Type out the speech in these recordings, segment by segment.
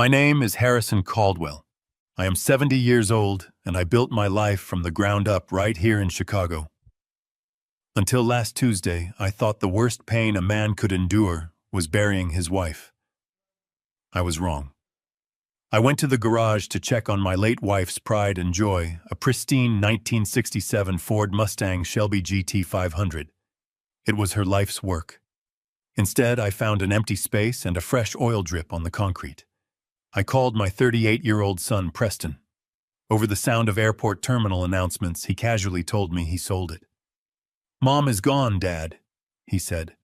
My name is Harrison Caldwell. I am 70 years old, and I built my life from the ground up right here in Chicago. Until last Tuesday, I thought the worst pain a man could endure was burying his wife. I was wrong. I went to the garage to check on my late wife's pride and joy, a pristine 1967 Ford Mustang Shelby GT500. It was her life's work. Instead, I found an empty space and a fresh oil drip on the concrete. I called my 38-year-old son, Preston. Over the sound of airport terminal announcements, he casually told me he sold it. "Mom is gone, Dad," he said.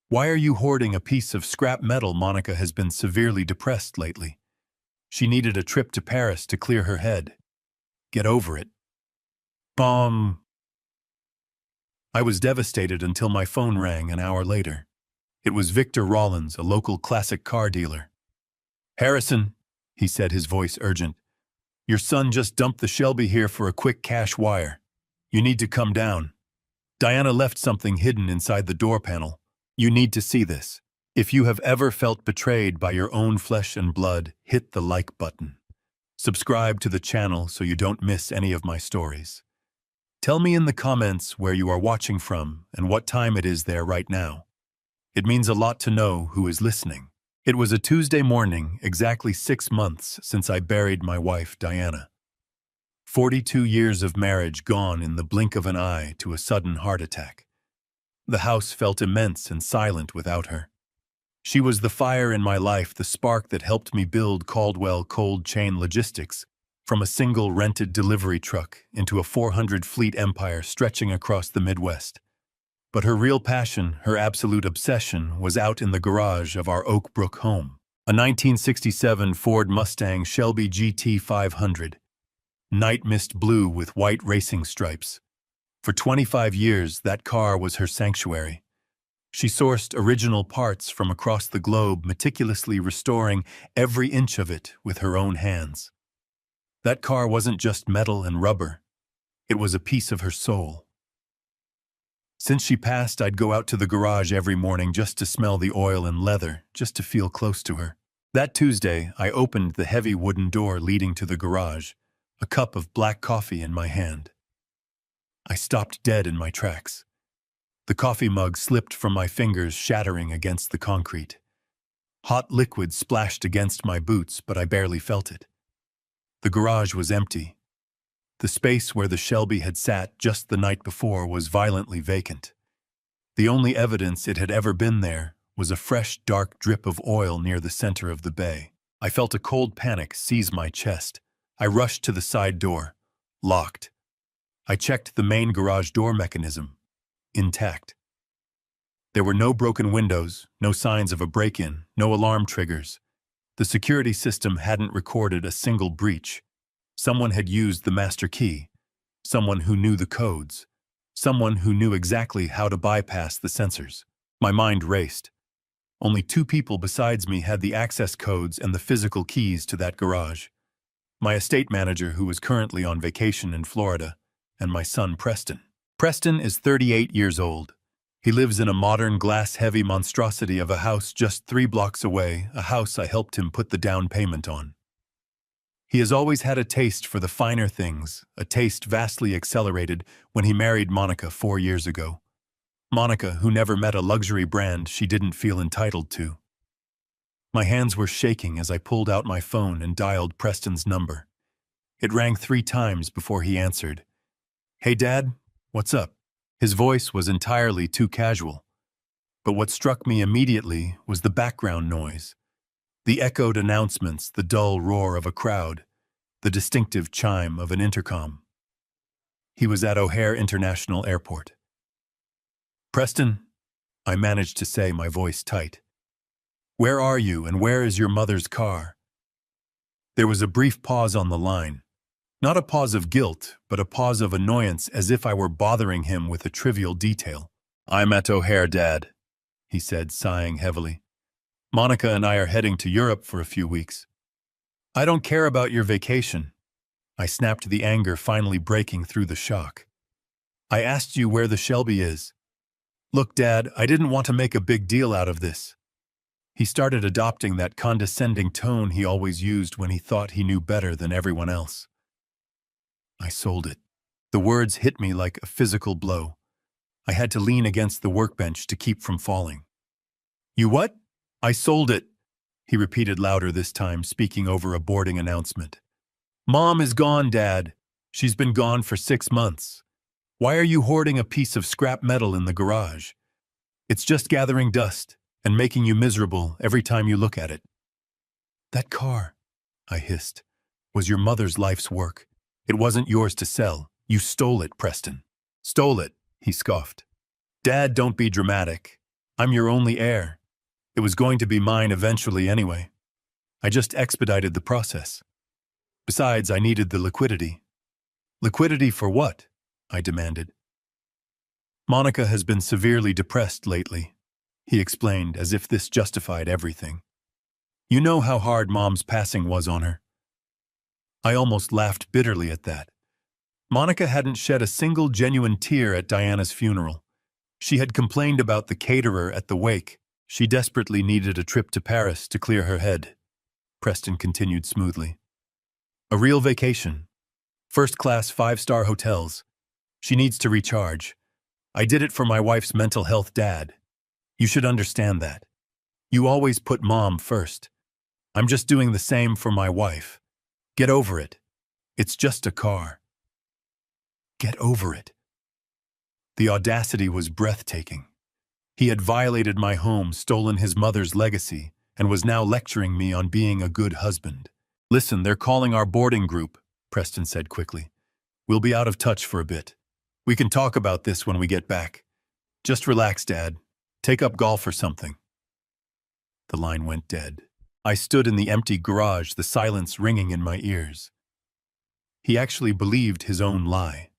"Why are you hoarding a piece of scrap metal? Monica has been severely depressed lately. She needed a trip to Paris to clear her head. Get over it." I was devastated until my phone rang an hour later. It was Victor Rollins, a local classic car dealer. "Harrison," he said, his voice urgent, "your son just dumped the Shelby here for a quick cash wire. You need to come down. Diana left something hidden inside the door panel. You need to see this. If you have ever felt betrayed by your own flesh and blood, hit the like button. Subscribe to the channel so you don't miss any of my stories. Tell me in the comments where you are watching from and what time it is there right now. It means a lot to know who is listening." It was a Tuesday morning, exactly 6 months since I buried my wife, Diana. 42 years of marriage gone in the blink of an eye to a sudden heart attack. The house felt immense and silent without her. She was the fire in my life, the spark that helped me build Caldwell Cold Chain Logistics from a single rented delivery truck into a 400 fleet empire stretching across the Midwest. But her real passion, her absolute obsession, was out in the garage of our Oak Brook home. A 1967 Ford Mustang Shelby GT500. Night mist blue with white racing stripes. For 25 years, that car was her sanctuary. She sourced original parts from across the globe, meticulously restoring every inch of it with her own hands. That car wasn't just metal and rubber. It was a piece of her soul. Since she passed, I'd go out to the garage every morning just to smell the oil and leather, just to feel close to her. That Tuesday, I opened the heavy wooden door leading to the garage, a cup of black coffee in my hand. I stopped dead in my tracks. The coffee mug slipped from my fingers, shattering against the concrete. Hot liquid splashed against my boots, but I barely felt it. The garage was empty. The space where the Shelby had sat just the night before was violently vacant. The only evidence it had ever been there was a fresh, dark drip of oil near the center of the bay. I felt a cold panic seize my chest. I rushed to the side door. Locked. I checked the main garage door mechanism. Intact. There were no broken windows, no signs of a break-in, no alarm triggers. The security system hadn't recorded a single breach. Someone had used the master key. Someone who knew the codes. Someone who knew exactly how to bypass the sensors. My mind raced. Only 2 people besides me had the access codes and the physical keys to that garage. My estate manager, who was currently on vacation in Florida, and my son, Preston. Preston is 38 years old. He lives in a modern glass-heavy monstrosity of a house just 3 blocks away, a house I helped him put the down payment on. He has always had a taste for the finer things, a taste vastly accelerated when he married Monica 4 years ago. Monica, who never met a luxury brand she didn't feel entitled to. My hands were shaking as I pulled out my phone and dialed Preston's number. It rang 3 times before he answered. "Hey, Dad, what's up?" His voice was entirely too casual. But what struck me immediately was the background noise. The echoed announcements, the dull roar of a crowd, the distinctive chime of an intercom. He was at O'Hare International Airport. "Preston," I managed to say, my voice tight. "Where are you, and where is your mother's car?" There was a brief pause on the line. Not a pause of guilt, but a pause of annoyance, as if I were bothering him with a trivial detail. "I'm at O'Hare, Dad," he said, sighing heavily. "Monica and I are heading to Europe for a few weeks." "I don't care about your vacation." I snapped, the anger finally breaking through the shock. "I asked you where the Shelby is." "Look, Dad, I didn't want to make a big deal out of this." He started adopting that condescending tone he always used when he thought he knew better than everyone else. I sold it. The words hit me like a physical blow. I had to lean against the workbench to keep from falling. You what? I sold it, he repeated louder this time, speaking over a boarding announcement. Mom is gone, Dad. She's been gone for 6 months. Why are you hoarding a piece of scrap metal in the garage? It's just gathering dust and making you miserable every time you look at it. That car, I hissed, was your mother's life's work. It wasn't yours to sell. You stole it, Preston. Stole it, he scoffed. Dad, don't be dramatic. I'm your only heir. It was going to be mine eventually anyway. I just expedited the process. Besides, I needed the liquidity. Liquidity for what? I demanded. Monica has been severely depressed lately, he explained, as if this justified everything. You know how hard Mom's passing was on her. I almost laughed bitterly at that. Monica hadn't shed a single genuine tear at Diana's funeral. She had complained about the caterer at the wake. She desperately needed a trip to Paris to clear her head. Preston continued smoothly. A real vacation. First-class 5-star hotels. She needs to recharge. I did it for my wife's mental health, Dad. You should understand that. You always put Mom first. I'm just doing the same for my wife. Get over it. It's just a car. Get over it. The audacity was breathtaking. He had violated my home, stolen his mother's legacy, and was now lecturing me on being a good husband. Listen, they're calling our boarding group, Preston said quickly. We'll be out of touch for a bit. We can talk about this when we get back. Just relax, Dad. Take up golf or something. The line went dead. I stood in the empty garage, the silence ringing in my ears. He actually believed his own lie.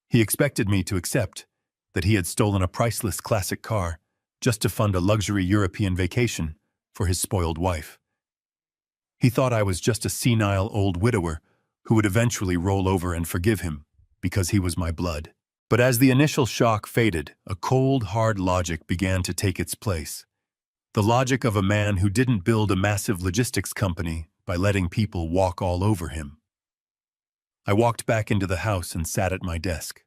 He expected me to accept that he had stolen a priceless classic car just to fund a luxury European vacation for his spoiled wife. He thought I was just a senile old widower who would eventually roll over and forgive him because he was my blood. But as the initial shock faded, a cold, hard logic began to take its place. The logic of a man who didn't build a massive logistics company by letting people walk all over him. I walked back into the house and sat at my desk.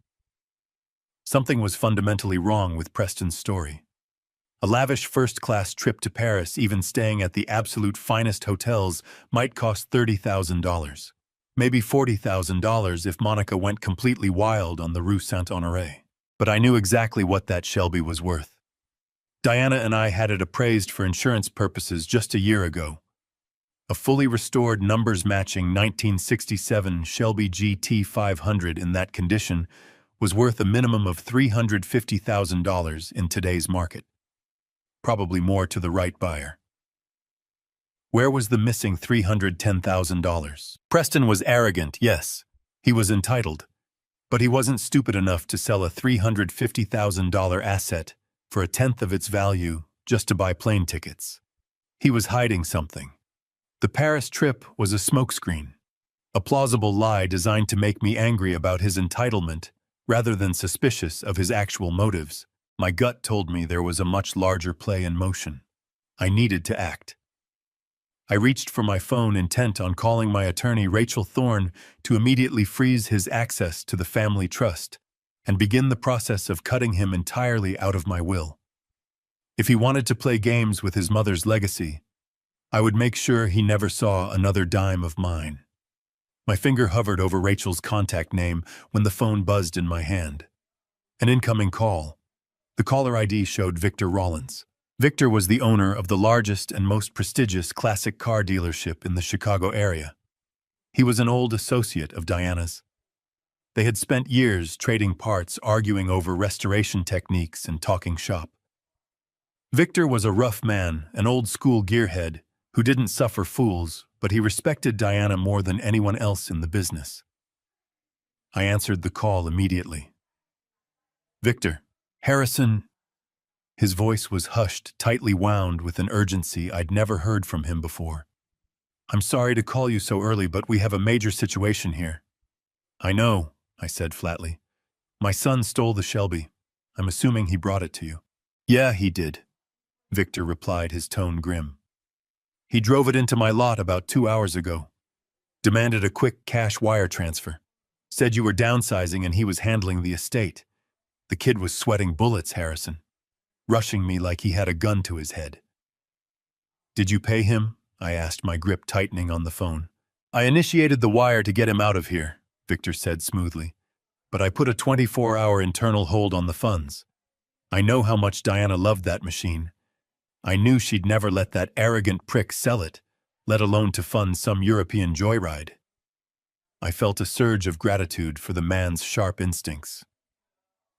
Something was fundamentally wrong with Preston's story. A lavish first-class trip to Paris, even staying at the absolute finest hotels, might cost $30,000. Maybe $40,000 if Monica went completely wild on the Rue Saint-Honoré. But I knew exactly what that Shelby was worth. Diana and I had it appraised for insurance purposes just a year ago. A fully restored, numbers-matching 1967 Shelby GT500 in that condition was worth a minimum of $350,000 in today's market. Probably more to the right buyer. Where was the missing $310,000? Preston was arrogant, yes. He was entitled. But he wasn't stupid enough to sell a $350,000 asset for a tenth of its value just to buy plane tickets. He was hiding something. The Paris trip was a smokescreen, a plausible lie designed to make me angry about his entitlement rather than suspicious of his actual motives. My gut told me there was a much larger play in motion. I needed to act. I reached for my phone, intent on calling my attorney, Rachel Thorne, to immediately freeze his access to the family trust and begin the process of cutting him entirely out of my will. If he wanted to play games with his mother's legacy, I would make sure he never saw another dime of mine. My finger hovered over Rachel's contact name when the phone buzzed in my hand. An incoming call. The caller ID showed Victor Rollins. Victor was the owner of the largest and most prestigious classic car dealership in the Chicago area. He was an old associate of Diana's. They had spent years trading parts, arguing over restoration techniques, and talking shop. Victor was a rough man, an old-school gearhead, who didn't suffer fools, but he respected Diana more than anyone else in the business. I answered the call immediately. Victor, Harrison. His voice was hushed, tightly wound with an urgency I'd never heard from him before. I'm sorry to call you so early, but we have a major situation here. I know, I said flatly. My son stole the Shelby. I'm assuming he brought it to you. Yeah, he did. Victor replied, his tone grim. He drove it into my lot about 2 hours ago. Demanded a quick cash wire transfer. Said you were downsizing and he was handling the estate. The kid was sweating bullets, Harrison. Rushing me like he had a gun to his head. Did you pay him? I asked, my grip tightening on the phone. I initiated the wire to get him out of here, Victor said smoothly. But I put a 24-hour internal hold on the funds. I know how much Diana loved that machine. I knew she'd never let that arrogant prick sell it, let alone to fund some European joyride. I felt a surge of gratitude for the man's sharp instincts.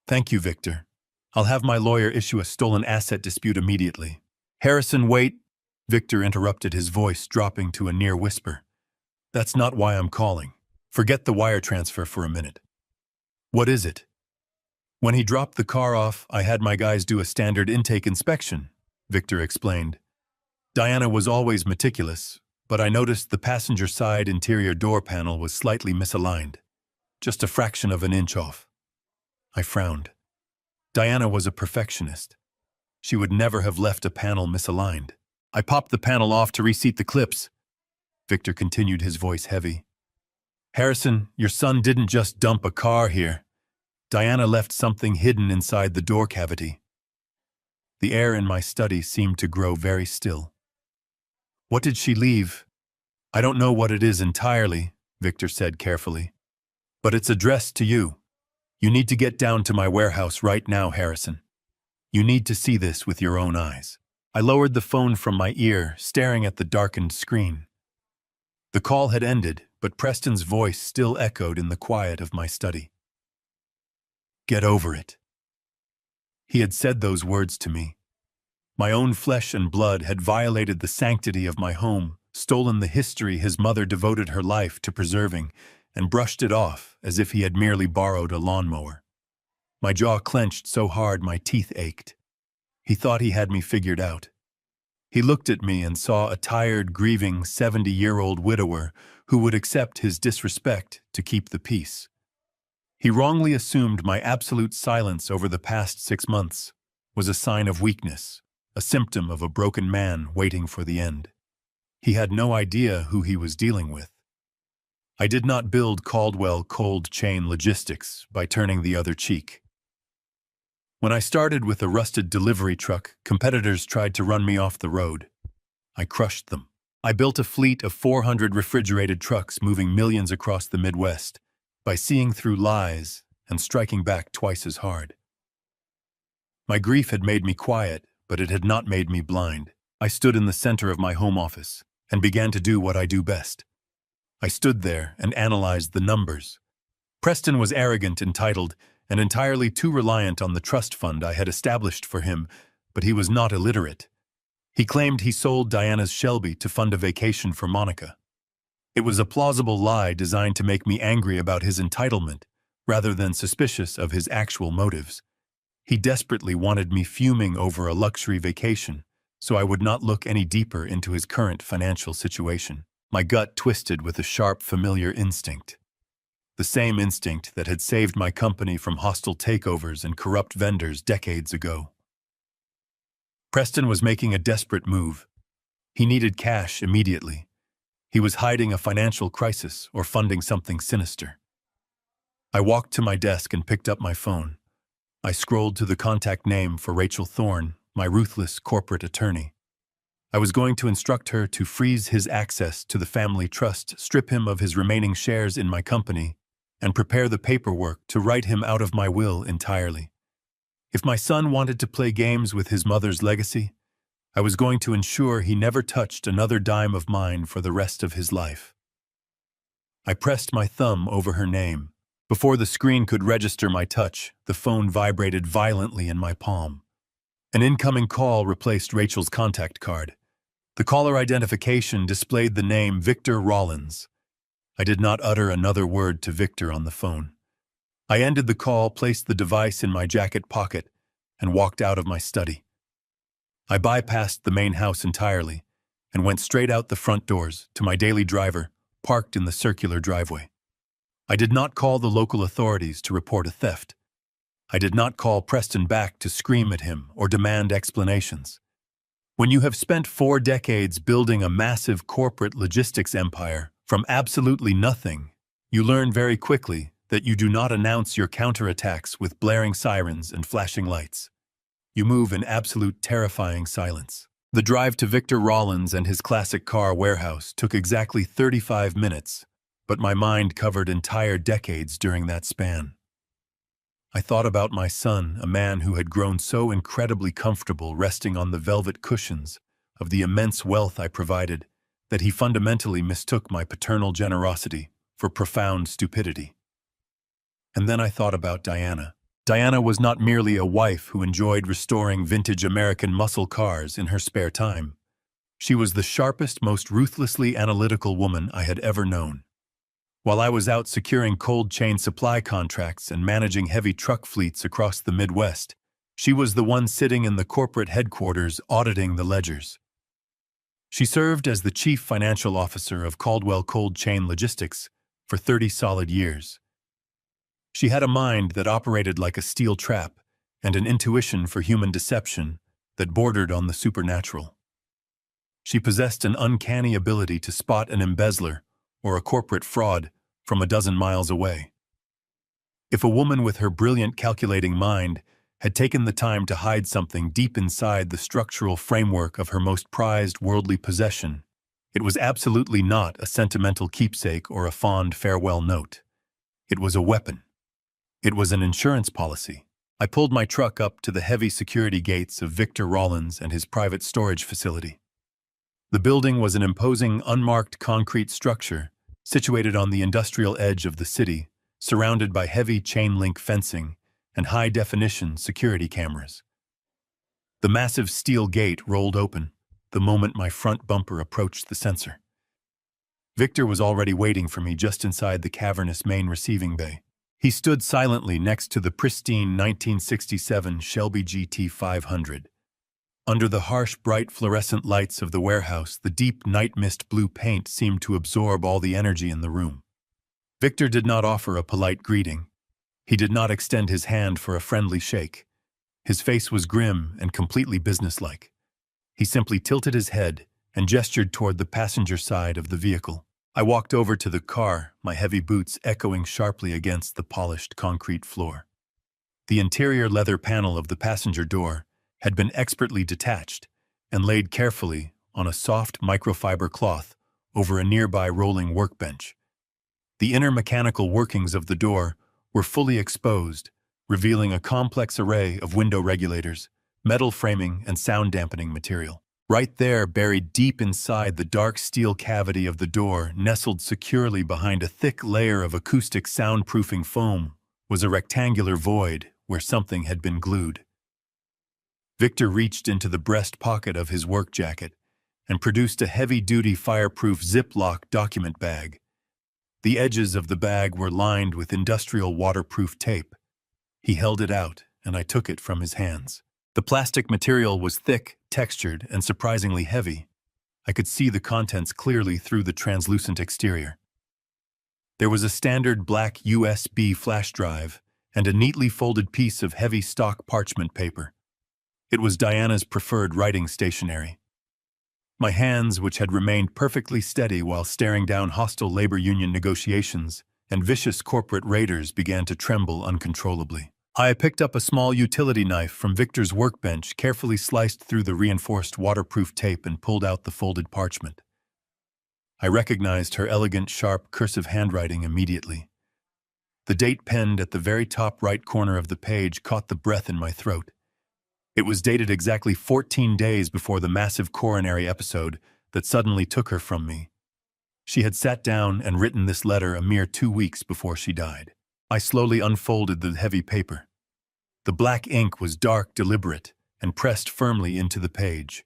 Thank you, Victor. I'll have my lawyer issue a stolen asset dispute immediately. Harrison, wait. Victor interrupted, his voice dropping to a near whisper. That's not why I'm calling. Forget the wire transfer for a minute. What is it? When he dropped the car off, I had my guys do a standard intake inspection, Victor explained. Diana was always meticulous, but I noticed the passenger side interior door panel was slightly misaligned, just a fraction of an inch off. I frowned. Diana was a perfectionist. She would never have left a panel misaligned. I popped the panel off to reseat the clips. Victor continued, his voice heavy. Harrison, your son didn't just dump a car here. Diana left something hidden inside the door cavity. The air in my study seemed to grow very still. What did she leave? I don't know what it is entirely, Victor said carefully. But it's addressed to you. You need to get down to my warehouse right now, Harrison. You need to see this with your own eyes. I lowered the phone from my ear, staring at the darkened screen. The call had ended, but Preston's voice still echoed in the quiet of my study. Get over it. He had said those words to me. My own flesh and blood had violated the sanctity of my home, stolen the history his mother devoted her life to preserving, and brushed it off as if he had merely borrowed a lawnmower. My jaw clenched so hard my teeth ached. He thought he had me figured out. He looked at me and saw a tired, grieving 70-year-old widower who would accept his disrespect to keep the peace. He wrongly assumed my absolute silence over the past 6 months was a sign of weakness, a symptom of a broken man waiting for the end. He had no idea who he was dealing with. I did not build Caldwell cold chain logistics by turning the other cheek. When I started with a rusted delivery truck, competitors tried to run me off the road. I crushed them. I built a fleet of 400 refrigerated trucks moving millions across the Midwest by seeing through lies and striking back twice as hard. My grief had made me quiet, but it had not made me blind. I stood in the center of my home office and began to do what I do best. I stood there and analyzed the numbers. Preston was arrogant, entitled, and entirely too reliant on the trust fund I had established for him, but he was not illiterate. He claimed he sold Diana's Shelby to fund a vacation for Monica. It was a plausible lie designed to make me angry about his entitlement, rather than suspicious of his actual motives. He desperately wanted me fuming over a luxury vacation, so I would not look any deeper into his current financial situation. My gut twisted with a sharp, familiar instinct. The same instinct that had saved my company from hostile takeovers and corrupt vendors decades ago. Preston was making a desperate move. He needed cash immediately. He was hiding a financial crisis or funding something sinister. I walked to my desk and picked up my phone. I scrolled to the contact name for Rachel Thorne, my ruthless corporate attorney. I was going to instruct her to freeze his access to the family trust, strip him of his remaining shares in my company, and prepare the paperwork to write him out of my will entirely. If my son wanted to play games with his mother's legacy, I was going to ensure he never touched another dime of mine for the rest of his life. I pressed my thumb over her name. Before the screen could register my touch, the phone vibrated violently in my palm. An incoming call replaced Rachel's contact card. The caller identification displayed the name Victor Rollins. I did not utter another word to Victor on the phone. I ended the call, placed the device in my jacket pocket, and walked out of my study. I bypassed the main house entirely and went straight out the front doors to my daily driver, parked in the circular driveway. I did not call the local authorities to report a theft. I did not call Preston back to scream at him or demand explanations. When you have spent 4 decades building a massive corporate logistics empire from absolutely nothing, you learn very quickly that you do not announce your counterattacks with blaring sirens and flashing lights. You move in absolute terrifying silence. The drive to Victor Rollins and his classic car warehouse took exactly 35 minutes, but my mind covered entire decades during that span. I thought about my son, a man who had grown so incredibly comfortable resting on the velvet cushions of the immense wealth I provided that he fundamentally mistook my paternal generosity for profound stupidity. And then I thought about Diana. Diana was not merely a wife who enjoyed restoring vintage American muscle cars in her spare time. She was the sharpest, most ruthlessly analytical woman I had ever known. While I was out securing cold chain supply contracts and managing heavy truck fleets across the Midwest, she was the one sitting in the corporate headquarters auditing the ledgers. She served as the chief financial officer of Caldwell Cold Chain Logistics for 30 solid years. She had a mind that operated like a steel trap and an intuition for human deception that bordered on the supernatural. She possessed an uncanny ability to spot an embezzler or a corporate fraud from a dozen miles away. If a woman with her brilliant calculating mind had taken the time to hide something deep inside the structural framework of her most prized worldly possession, it was absolutely not a sentimental keepsake or a fond farewell note. It was a weapon. It was an insurance policy. I pulled my truck up to the heavy security gates of Victor Rollins and his private storage facility. The building was an imposing, unmarked concrete structure situated on the industrial edge of the city, surrounded by heavy chain-link fencing and high-definition security cameras. The massive steel gate rolled open the moment my front bumper approached the sensor. Victor was already waiting for me just inside the cavernous main receiving bay. He stood silently next to the pristine 1967 Shelby GT500. Under the harsh, bright fluorescent lights of the warehouse, the deep night mist blue paint seemed to absorb all the energy in the room. Victor did not offer a polite greeting. He did not extend his hand for a friendly shake. His face was grim and completely businesslike. He simply tilted his head and gestured toward the passenger side of the vehicle. I walked over to the car, my heavy boots echoing sharply against the polished concrete floor. The interior leather panel of the passenger door had been expertly detached and laid carefully on a soft microfiber cloth over a nearby rolling workbench. The inner mechanical workings of the door were fully exposed, revealing a complex array of window regulators, metal framing, and sound-dampening material. Right there, buried deep inside the dark steel cavity of the door, nestled securely behind a thick layer of acoustic soundproofing foam, was a rectangular void where something had been glued. Victor reached into the breast pocket of his work jacket and produced a heavy-duty fireproof Ziploc document bag. The edges of the bag were lined with industrial waterproof tape. He held it out, and I took it from his hands. The plastic material was thick, textured, and surprisingly heavy. I could see the contents clearly through the translucent exterior. There was a standard black USB flash drive and a neatly folded piece of heavy stock parchment paper. It was Diana's preferred writing stationery. My hands, which had remained perfectly steady while staring down hostile labor union negotiations and vicious corporate raiders, began to tremble uncontrollably. I picked up a small utility knife from Victor's workbench, carefully sliced through the reinforced waterproof tape, and pulled out the folded parchment. I recognized her elegant, sharp, cursive handwriting immediately. The date penned at the very top right corner of the page caught the breath in my throat. It was dated exactly 14 days before the massive coronary episode that suddenly took her from me. She had sat down and written this letter a mere 2 weeks before she died. I slowly unfolded the heavy paper. The black ink was dark, deliberate, and pressed firmly into the page.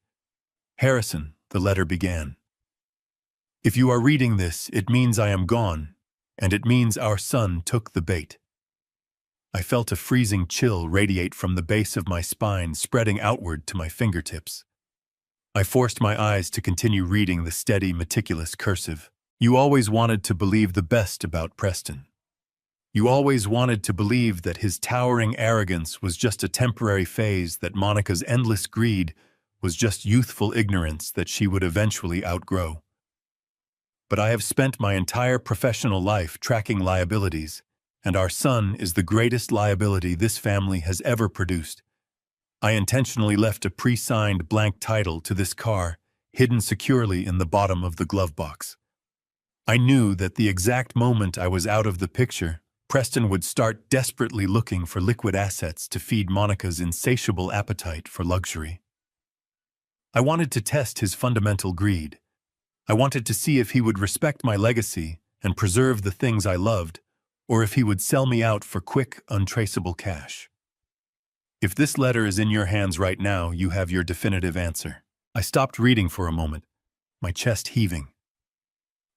"Harrison," the letter began. "If you are reading this, it means I am gone, and it means our son took the bait." I felt a freezing chill radiate from the base of my spine, spreading outward to my fingertips. I forced my eyes to continue reading the steady, meticulous cursive. "You always wanted to believe the best about Preston. You always wanted to believe that his towering arrogance was just a temporary phase, that Monica's endless greed was just youthful ignorance that she would eventually outgrow. But I have spent my entire professional life tracking liabilities, and our son is the greatest liability this family has ever produced. I intentionally left a pre-signed blank title to this car, hidden securely in the bottom of the glove box. I knew that the exact moment I was out of the picture, Preston would start desperately looking for liquid assets to feed Monica's insatiable appetite for luxury. I wanted to test his fundamental greed. I wanted to see if he would respect my legacy and preserve the things I loved, or if he would sell me out for quick, untraceable cash. If this letter is in your hands right now, you have your definitive answer. I stopped reading for a moment, my chest heaving.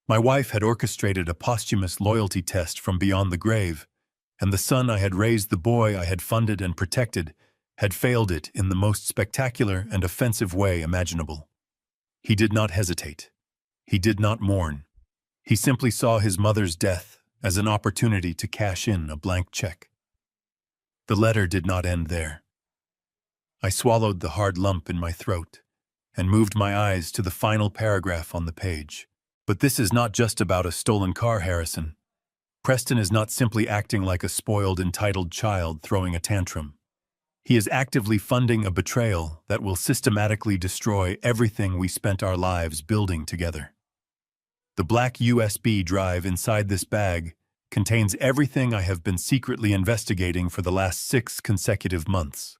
My wife had orchestrated a posthumous loyalty test from beyond the grave, and the son I had raised, the boy I had funded and protected, had failed it in the most spectacular and offensive way imaginable. He did not hesitate. He did not mourn. He simply saw his mother's death as an opportunity to cash in a blank check. The letter did not end there. I swallowed the hard lump in my throat and moved my eyes to the final paragraph on the page. But this is not just about a stolen car, Harrison. Preston is not simply acting like a spoiled, entitled child throwing a tantrum. He is actively funding a betrayal that will systematically destroy everything we spent our lives building together. The black USB drive inside this bag contains everything I have been secretly investigating for the last 6 consecutive months.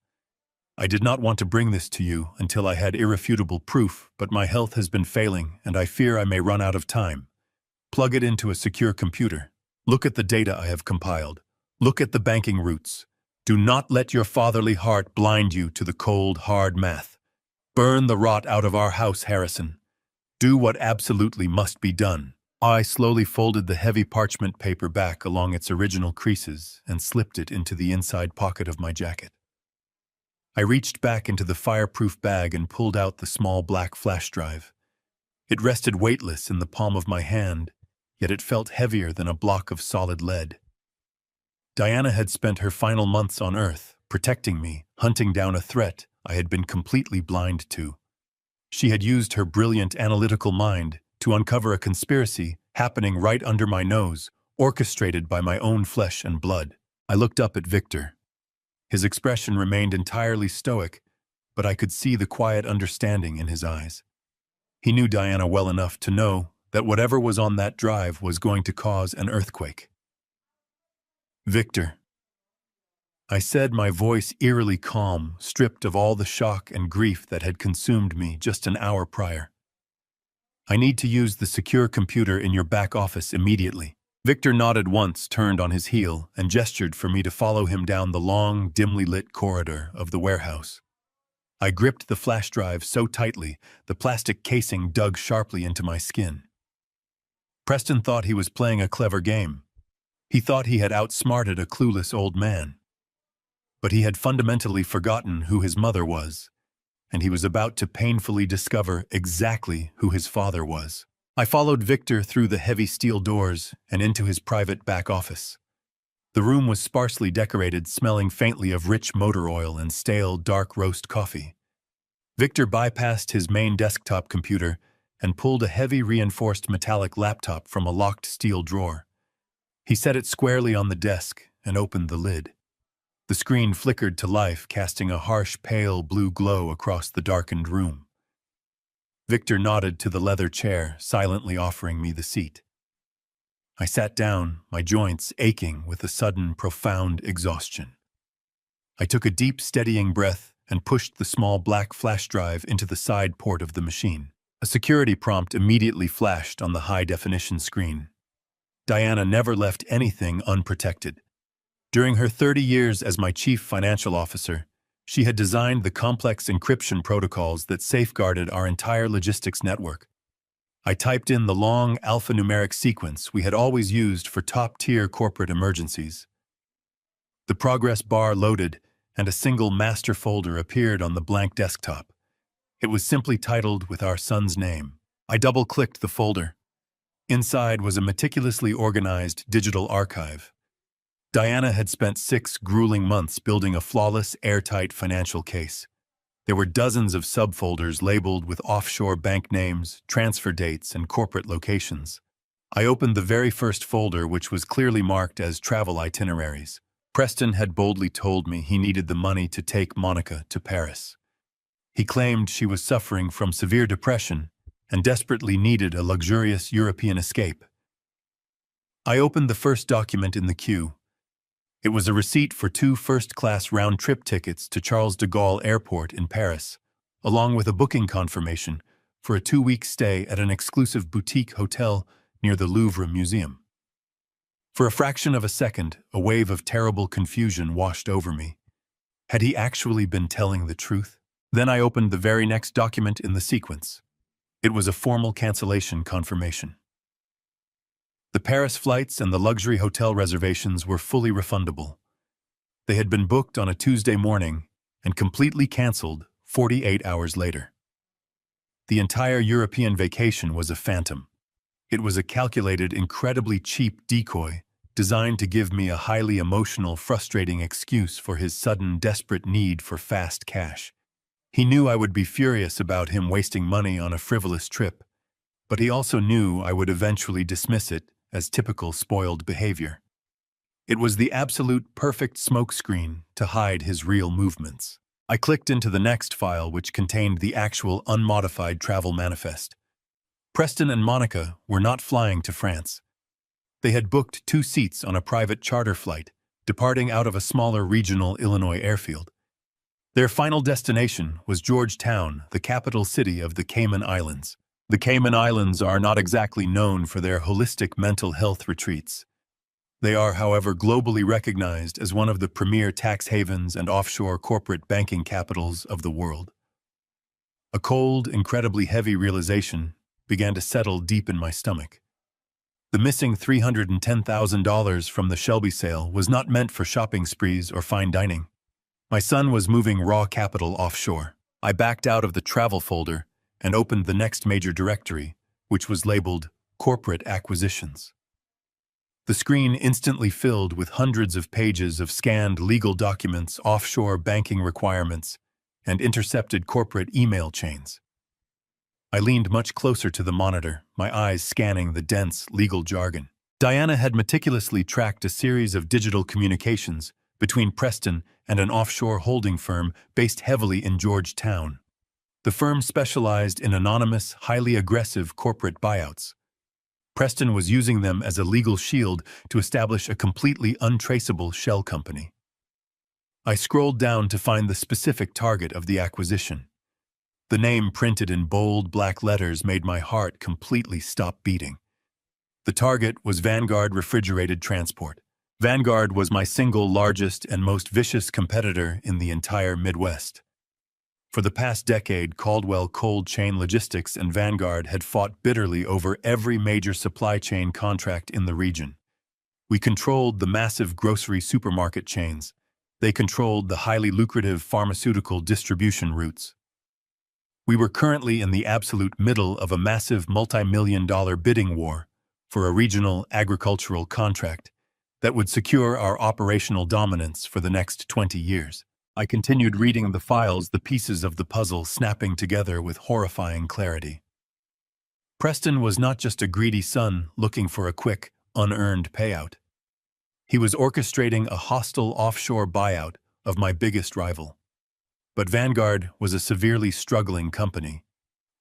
I did not want to bring this to you until I had irrefutable proof, but my health has been failing and I fear I may run out of time. Plug it into a secure computer. Look at the data I have compiled. Look at the banking routes. Do not let your fatherly heart blind you to the cold, hard math. Burn the rot out of our house, Harrison. Do what absolutely must be done. I slowly folded the heavy parchment paper back along its original creases and slipped it into the inside pocket of my jacket. I reached back into the fireproof bag and pulled out the small black flash drive. It rested weightless in the palm of my hand, yet it felt heavier than a block of solid lead. Diana had spent her final months on Earth, protecting me, hunting down a threat I had been completely blind to. She had used her brilliant analytical mind to uncover a conspiracy happening right under my nose, orchestrated by my own flesh and blood. I looked up at Victor. His expression remained entirely stoic, but I could see the quiet understanding in his eyes. He knew Diana well enough to know that whatever was on that drive was going to cause an earthquake. Victor, I said, my voice eerily calm, stripped of all the shock and grief that had consumed me just an hour prior. I need to use the secure computer in your back office immediately. Victor nodded once, turned on his heel, and gestured for me to follow him down the long, dimly lit corridor of the warehouse. I gripped the flash drive so tightly, the plastic casing dug sharply into my skin. Preston thought he was playing a clever game. He thought he had outsmarted a clueless old man. But he had fundamentally forgotten who his mother was, and he was about to painfully discover exactly who his father was. I followed Victor through the heavy steel doors and into his private back office. The room was sparsely decorated, smelling faintly of rich motor oil and stale, dark roast coffee. Victor bypassed his main desktop computer and pulled a heavy reinforced metallic laptop from a locked steel drawer. He set it squarely on the desk and opened the lid. The screen flickered to life, casting a harsh, pale blue glow across the darkened room. Victor nodded to the leather chair, silently offering me the seat. I sat down, my joints aching with a sudden, profound exhaustion. I took a deep, steadying breath and pushed the small black flash drive into the side port of the machine. A security prompt immediately flashed on the high-definition screen. Diana never left anything unprotected. During her 30 years as my chief financial officer, she had designed the complex encryption protocols that safeguarded our entire logistics network. I typed in the long alphanumeric sequence we had always used for top-tier corporate emergencies. The progress bar loaded, and a single master folder appeared on the blank desktop. It was simply titled with our son's name. I double-clicked the folder. Inside was a meticulously organized digital archive. Diana had spent 6 grueling months building a flawless, airtight financial case. There were dozens of subfolders labeled with offshore bank names, transfer dates, and corporate locations. I opened the very first folder, which was clearly marked as travel itineraries. Preston had boldly told me he needed the money to take Monica to Paris. He claimed she was suffering from severe depression and desperately needed a luxurious European escape. I opened the first document in the queue. It was a receipt for 2 first-class round-trip tickets to Charles de Gaulle Airport in Paris, along with a booking confirmation for a 2-week stay at an exclusive boutique hotel near the Louvre Museum. For a fraction of a second, a wave of terrible confusion washed over me. Had he actually been telling the truth? Then I opened the very next document in the sequence. It was a formal cancellation confirmation. The Paris flights and the luxury hotel reservations were fully refundable. They had been booked on a Tuesday morning and completely canceled 48 hours later. The entire European vacation was a phantom. It was a calculated, incredibly cheap decoy designed to give me a highly emotional, frustrating excuse for his sudden, desperate need for fast cash. He knew I would be furious about him wasting money on a frivolous trip, but he also knew I would eventually dismiss it as typical spoiled behavior. It was the absolute perfect smokescreen to hide his real movements. I clicked into the next file, which contained the actual unmodified travel manifest. Preston and Monica were not flying to France. They had booked 2 seats on a private charter flight, departing out of a smaller regional Illinois airfield. Their final destination was Georgetown, the capital city of the Cayman Islands. The Cayman Islands are not exactly known for their holistic mental health retreats. They are, however, globally recognized as one of the premier tax havens and offshore corporate banking capitals of the world. A cold, incredibly heavy realization began to settle deep in my stomach. The missing $310,000 from the Shelby sale was not meant for shopping sprees or fine dining. My son was moving raw capital offshore. I backed out of the travel folder and opened the next major directory, which was labeled Corporate Acquisitions. The screen instantly filled with hundreds of pages of scanned legal documents, offshore banking requirements, and intercepted corporate email chains. I leaned much closer to the monitor, my eyes scanning the dense legal jargon. Diana had meticulously tracked a series of digital communications between Preston and an offshore holding firm based heavily in Georgetown. The firm specialized in anonymous, highly aggressive corporate buyouts. Preston was using them as a legal shield to establish a completely untraceable shell company. I scrolled down to find the specific target of the acquisition. The name printed in bold black letters made my heart completely stop beating. The target was Vanguard Refrigerated Transport. Vanguard was my single largest and most vicious competitor in the entire Midwest. For the past decade, Caldwell Cold Chain Logistics and Vanguard had fought bitterly over every major supply chain contract in the region. We controlled the massive grocery supermarket chains. They controlled the highly lucrative pharmaceutical distribution routes. We were currently in the absolute middle of a massive multi-million-dollar bidding war for a regional agricultural contract that would secure our operational dominance for the next 20 years. I continued reading the files, the pieces of the puzzle snapping together with horrifying clarity. Preston was not just a greedy son looking for a quick, unearned payout. He was orchestrating a hostile offshore buyout of my biggest rival. But Vanguard was a severely struggling company.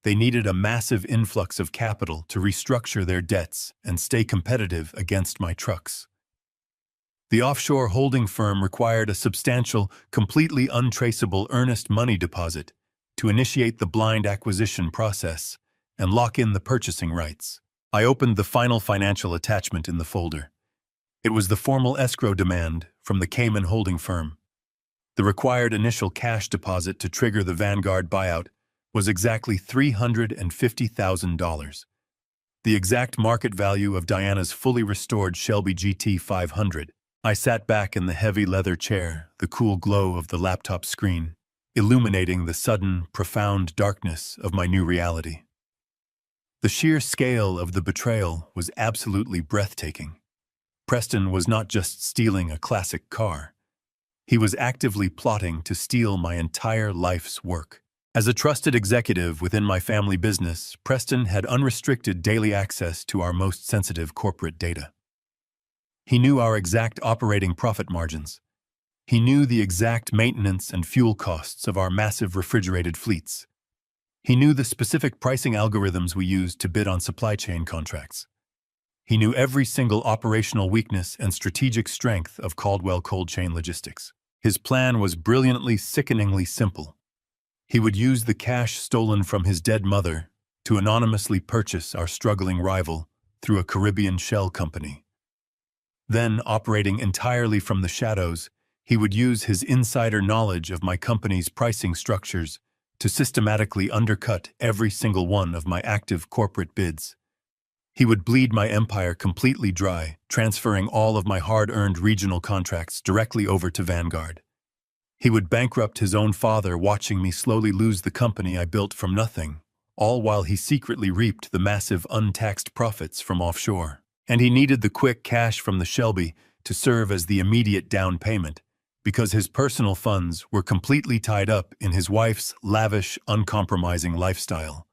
They needed a massive influx of capital to restructure their debts and stay competitive against my trucks. The offshore holding firm required a substantial, completely untraceable earnest money deposit to initiate the blind acquisition process and lock in the purchasing rights. I opened the final financial attachment in the folder. It was the formal escrow demand from the Cayman holding firm. The required initial cash deposit to trigger the Vanguard buyout was exactly $350,000. The exact market value of Diana's fully restored Shelby GT500. I sat back in the heavy leather chair, the cool glow of the laptop screen, illuminating the sudden, profound darkness of my new reality. The sheer scale of the betrayal was absolutely breathtaking. Preston was not just stealing a classic car. He was actively plotting to steal my entire life's work. As a trusted executive within my family business, Preston had unrestricted daily access to our most sensitive corporate data. He knew our exact operating profit margins. He knew the exact maintenance and fuel costs of our massive refrigerated fleets. He knew the specific pricing algorithms we used to bid on supply chain contracts. He knew every single operational weakness and strategic strength of Caldwell Cold Chain Logistics. His plan was brilliantly, sickeningly simple. He would use the cash stolen from his dead mother to anonymously purchase our struggling rival through a Caribbean shell company. Then, operating entirely from the shadows, he would use his insider knowledge of my company's pricing structures to systematically undercut every single one of my active corporate bids. He would bleed my empire completely dry, transferring all of my hard-earned regional contracts directly over to Vanguard. He would bankrupt his own father, watching me slowly lose the company I built from nothing, all while he secretly reaped the massive untaxed profits from offshore. And he needed the quick cash from the Shelby to serve as the immediate down payment, because his personal funds were completely tied up in his wife's lavish, uncompromising lifestyle.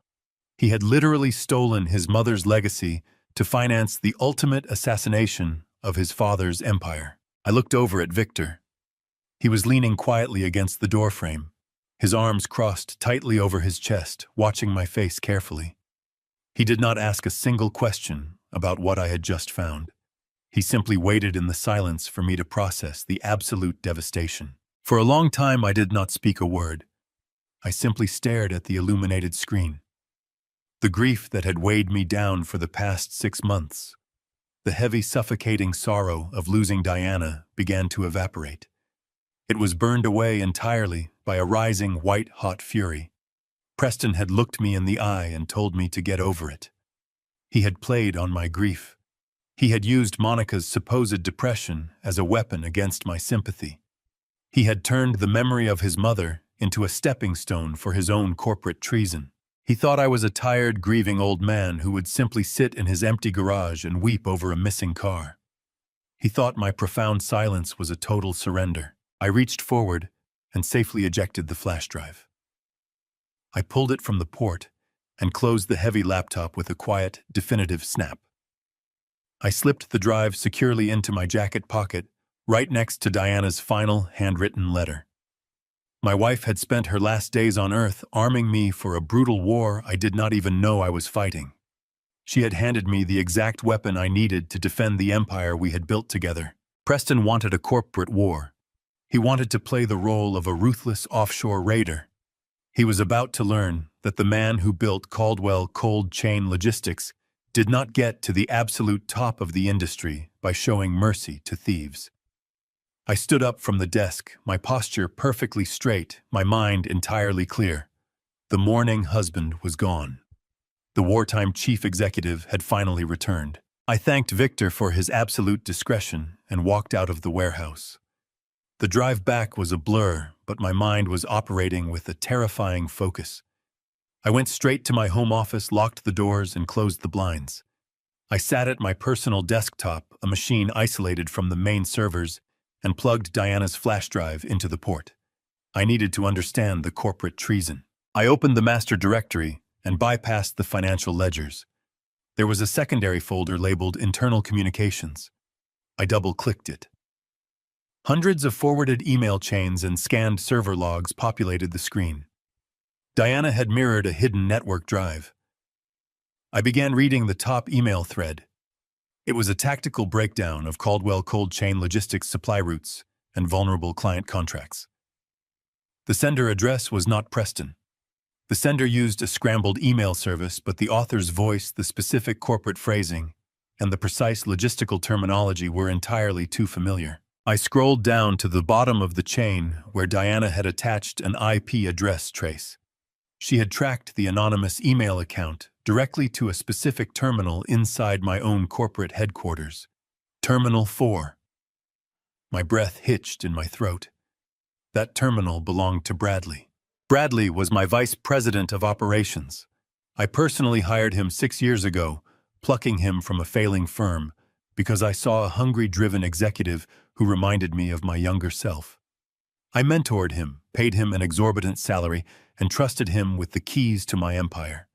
He had literally stolen his mother's legacy to finance the ultimate assassination of his father's empire. I looked over at Victor. He was leaning quietly against the doorframe, his arms crossed tightly over his chest, watching my face carefully. He did not ask a single question about what I had just found. He simply waited in the silence for me to process the absolute devastation. For a long time, I did not speak a word. I simply stared at the illuminated screen. The grief that had weighed me down for the past 6 months, the heavy, suffocating sorrow of losing Diana began to evaporate. It was burned away entirely by a rising, white-hot fury. Preston had looked me in the eye and told me to get over it. He had played on my grief. He had used Monica's supposed depression as a weapon against my sympathy. He had turned the memory of his mother into a stepping stone for his own corporate treason. He thought I was a tired, grieving old man who would simply sit in his empty garage and weep over a missing car. He thought my profound silence was a total surrender. I reached forward and safely ejected the flash drive. I pulled it from the port and closed the heavy laptop with a quiet, definitive snap. I slipped the drive securely into my jacket pocket, right next to Diana's final handwritten letter. My wife had spent her last days on Earth arming me for a brutal war I did not even know I was fighting. She had handed me the exact weapon I needed to defend the empire we had built together. Preston wanted a corporate war. He wanted to play the role of a ruthless offshore raider. He was about to learn that the man who built Caldwell Cold Chain Logistics did not get to the absolute top of the industry by showing mercy to thieves. I stood up from the desk, my posture perfectly straight, my mind entirely clear. The mourning husband was gone. The wartime chief executive had finally returned. I thanked Victor for his absolute discretion and walked out of the warehouse. The drive back was a blur, but my mind was operating with a terrifying focus. I went straight to my home office, locked the doors, and closed the blinds. I sat at my personal desktop, a machine isolated from the main servers, and plugged Diana's flash drive into the port. I needed to understand the corporate treason. I opened the master directory and bypassed the financial ledgers. There was a secondary folder labeled Internal Communications. I double-clicked it. Hundreds of forwarded email chains and scanned server logs populated the screen. Diana had mirrored a hidden network drive. I began reading the top email thread. It was a tactical breakdown of Caldwell Cold Chain Logistics supply routes and vulnerable client contracts. The sender address was not Preston. The sender used a scrambled email service, but the author's voice, the specific corporate phrasing, and the precise logistical terminology were entirely too familiar. I scrolled down to the bottom of the chain where Diana had attached an IP address trace. She had tracked the anonymous email account directly to a specific terminal inside my own corporate headquarters. Terminal 4. My breath hitched in my throat. That terminal belonged to Bradley. Bradley was my vice president of operations. I personally hired him 6 years ago, plucking him from a failing firm, because I saw a hungry, driven executive who reminded me of my younger self. I mentored him, paid him an exorbitant salary, and trusted him with the keys to my empire.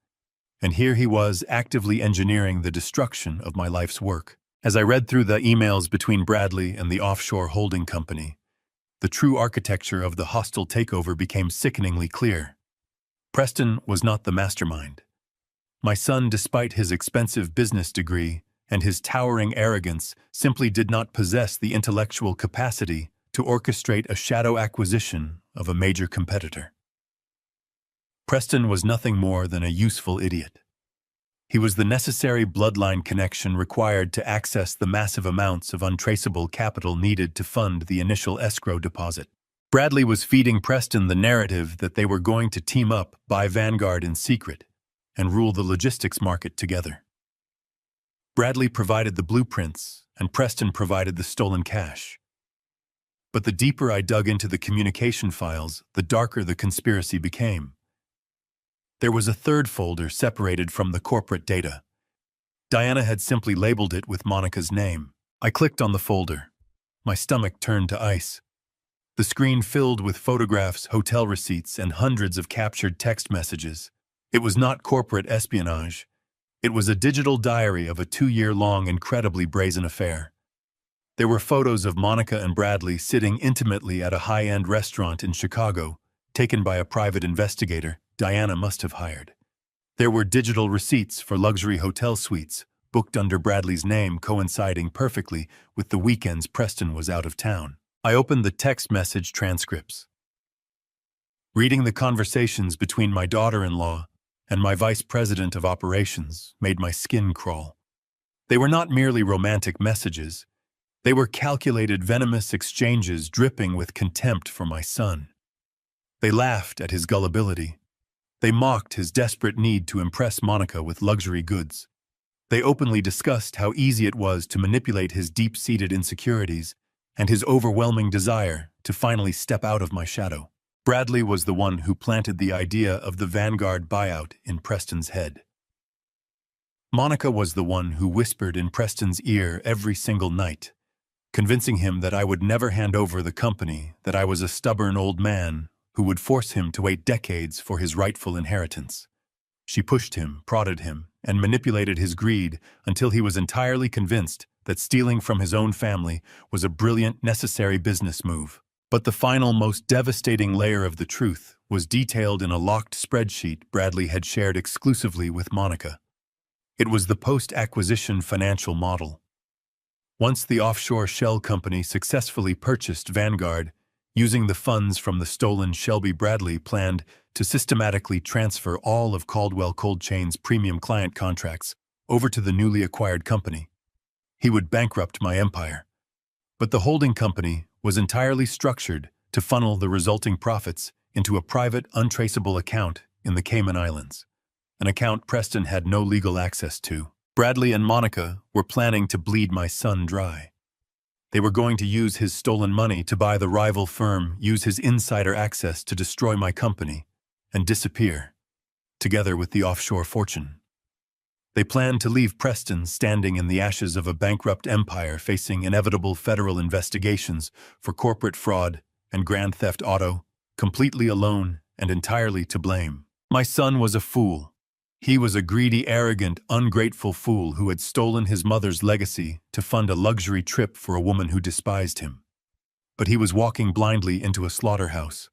And here he was actively engineering the destruction of my life's work. As I read through the emails between Bradley and the offshore holding company, the true architecture of the hostile takeover became sickeningly clear. Preston was not the mastermind. My son, despite his expensive business degree and his towering arrogance, simply did not possess the intellectual capacity to orchestrate a shadow acquisition of a major competitor. Preston was nothing more than a useful idiot. He was the necessary bloodline connection required to access the massive amounts of untraceable capital needed to fund the initial escrow deposit. Bradley was feeding Preston the narrative that they were going to team up, buy Vanguard in secret, and rule the logistics market together. Bradley provided the blueprints, and Preston provided the stolen cash. But the deeper I dug into the communication files, the darker the conspiracy became. There was a third folder separated from the corporate data. Diana had simply labeled it with Monica's name. I clicked on the folder. My stomach turned to ice. The screen filled with photographs, hotel receipts, and hundreds of captured text messages. It was not corporate espionage. It was a digital diary of a 2-year-long, incredibly brazen affair. There were photos of Monica and Bradley sitting intimately at a high-end restaurant in Chicago, taken by a private investigator Diana must have hired. There were digital receipts for luxury hotel suites, booked under Bradley's name, coinciding perfectly with the weekends Preston was out of town. I opened the text message transcripts. Reading the conversations between my daughter-in-law and my vice president of operations made my skin crawl. They were not merely romantic messages. They were calculated, venomous exchanges dripping with contempt for my son. They laughed at his gullibility. They mocked his desperate need to impress Monica with luxury goods. They openly discussed how easy it was to manipulate his deep-seated insecurities and his overwhelming desire to finally step out of my shadow. Bradley was the one who planted the idea of the Vanguard buyout in Preston's head. Monica was the one who whispered in Preston's ear every single night, convincing him that I would never hand over the company, that I was a stubborn old man who would force him to wait decades for his rightful inheritance. She pushed him, prodded him, and manipulated his greed until he was entirely convinced that stealing from his own family was a brilliant, necessary business move. But the final, most devastating layer of the truth was detailed in a locked spreadsheet Bradley had shared exclusively with Monica. It was the post-acquisition financial model. Once the offshore shell company successfully purchased Vanguard, using the funds from the stolen Shelby, Bradley planned to systematically transfer all of Caldwell Cold Chain's premium client contracts over to the newly acquired company. He would bankrupt my empire. But the holding company was entirely structured to funnel the resulting profits into a private, untraceable account in the Cayman Islands, an account Preston had no legal access to. Bradley and Monica were planning to bleed my son dry. They were going to use his stolen money to buy the rival firm, use his insider access to destroy my company, and disappear, together with the offshore fortune. They planned to leave Preston standing in the ashes of a bankrupt empire facing inevitable federal investigations for corporate fraud and grand theft auto, completely alone and entirely to blame. My son was a fool. He was a greedy, arrogant, ungrateful fool who had stolen his mother's legacy to fund a luxury trip for a woman who despised him. But he was walking blindly into a slaughterhouse.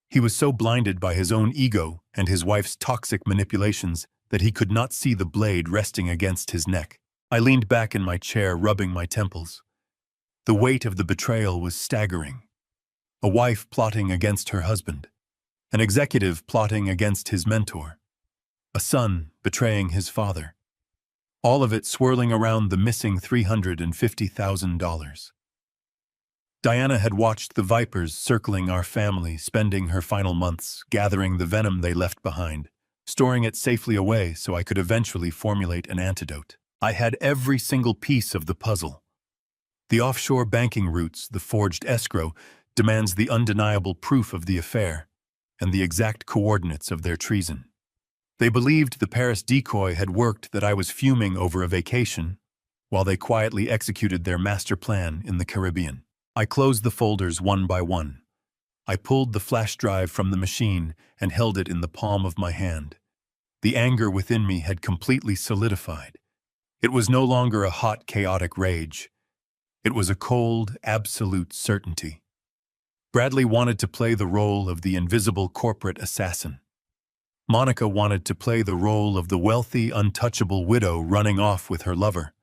He was so blinded by his own ego and his wife's toxic manipulations that he could not see the blade resting against his neck. I leaned back in my chair, rubbing my temples. The weight of the betrayal was staggering. A wife plotting against her husband. An executive plotting against his mentor. A son betraying his father. All of it swirling around the missing $350,000. Diana had watched the vipers circling our family, spending her final months gathering the venom they left behind, storing it safely away so I could eventually formulate an antidote. I had every single piece of the puzzle. The offshore banking routes, the forged escrow, demands the undeniable proof of the affair and the exact coordinates of their treason. They believed the Paris decoy had worked, that I was fuming over a vacation, while they quietly executed their master plan in the Caribbean. I closed the folders one by one. I pulled the flash drive from the machine and held it in the palm of my hand. The anger within me had completely solidified. It was no longer a hot, chaotic rage. It was a cold, absolute certainty. Bradley wanted to play the role of the invisible corporate assassin. Monica wanted to play the role of the wealthy, untouchable widow running off with her lover.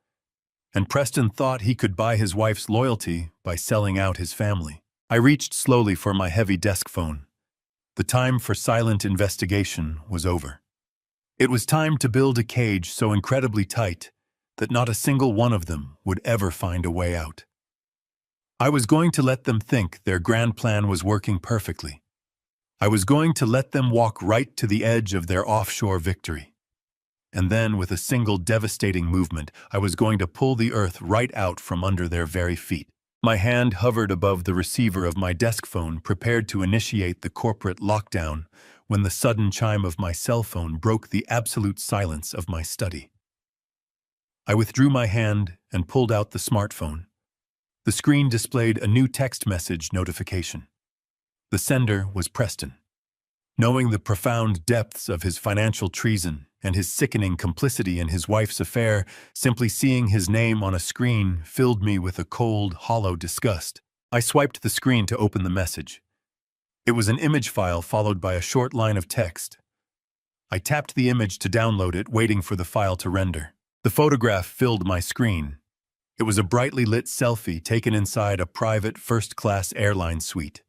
And Preston thought he could buy his wife's loyalty by selling out his family. I reached slowly for my heavy desk phone. The time for silent investigation was over. It was time to build a cage so incredibly tight that not a single one of them would ever find a way out. I was going to let them think their grand plan was working perfectly. I was going to let them walk right to the edge of their offshore victory. And then, with a single devastating movement, I was going to pull the earth right out from under their very feet. My hand hovered above the receiver of my desk phone, prepared to initiate the corporate lockdown, when the sudden chime of my cell phone broke the absolute silence of my study. I withdrew my hand and pulled out the smartphone. The screen displayed a new text message notification. The sender was Preston. Knowing the profound depths of his financial treason and his sickening complicity in his wife's affair, simply seeing his name on a screen filled me with a cold, hollow disgust. I swiped the screen to open the message. It was an image file followed by a short line of text. I tapped the image to download it, waiting for the file to render. The photograph filled my screen. It was a brightly lit selfie taken inside a private first-class airline suite.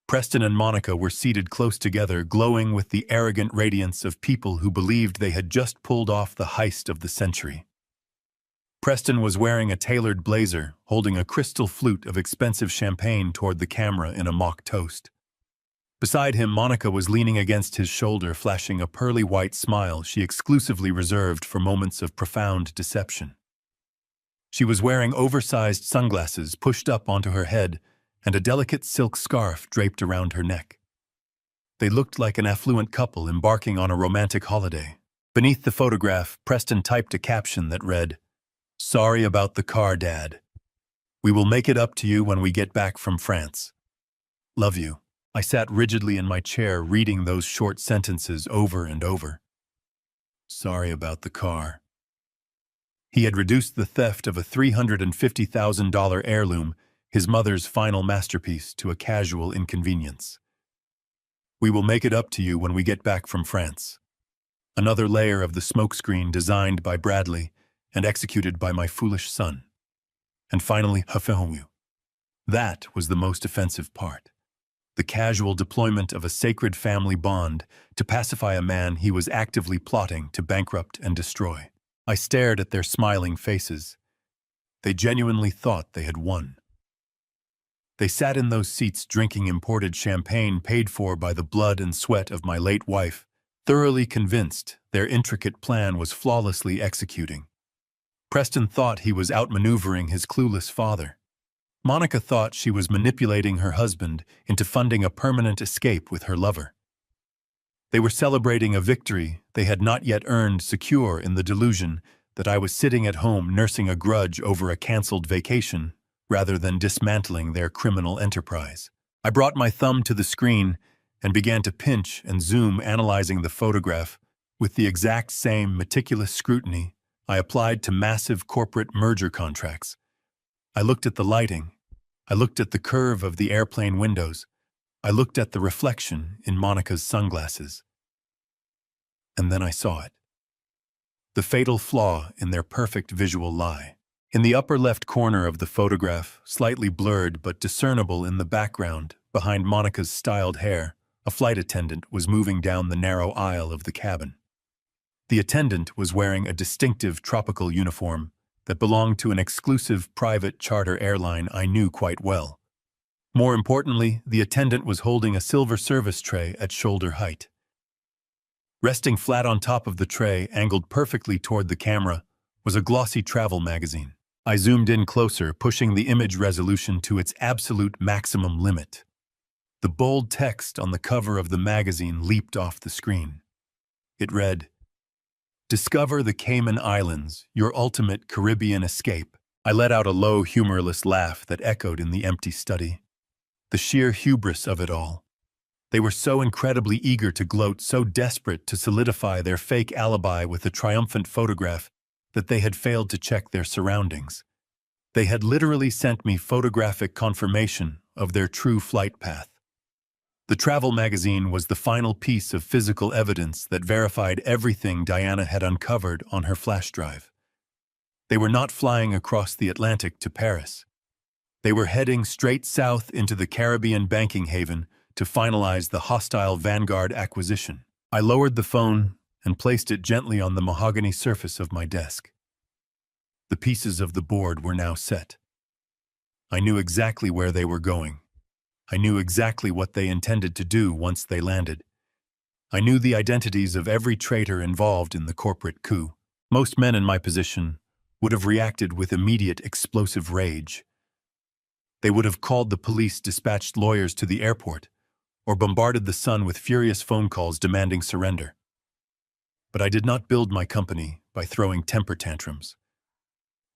Preston and Monica were seated close together, glowing with the arrogant radiance of people who believed they had just pulled off the heist of the century. Preston was wearing a tailored blazer, holding a crystal flute of expensive champagne toward the camera in a mock toast. Beside him, Monica was leaning against his shoulder, flashing a pearly white smile she exclusively reserved for moments of profound deception. She was wearing oversized sunglasses pushed up onto her head and a delicate silk scarf draped around her neck. They looked like an affluent couple embarking on a romantic holiday. Beneath the photograph, Preston typed a caption that read, "Sorry about the car, Dad. We will make it up to you when we get back from France. Love you." I sat rigidly in my chair, reading those short sentences over and over. Sorry about the car. He had reduced the theft of a $350,000 heirloom, his mother's final masterpiece, to a casual inconvenience. We will make it up to you when we get back from France. Another layer of the smokescreen designed by Bradley and executed by my foolish son. And finally, that was the most offensive part. The casual deployment of a sacred family bond to pacify a man he was actively plotting to bankrupt and destroy. I stared at their smiling faces. They genuinely thought they had won. They sat in those seats drinking imported champagne paid for by the blood and sweat of my late wife, thoroughly convinced their intricate plan was flawlessly executing. Preston thought he was outmaneuvering his clueless father. Monica thought she was manipulating her husband into funding a permanent escape with her lover. They were celebrating a victory they had not yet earned, secure in the delusion that I was sitting at home nursing a grudge over a canceled vacation rather than dismantling their criminal enterprise. I brought my thumb to the screen and began to pinch and zoom, analyzing the photograph with the exact same meticulous scrutiny I applied to massive corporate merger contracts. I looked at the lighting. I looked at the curve of the airplane windows. I looked at the reflection in Monica's sunglasses. And then I saw it. The fatal flaw in their perfect visual lie. In the upper left corner of the photograph, slightly blurred but discernible in the background, behind Monica's styled hair, a flight attendant was moving down the narrow aisle of the cabin. The attendant was wearing a distinctive tropical uniform that belonged to an exclusive private charter airline I knew quite well. More importantly, the attendant was holding a silver service tray at shoulder height. Resting flat on top of the tray, angled perfectly toward the camera, was a glossy travel magazine. I zoomed in closer, pushing the image resolution to its absolute maximum limit. The bold text on the cover of the magazine leaped off the screen. It read, "Discover the Cayman Islands, your ultimate Caribbean escape." I let out a low, humorless laugh that echoed in the empty study. The sheer hubris of it all. They were so incredibly eager to gloat, so desperate to solidify their fake alibi with a triumphant photograph, that they had failed to check their surroundings. They had literally sent me photographic confirmation of their true flight path. The travel magazine was the final piece of physical evidence that verified everything Diana had uncovered on her flash drive. They were not flying across the Atlantic to Paris. They were heading straight south into the Caribbean banking haven to finalize the hostile Vanguard acquisition. I lowered the phone and placed it gently on the mahogany surface of my desk. The pieces of the board were now set. I knew exactly where they were going. I knew exactly what they intended to do once they landed. I knew the identities of every traitor involved in the corporate coup. Most men in my position would have reacted with immediate explosive rage. They would have called the police, dispatched lawyers to the airport, or bombarded the Sun with furious phone calls demanding surrender. But I did not build my company by throwing temper tantrums.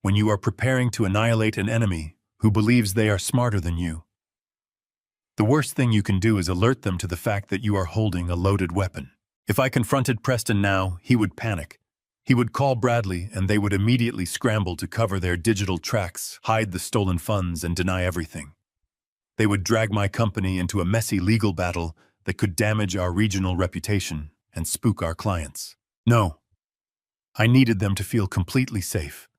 When you are preparing to annihilate an enemy who believes they are smarter than you, the worst thing you can do is alert them to the fact that you are holding a loaded weapon. If I confronted Preston now, he would panic. He would call Bradley, and they would immediately scramble to cover their digital tracks, hide the stolen funds, and deny everything. They would drag my company into a messy legal battle that could damage our regional reputation and spook our clients. No. I needed them to feel completely safe.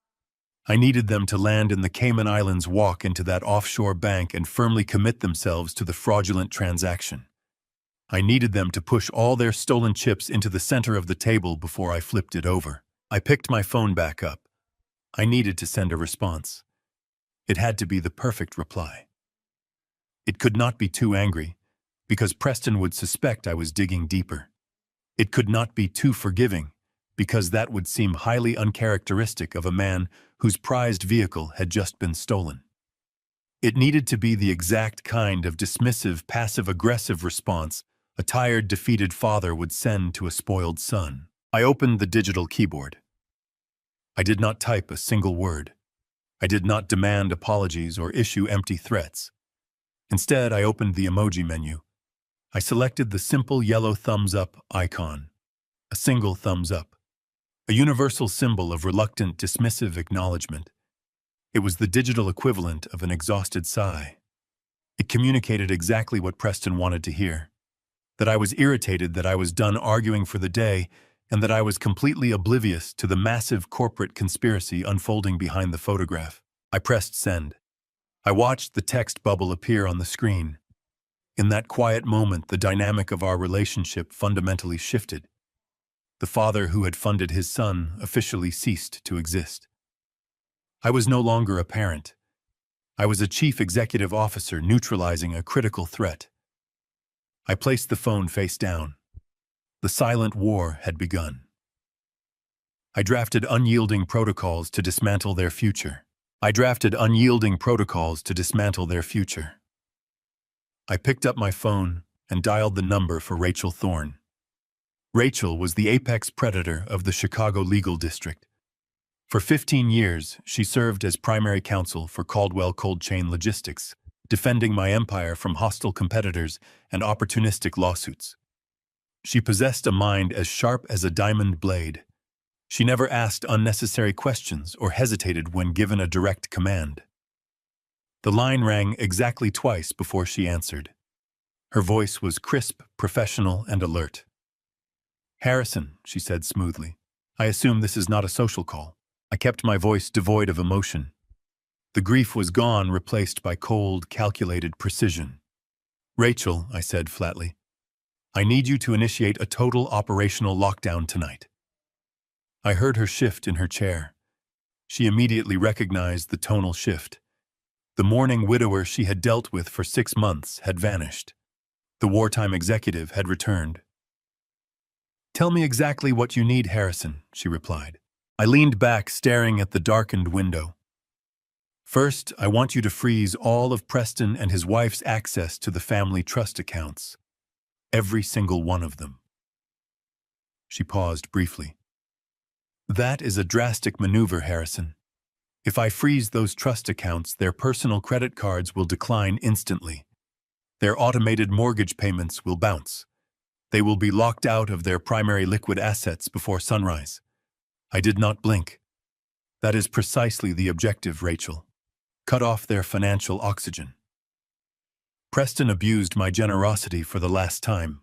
I needed them to land in the Cayman Islands, walk into that offshore bank, and firmly commit themselves to the fraudulent transaction. I needed them to push all their stolen chips into the center of the table before I flipped it over. I picked my phone back up. I needed to send a response. It had to be the perfect reply. It could not be too angry, because Preston would suspect I was digging deeper. It could not be too forgiving, because that would seem highly uncharacteristic of a man whose prized vehicle had just been stolen. It needed to be the exact kind of dismissive, passive-aggressive response a tired, defeated father would send to a spoiled son. I opened the digital keyboard. I did not type a single word. I did not demand apologies or issue empty threats. Instead, I opened the emoji menu. I selected the simple yellow thumbs-up icon. A single thumbs up. A universal symbol of reluctant, dismissive acknowledgement. It was the digital equivalent of an exhausted sigh. It communicated exactly what Preston wanted to hear. That I was irritated, that I was done arguing for the day, and that I was completely oblivious to the massive corporate conspiracy unfolding behind the photograph. I pressed send. I watched the text bubble appear on the screen. In that quiet moment, the dynamic of our relationship fundamentally shifted. The father who had funded his son officially ceased to exist. I was no longer a parent. I was a chief executive officer neutralizing a critical threat. I placed the phone face down. The silent war had begun. I drafted unyielding protocols to dismantle their future. I picked up my phone and dialed the number for Rachel Thorne. Rachel was the apex predator of the Chicago legal district. For 15 years, she served as primary counsel for Caldwell Cold Chain Logistics, defending my empire from hostile competitors and opportunistic lawsuits. She possessed a mind as sharp as a diamond blade. She never asked unnecessary questions or hesitated when given a direct command. The line rang exactly twice before she answered. Her voice was crisp, professional, and alert. "Harrison," she said smoothly, "I assume this is not a social call." I kept my voice devoid of emotion. The grief was gone, replaced by cold, calculated precision. "Rachel," I said flatly, "I need you to initiate a total operational lockdown tonight." I heard her shift in her chair. She immediately recognized the tonal shift. The mourning widower she had dealt with for 6 months had vanished. The wartime executive had returned. "Tell me exactly what you need, Harrison," she replied. I leaned back, staring at the darkened window. "First, I want you to freeze all of Preston and his wife's access to the family trust accounts. Every single one of them." She paused briefly. "That is a drastic maneuver, Harrison. If I freeze those trust accounts, their personal credit cards will decline instantly. Their automated mortgage payments will bounce. They will be locked out of their primary liquid assets before sunrise. I did not blink. That is precisely the objective, Rachel. Cut off their financial oxygen. Preston abused my generosity for the last time.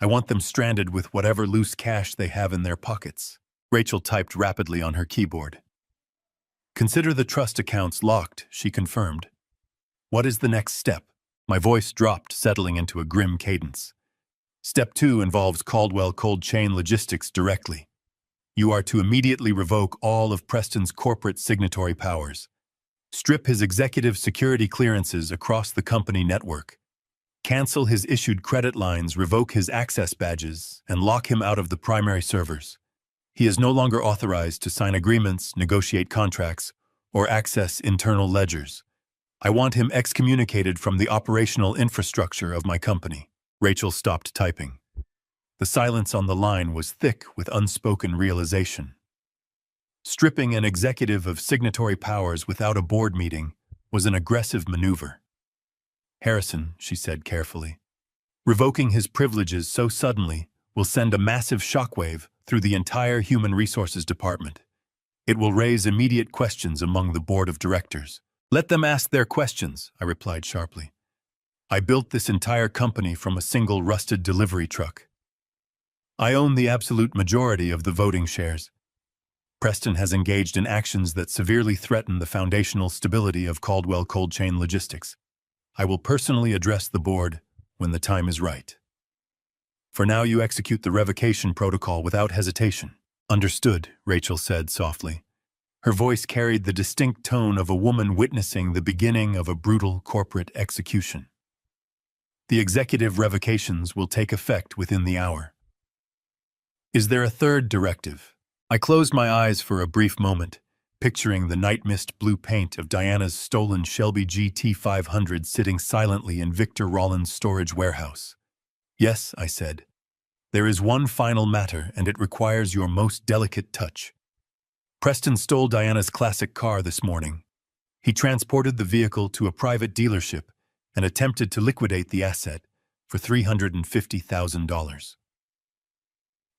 I want them stranded with whatever loose cash they have in their pockets. Rachel typed rapidly on her keyboard. Consider the trust accounts locked, she confirmed. What is the next step? My voice dropped, settling into a grim cadence. Step 2 involves Caldwell Cold Chain Logistics directly. You are to immediately revoke all of Preston's corporate signatory powers. Strip his executive security clearances across the company network. Cancel his issued credit lines, revoke his access badges, and lock him out of the primary servers. He is no longer authorized to sign agreements, negotiate contracts, or access internal ledgers. I want him excommunicated from the operational infrastructure of my company. Rachel stopped typing. The silence on the line was thick with unspoken realization. Stripping an executive of signatory powers without a board meeting was an aggressive maneuver. Harrison, she said carefully, revoking his privileges so suddenly will send a massive shockwave through the entire human resources department. It will raise immediate questions among the board of directors. Let them ask their questions, I replied sharply. I built this entire company from a single rusted delivery truck. I own the absolute majority of the voting shares. Preston has engaged in actions that severely threaten the foundational stability of Caldwell Cold Chain Logistics. I will personally address the board when the time is right. For now, you execute the revocation protocol without hesitation. Understood, Rachel said softly. Her voice carried the distinct tone of a woman witnessing the beginning of a brutal corporate execution. The executive revocations will take effect within the hour. Is there a third directive? I closed my eyes for a brief moment, picturing the night mist blue paint of Diana's stolen Shelby GT500 sitting silently in Victor Rollins' storage warehouse. Yes, I said. There is one final matter, and it requires your most delicate touch. Preston stole Diana's classic car this morning. He transported the vehicle to a private dealership and attempted to liquidate the asset for $350,000.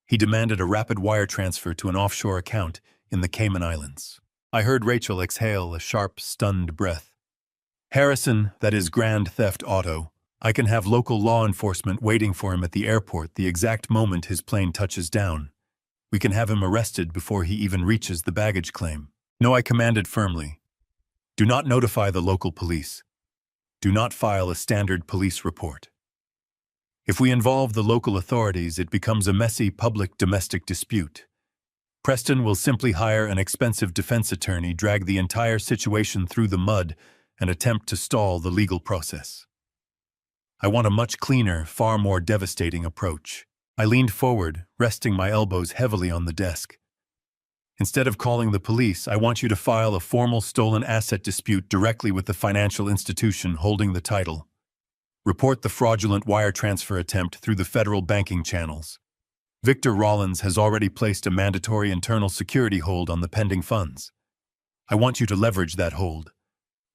He demanded a rapid wire transfer to an offshore account in the Cayman Islands. I heard Rachel exhale a sharp, stunned breath. Harrison, that is grand theft auto. I can have local law enforcement waiting for him at the airport the exact moment his plane touches down. We can have him arrested before he even reaches the baggage claim. No, I commanded firmly. Do not notify the local police. Do not file a standard police report. If we involve the local authorities, it becomes a messy public domestic dispute. Preston will simply hire an expensive defense attorney, drag the entire situation through the mud, and attempt to stall the legal process. I want a much cleaner, far more devastating approach. I leaned forward, resting my elbows heavily on the desk. Instead of calling the police, I want you to file a formal stolen asset dispute directly with the financial institution holding the title. Report the fraudulent wire transfer attempt through the federal banking channels. Victor Rollins has already placed a mandatory internal security hold on the pending funds. I want you to leverage that hold.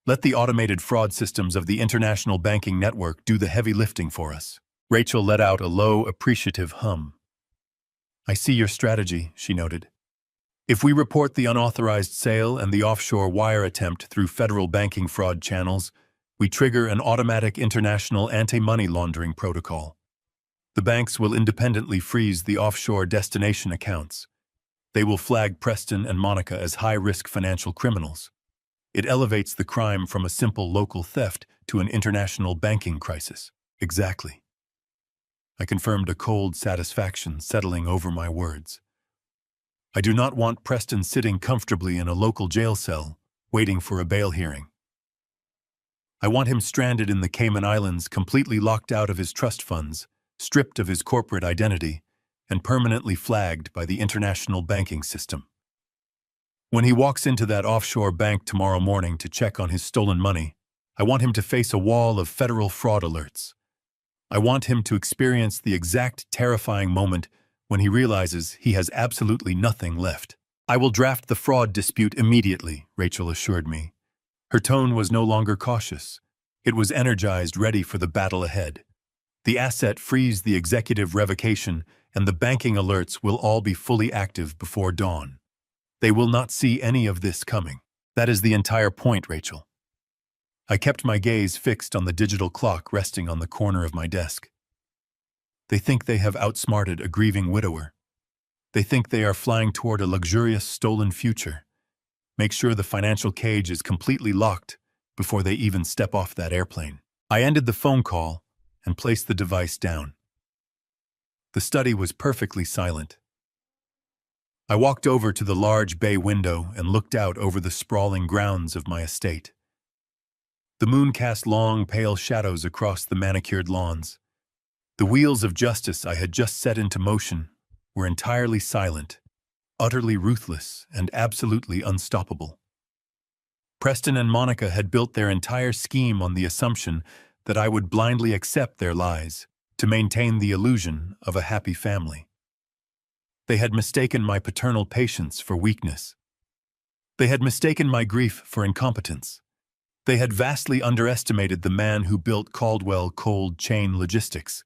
Let the automated fraud systems of the international banking network do the heavy lifting for us. Rachel let out a low, appreciative hum. I see your strategy, she noted. If we report the unauthorized sale and the offshore wire attempt through federal banking fraud channels, we trigger an automatic international anti-money laundering protocol. The banks will independently freeze the offshore destination accounts. They will flag Preston and Monica as high-risk financial criminals. It elevates the crime from a simple local theft to an international banking crisis. Exactly. I confirmed, a cold satisfaction settling over my words. I do not want Preston sitting comfortably in a local jail cell, waiting for a bail hearing. I want him stranded in the Cayman Islands, completely locked out of his trust funds, stripped of his corporate identity, and permanently flagged by the international banking system. When he walks into that offshore bank tomorrow morning to check on his stolen money, I want him to face a wall of federal fraud alerts. I want him to experience the exact terrifying moment when he realizes he has absolutely nothing left. I will draft the fraud dispute immediately, Rachel assured me. Her tone was no longer cautious. It was energized, ready for the battle ahead. The asset frees the executive revocation, and the banking alerts will all be fully active before dawn. They will not see any of this coming. That is the entire point, Rachel. I kept my gaze fixed on the digital clock resting on the corner of my desk. They think they have outsmarted a grieving widower. They think they are flying toward a luxurious stolen future. Make sure the financial cage is completely locked before they even step off that airplane. I ended the phone call and placed the device down. The study was perfectly silent. I walked over to the large bay window and looked out over the sprawling grounds of my estate. The moon cast long, pale shadows across the manicured lawns. The wheels of justice I had just set into motion were entirely silent, utterly ruthless, and absolutely unstoppable. Preston and Monica had built their entire scheme on the assumption that I would blindly accept their lies to maintain the illusion of a happy family. They had mistaken my paternal patience for weakness. They had mistaken my grief for incompetence. They had vastly underestimated the man who built Caldwell Cold Chain Logistics.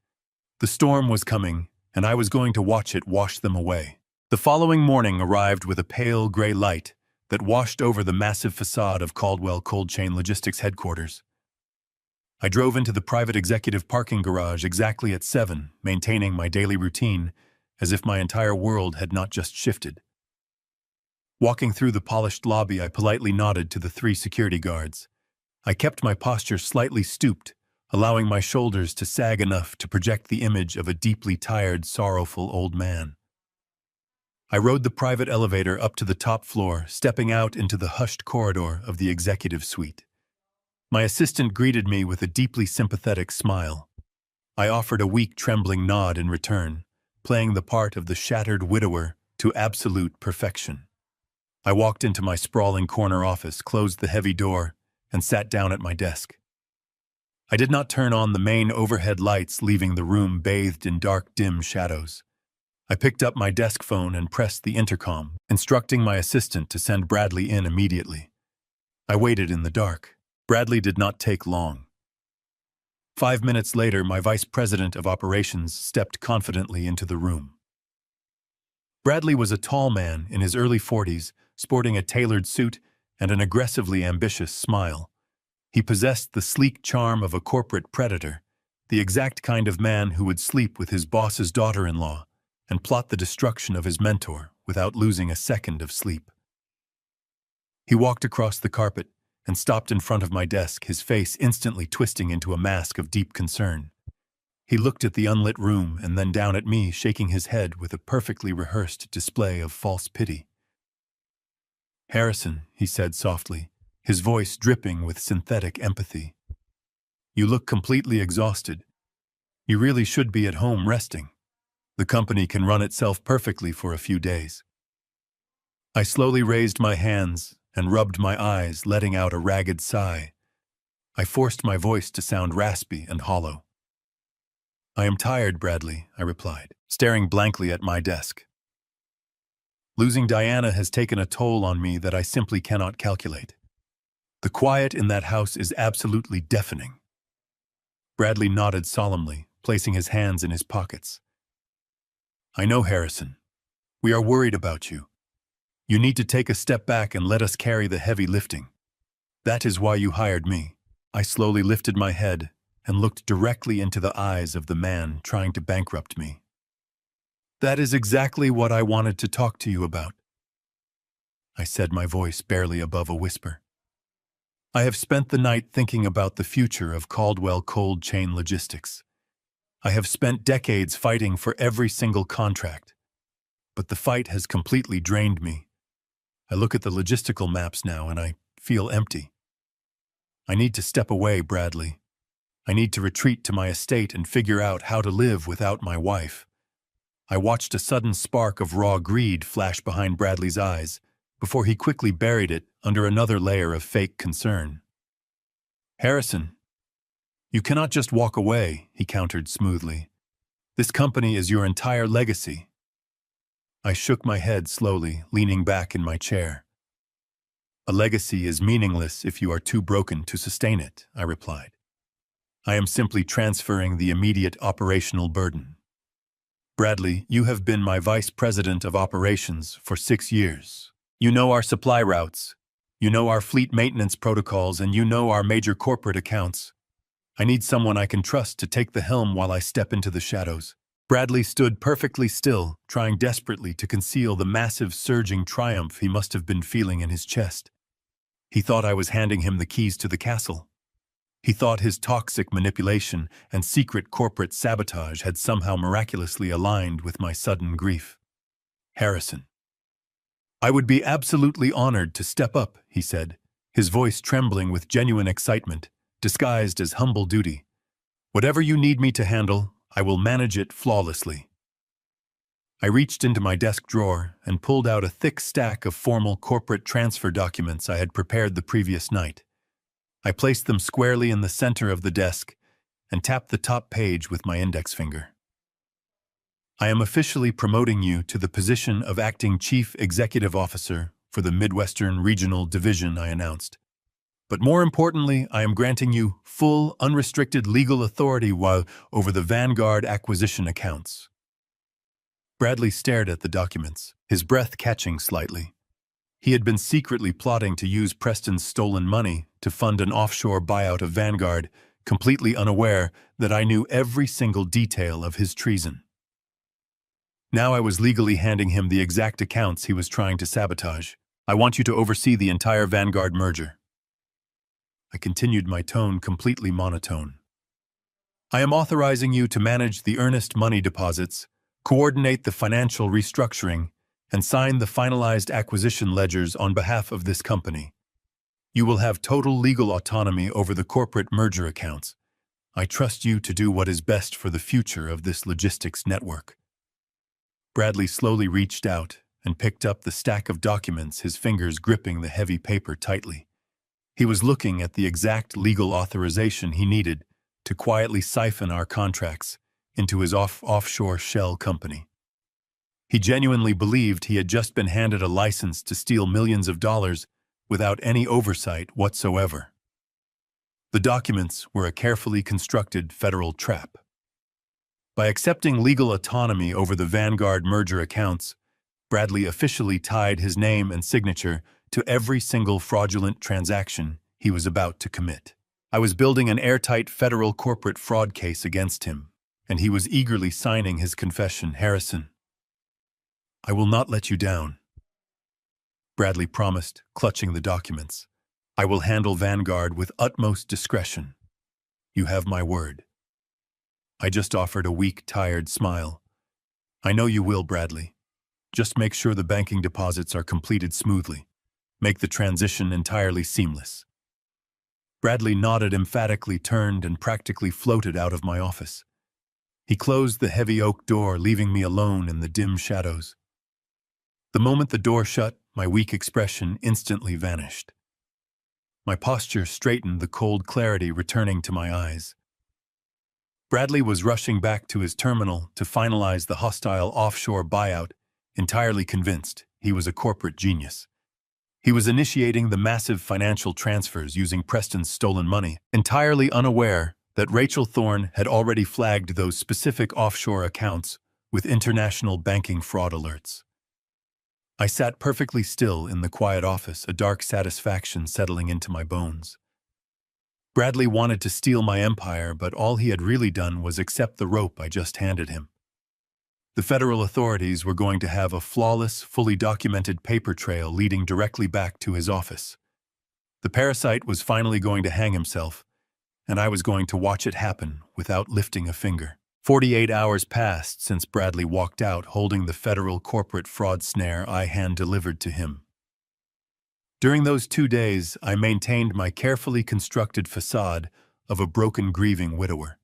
The storm was coming, and I was going to watch it wash them away. The following morning arrived with a pale gray light that washed over the massive facade of Caldwell Cold Chain Logistics headquarters. I drove into the private executive parking garage exactly at 7, maintaining my daily routine as if my entire world had not just shifted. Walking through the polished lobby, I politely nodded to the 3 security guards. I kept my posture slightly stooped, allowing my shoulders to sag enough to project the image of a deeply tired, sorrowful old man. I rode the private elevator up to the top floor, stepping out into the hushed corridor of the executive suite. My assistant greeted me with a deeply sympathetic smile. I offered a weak, trembling nod in return, playing the part of the shattered widower to absolute perfection. I walked into my sprawling corner office, closed the heavy door, and sat down at my desk. I did not turn on the main overhead lights, leaving the room bathed in dark, dim shadows. I picked up my desk phone and pressed the intercom, instructing my assistant to send Bradley in immediately. I waited in the dark. Bradley did not take long. 5 minutes later, my vice president of operations stepped confidently into the room. Bradley was a tall man in his early 40s, sporting a tailored suit and an aggressively ambitious smile. He possessed the sleek charm of a corporate predator, the exact kind of man who would sleep with his boss's daughter-in-law and plot the destruction of his mentor without losing a second of sleep. He walked across the carpet and stopped in front of my desk, his face instantly twisting into a mask of deep concern. He looked at the unlit room and then down at me, shaking his head with a perfectly rehearsed display of false pity. "Harrison," he said softly, his voice dripping with synthetic empathy. "You look completely exhausted. You really should be at home resting. The company can run itself perfectly for a few days." I slowly raised my hands and rubbed my eyes, letting out a ragged sigh. I forced my voice to sound raspy and hollow. "I am tired, Bradley," I replied, staring blankly at my desk. "Losing Diana has taken a toll on me that I simply cannot calculate. The quiet in that house is absolutely deafening." Bradley nodded solemnly, placing his hands in his pockets. "I know, Harrison. We are worried about you. You need to take a step back and let us carry the heavy lifting. That is why you hired me." I slowly lifted my head and looked directly into the eyes of the man trying to bankrupt me. "That is exactly what I wanted to talk to you about," I said, my voice barely above a whisper. "I have spent the night thinking about the future of Caldwell Cold Chain Logistics. I have spent decades fighting for every single contract, but the fight has completely drained me. I look at the logistical maps now and I feel empty. I need to step away, Bradley. I need to retreat to my estate and figure out how to live without my wife." I watched a sudden spark of raw greed flash behind Bradley's eyes before he quickly buried it under another layer of fake concern. "Harrison, you cannot just walk away," he countered smoothly. "This company is your entire legacy." I shook my head slowly, leaning back in my chair. "A legacy is meaningless if you are too broken to sustain it," I replied. I am simply transferring the immediate operational burden. Bradley, you have been my vice president of operations for 6 years. You know our supply routes, you know our fleet maintenance protocols, and you know our major corporate accounts. I need someone I can trust to take the helm while I step into the shadows. Bradley stood perfectly still, trying desperately to conceal the massive surging triumph he must have been feeling in his chest. He thought I was handing him the keys to the castle. He thought his toxic manipulation and secret corporate sabotage had somehow miraculously aligned with my sudden grief. Harrison. I would be absolutely honored to step up, he said, his voice trembling with genuine excitement, disguised as humble duty. Whatever you need me to handle, I will manage it flawlessly. I reached into my desk drawer and pulled out a thick stack of formal corporate transfer documents I had prepared the previous night. I placed them squarely in the center of the desk and tapped the top page with my index finger. I am officially promoting you to the position of Acting Chief Executive Officer for the Midwestern Regional Division, I announced. But more importantly, I am granting you full, unrestricted legal authority over the Vanguard acquisition accounts. Bradley stared at the documents, his breath catching slightly. He had been secretly plotting to use Preston's stolen money to fund an offshore buyout of Vanguard, completely unaware that I knew every single detail of his treason. Now I was legally handing him the exact accounts he was trying to sabotage. I want you to oversee the entire Vanguard merger. I continued, my tone completely monotone. I am authorizing you to manage the earnest money deposits, coordinate the financial restructuring, and sign the finalized acquisition ledgers on behalf of this company. You will have total legal autonomy over the corporate merger accounts. I trust you to do what is best for the future of this logistics network. Bradley slowly reached out and picked up the stack of documents, his fingers gripping the heavy paper tightly. He was looking at the exact legal authorization he needed to quietly siphon our contracts into his offshore shell company. He genuinely believed he had just been handed a license to steal millions of dollars without any oversight whatsoever. The documents were a carefully constructed federal trap. By accepting legal autonomy over the Vanguard merger accounts, Bradley officially tied his name and signature to every single fraudulent transaction he was about to commit. I was building an airtight federal corporate fraud case against him, and he was eagerly signing his confession. Harrison, I will not let you down, Bradley promised, clutching the documents. I will handle Vanguard with utmost discretion. You have my word. I just offered a weak, tired smile. I know you will, Bradley. Just make sure the banking deposits are completed smoothly. Make the transition entirely seamless. Bradley nodded emphatically, turned, and practically floated out of my office. He closed the heavy oak door, leaving me alone in the dim shadows. The moment the door shut, my weak expression instantly vanished. My posture straightened, the cold clarity returning to my eyes. Bradley was rushing back to his terminal to finalize the hostile offshore buyout, entirely convinced he was a corporate genius. He was initiating the massive financial transfers using Preston's stolen money, entirely unaware that Rachel Thorne had already flagged those specific offshore accounts with international banking fraud alerts. I sat perfectly still in the quiet office, a dark satisfaction settling into my bones. Bradley wanted to steal my empire, but all he had really done was accept the rope I just handed him. The federal authorities were going to have a flawless, fully documented paper trail leading directly back to his office. The parasite was finally going to hang himself, and I was going to watch it happen without lifting a finger. 48 hours passed since Bradley walked out holding the federal corporate fraud snare I hand-delivered to him. During those 2 days, I maintained my carefully constructed facade of a broken, grieving widower.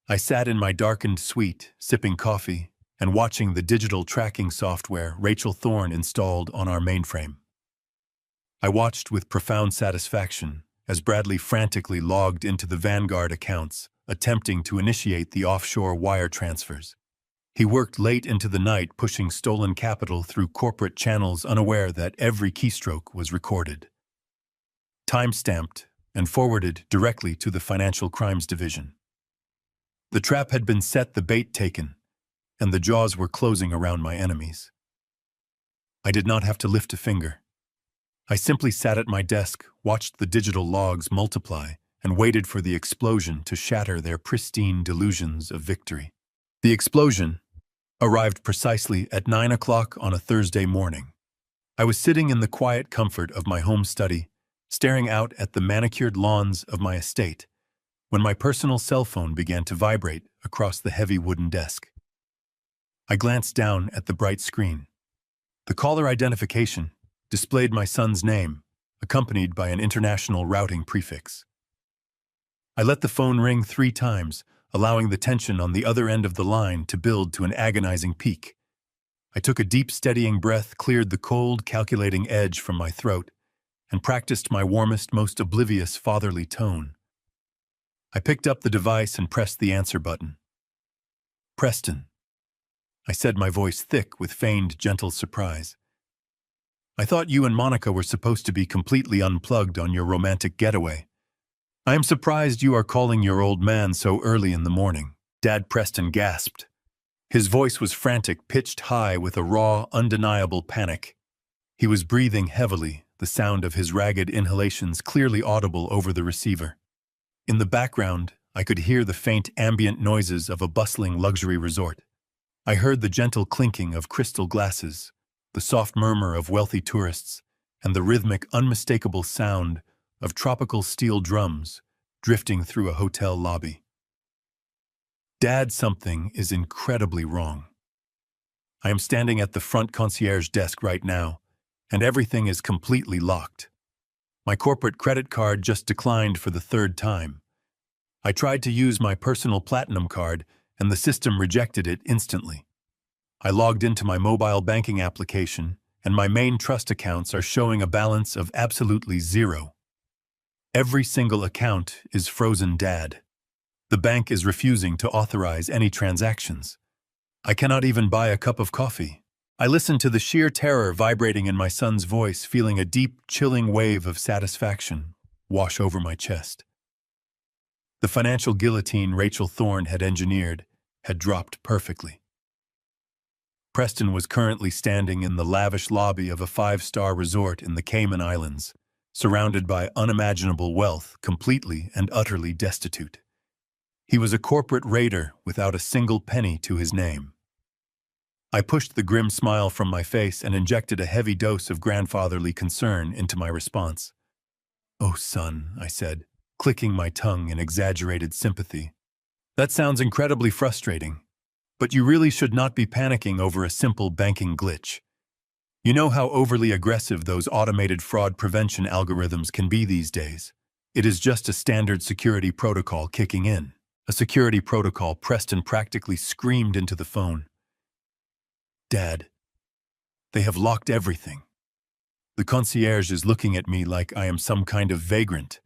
I sat in my darkened suite, sipping coffee and watching the digital tracking software Rachel Thorne installed on our mainframe. I watched with profound satisfaction as Bradley frantically logged into the Vanguard accounts, attempting to initiate the offshore wire transfers. He worked late into the night, pushing stolen capital through corporate channels, unaware that every keystroke was recorded, time-stamped, and forwarded directly to the Financial Crimes Division. The trap had been set, the bait taken, and the jaws were closing around my enemies. I did not have to lift a finger. I simply sat at my desk, watched the digital logs multiply, and waited for the explosion to shatter their pristine delusions of victory. The explosion arrived precisely at 9 o'clock on a Thursday morning. I was sitting in the quiet comfort of my home study, staring out at the manicured lawns of my estate, when my personal cell phone began to vibrate across the heavy wooden desk. I glanced down at the bright screen. The caller identification displayed my son's name, accompanied by an international routing prefix. I let the phone ring 3 times, allowing the tension on the other end of the line to build to an agonizing peak. I took a deep, steadying breath, cleared the cold, calculating edge from my throat, and practiced my warmest, most oblivious fatherly tone. I picked up the device and pressed the answer button. "Preston," I said, my voice thick with feigned, gentle surprise. "I thought you and Monica were supposed to be completely unplugged on your romantic getaway. I am surprised you are calling your old man so early in the morning." Dad Preston gasped. His voice was frantic, pitched high with a raw, undeniable panic. He was breathing heavily, the sound of his ragged inhalations clearly audible over the receiver. In the background, I could hear the faint ambient noises of a bustling luxury resort. I heard the gentle clinking of crystal glasses, the soft murmur of wealthy tourists, and the rhythmic, unmistakable sound of tropical steel drums drifting through a hotel lobby. "Dad, something is incredibly wrong. I am standing at the front concierge desk right now, and everything is completely locked. My corporate credit card just declined for the 3rd time. I tried to use my personal platinum card, and the system rejected it instantly. I logged into my mobile banking application, and my main trust accounts are showing a balance of absolutely 0. Every single account is frozen, Dad. The bank is refusing to authorize any transactions. I cannot even buy a cup of coffee." I listened to the sheer terror vibrating in my son's voice, feeling a deep, chilling wave of satisfaction wash over my chest. The financial guillotine Rachel Thorne had engineered had dropped perfectly. Preston was currently standing in the lavish lobby of a 5-star resort in the Cayman Islands, surrounded by unimaginable wealth, completely and utterly destitute. He was a corporate raider without a single penny to his name. I pushed the grim smile from my face and injected a heavy dose of grandfatherly concern into my response. "Oh, son," I said, clicking my tongue in exaggerated sympathy. "That sounds incredibly frustrating, but you really should not be panicking over a simple banking glitch. You know how overly aggressive those automated fraud prevention algorithms can be these days. It is just a standard security protocol kicking in." "A security protocol," Preston practically screamed into the phone. "Dad, they have locked everything. The concierge is looking at me like I am some kind of vagrant.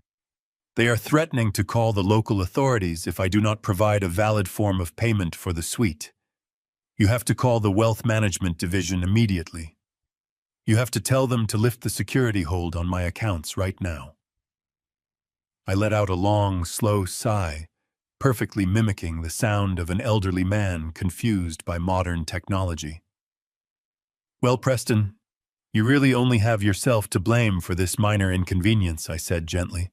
They are threatening to call the local authorities if I do not provide a valid form of payment for the suite. You have to call the Wealth Management Division immediately. You have to tell them to lift the security hold on my accounts right now." I let out a long, slow sigh, perfectly mimicking the sound of an elderly man confused by modern technology. "Well, Preston, you really only have yourself to blame for this minor inconvenience," I said gently.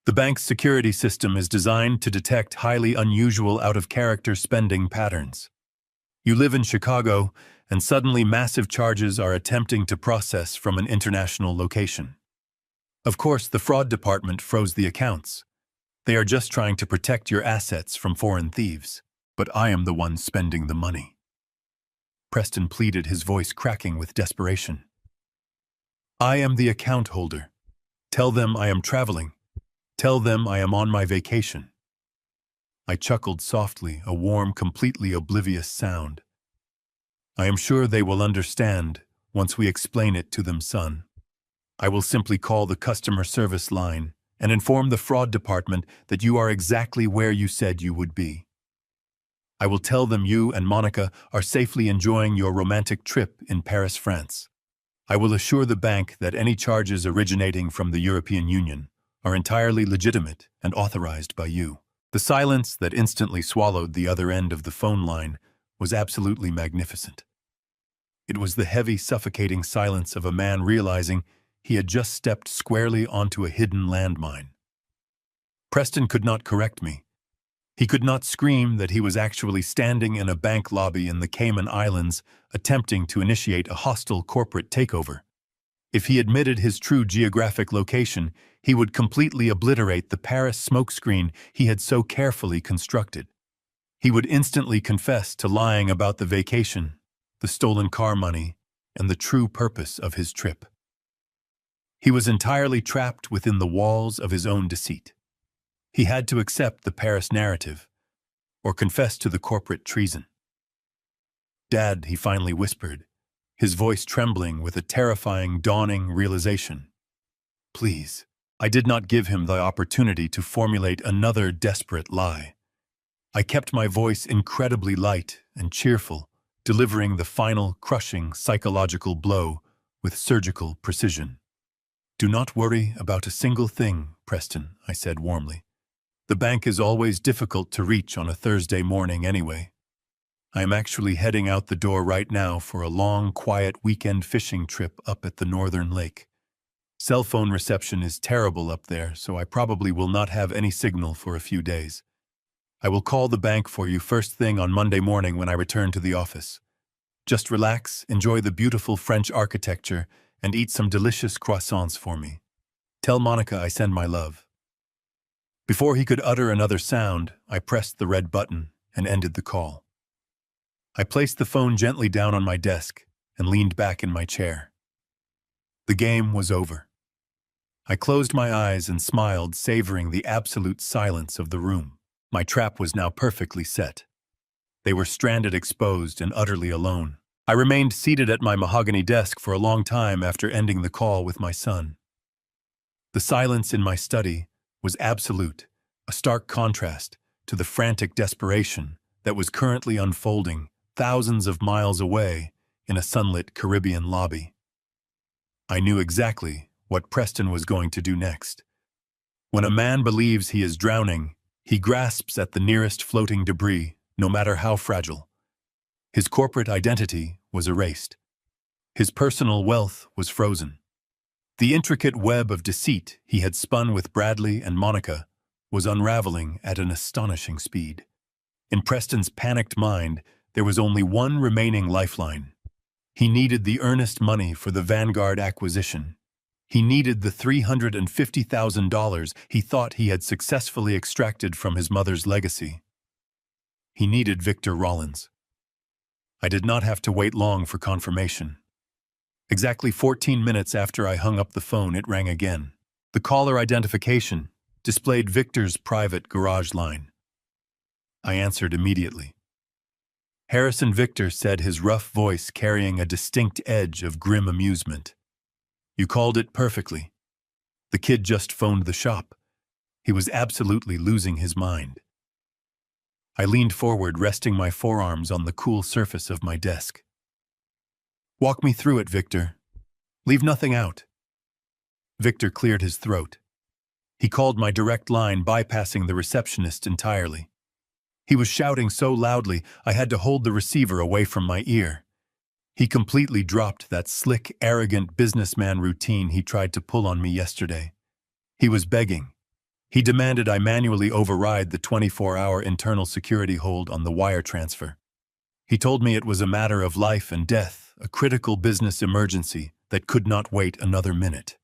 "The bank's security system is designed to detect highly unusual, out-of-character spending patterns. You live in Chicago, and suddenly massive charges are attempting to process from an international location. Of course, the fraud department froze the accounts. They are just trying to protect your assets from foreign thieves, but I am the one spending the money." Preston pleaded, his voice cracking with desperation. "I am the account holder. Tell them I am traveling. Tell them I am on my vacation." I chuckled softly, a warm, completely oblivious sound. "I am sure they will understand once we explain it to them, son. I will simply call the customer service line and inform the fraud department that you are exactly where you said you would be. I will tell them you and Monica are safely enjoying your romantic trip in Paris, France. I will assure the bank that any charges originating from the European Union are entirely legitimate and authorized by you. The silence that instantly swallowed the other end of the phone line was absolutely magnificent. It was the heavy, suffocating silence of a man realizing he had just stepped squarely onto a hidden landmine. Preston could not correct me. He could not scream that he was actually standing in a bank lobby in the Cayman Islands attempting to initiate a hostile corporate takeover. If he admitted his true geographic location, he would completely obliterate the Paris smokescreen he had so carefully constructed. He would instantly confess to lying about the vacation, the stolen car money, and the true purpose of his trip. He was entirely trapped within the walls of his own deceit. He had to accept the Paris narrative, or confess to the corporate treason. "Dad," he finally whispered, his voice trembling with a terrifying, dawning realization. "Please." I did not give him the opportunity to formulate another desperate lie. I kept my voice incredibly light and cheerful, delivering the final, crushing psychological blow with surgical precision. "Do not worry about a single thing, Preston," I said warmly. "The bank is always difficult to reach on a Thursday morning anyway. I am actually heading out the door right now for a long, quiet weekend fishing trip up at the northern lake. Cell phone reception is terrible up there, so I probably will not have any signal for a few days. I will call the bank for you first thing on Monday morning when I return to the office. Just relax, enjoy the beautiful French architecture, and eat some delicious croissants for me. Tell Monica I send my love." Before he could utter another sound, I pressed the red button and ended the call. I placed the phone gently down on my desk and leaned back in my chair. The game was over. I closed my eyes and smiled, savoring the absolute silence of the room. My trap was now perfectly set. They were stranded, exposed, and utterly alone. I remained seated at my mahogany desk for a long time after ending the call with my son. The silence in my study was absolute, a stark contrast to the frantic desperation that was currently unfolding thousands of miles away in a sunlit Caribbean lobby. I knew exactly what Preston was going to do next. When a man believes he is drowning, he grasps at the nearest floating debris, no matter how fragile. His corporate identity was erased. His personal wealth was frozen. The intricate web of deceit he had spun with Bradley and Monica was unraveling at an astonishing speed. In Preston's panicked mind, there was only one remaining lifeline. He needed the earnest money for the Vanguard acquisition. He needed the $350,000 he thought he had successfully extracted from his mother's legacy. He needed Victor Rollins. I did not have to wait long for confirmation. Exactly 14 minutes after I hung up the phone, it rang again. The caller identification displayed Victor's private garage line. I answered immediately. Harrison Victor said, his rough voice carrying a distinct edge of grim amusement. "You called it perfectly. The kid just phoned the shop. He was absolutely losing his mind." I leaned forward, resting my forearms on the cool surface of my desk. "Walk me through it, Victor. Leave nothing out." Victor cleared his throat. He called my direct line, bypassing the receptionist entirely. He was shouting so loudly I had to hold the receiver away from my ear. He completely dropped that slick, arrogant businessman routine he tried to pull on me yesterday. He was begging. He demanded I manually override the 24-hour internal security hold on the wire transfer. He told me it was a matter of life and death, a critical business emergency that could not wait another minute.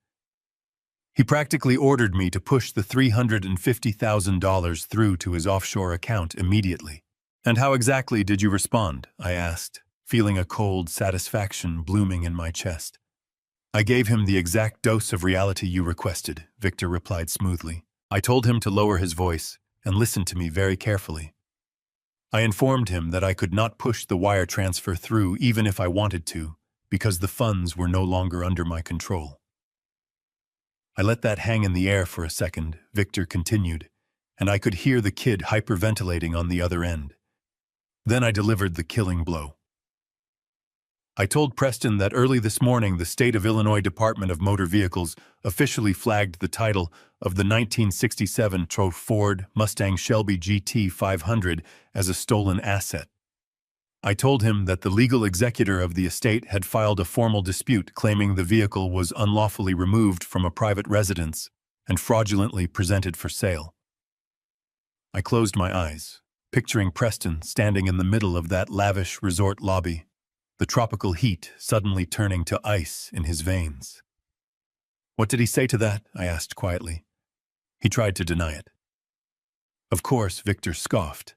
He practically ordered me to push the $350,000 through to his offshore account immediately. "And how exactly did you respond?" I asked, feeling a cold satisfaction blooming in my chest. "I gave him the exact dose of reality you requested," Victor replied smoothly. "I told him to lower his voice and listen to me very carefully. I informed him that I could not push the wire transfer through even if I wanted to, because the funds were no longer under my control." I let that hang in the air for a second, Victor continued, and I could hear the kid hyperventilating on the other end. Then I delivered the killing blow. I told Preston that early this morning the state of Illinois Department of Motor Vehicles officially flagged the title of the 1967 Ford Mustang Shelby GT500 as a stolen asset. I told him that the legal executor of the estate had filed a formal dispute claiming the vehicle was unlawfully removed from a private residence and fraudulently presented for sale. I closed my eyes, picturing Preston standing in the middle of that lavish resort lobby, the tropical heat suddenly turning to ice in his veins. "What did he say to that?" I asked quietly. He tried to deny it. Of course, Victor scoffed.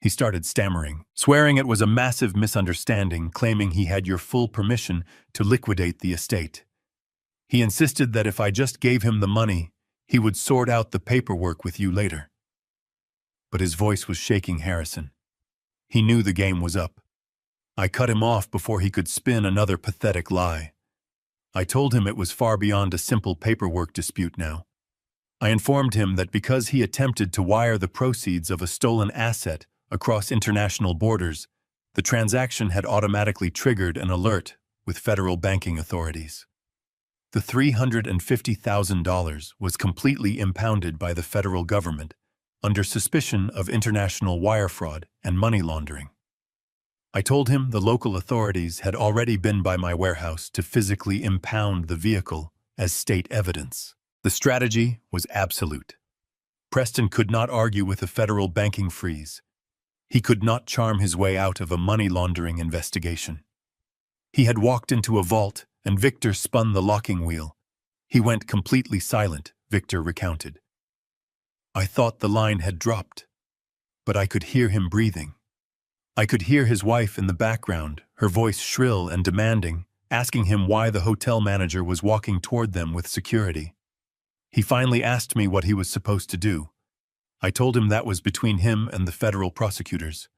He started stammering, swearing it was a massive misunderstanding, claiming he had your full permission to liquidate the estate. He insisted that if I just gave him the money, he would sort out the paperwork with you later. But his voice was shaking Harrison. He knew the game was up. I cut him off before he could spin another pathetic lie. I told him it was far beyond a simple paperwork dispute now. I informed him that because he attempted to wire the proceeds of a stolen asset across international borders, the transaction had automatically triggered an alert with federal banking authorities. The $350,000 was completely impounded by the federal government under suspicion of international wire fraud and money laundering. I told him the local authorities had already been by my warehouse to physically impound the vehicle as state evidence. The strategy was absolute. Preston could not argue with a federal banking freeze. He could not charm his way out of a money laundering investigation. He had walked into a vault, and Victor spun the locking wheel. He went completely silent, Victor recounted. I thought the line had dropped, but I could hear him breathing. I could hear his wife in the background, her voice shrill and demanding, asking him why the hotel manager was walking toward them with security. He finally asked me what he was supposed to do. I told him that was between him and the federal prosecutors.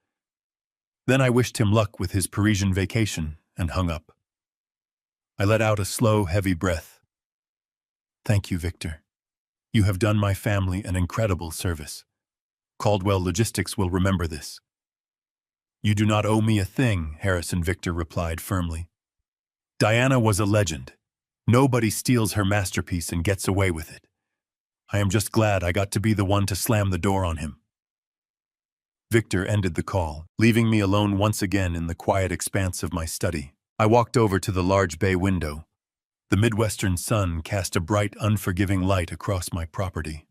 Then I wished him luck with his Parisian vacation and hung up. I let out a slow, heavy breath. Thank you, Victor. You have done my family an incredible service. Caldwell Logistics will remember this. You do not owe me a thing, Harrison Victor replied firmly. Diana was a legend. Nobody steals her masterpiece and gets away with it. I am just glad I got to be the one to slam the door on him. Victor ended the call, leaving me alone once again in the quiet expanse of my study. I walked over to the large bay window. The Midwestern sun cast a bright, unforgiving light across my property.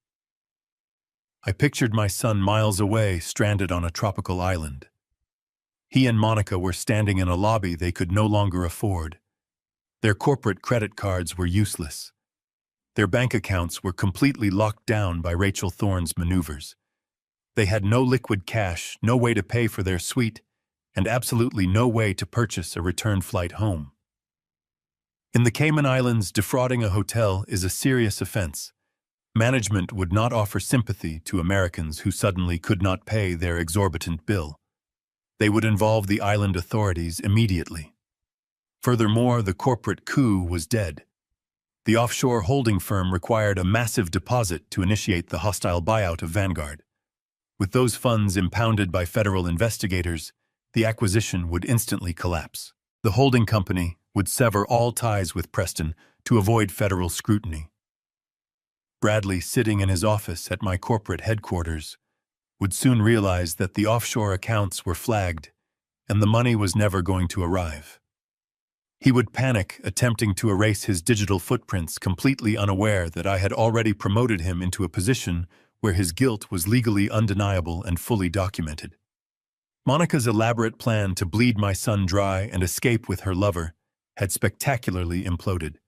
I pictured my son miles away, stranded on a tropical island. He and Monica were standing in a lobby they could no longer afford. Their corporate credit cards were useless. Their bank accounts were completely locked down by Rachel Thorne's maneuvers. They had no liquid cash, no way to pay for their suite, and absolutely no way to purchase a return flight home. In the Cayman Islands, defrauding a hotel is a serious offense. Management would not offer sympathy to Americans who suddenly could not pay their exorbitant bill. They would involve the island authorities immediately. Furthermore, the corporate coup was dead. The offshore holding firm required a massive deposit to initiate the hostile buyout of Vanguard. With those funds impounded by federal investigators, the acquisition would instantly collapse. The holding company would sever all ties with Preston to avoid federal scrutiny. Bradley, sitting in his office at my corporate headquarters, would soon realize that the offshore accounts were flagged and the money was never going to arrive. He would panic, attempting to erase his digital footprints, completely unaware that I had already promoted him into a position where his guilt was legally undeniable and fully documented. Monica's elaborate plan to bleed my son dry and escape with her lover had spectacularly imploded.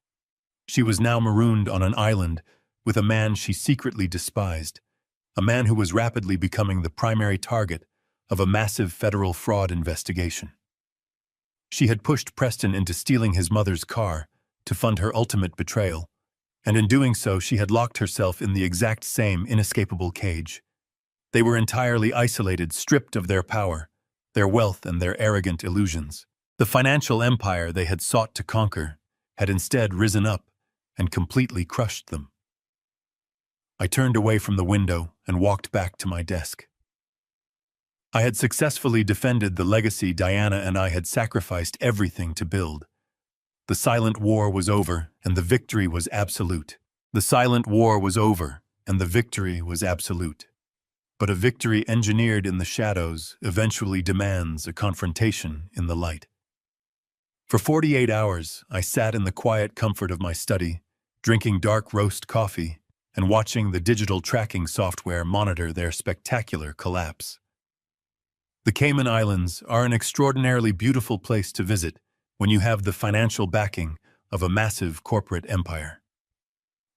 She was now marooned on an island with a man she secretly despised, a man who was rapidly becoming the primary target of a massive federal fraud investigation. She had pushed Preston into stealing his mother's car to fund her ultimate betrayal, and in doing so she had locked herself in the exact same inescapable cage. They were entirely isolated, stripped of their power, their wealth, and their arrogant illusions. The financial empire they had sought to conquer had instead risen up and completely crushed them. I turned away from the window and walked back to my desk. I had successfully defended the legacy Diana and I had sacrificed everything to build. The silent war was over, and the victory was absolute. The silent war was over, and the victory was absolute. But a victory engineered in the shadows eventually demands a confrontation in the light. For 48 hours, I sat in the quiet comfort of my study, drinking dark roast coffee and watching the digital tracking software monitor their spectacular collapse. The Cayman Islands are an extraordinarily beautiful place to visit when you have the financial backing of a massive corporate empire.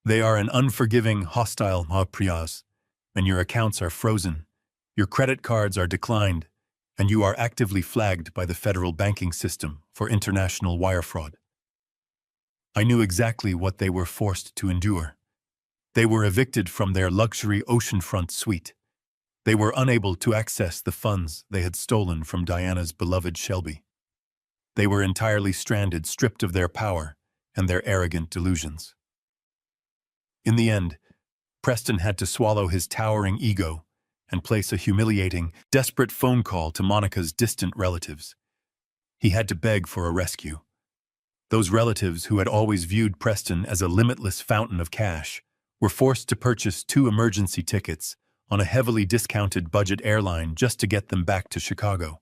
They are an unforgiving, hostile maprias, and your accounts are frozen, your credit cards are declined, and you are actively flagged by the federal banking system for international wire fraud. I knew exactly what they were forced to endure. They were evicted from their luxury oceanfront suite. They were unable to access the funds they had stolen from Diana's beloved Shelby. They were entirely stranded, stripped of their power and their arrogant delusions. In the end, Preston had to swallow his towering ego and place a humiliating, desperate phone call to Monica's distant relatives. He had to beg for a rescue. Those relatives who had always viewed Preston as a limitless fountain of cash were forced to purchase 2 emergency tickets on a heavily discounted budget airline just to get them back to Chicago.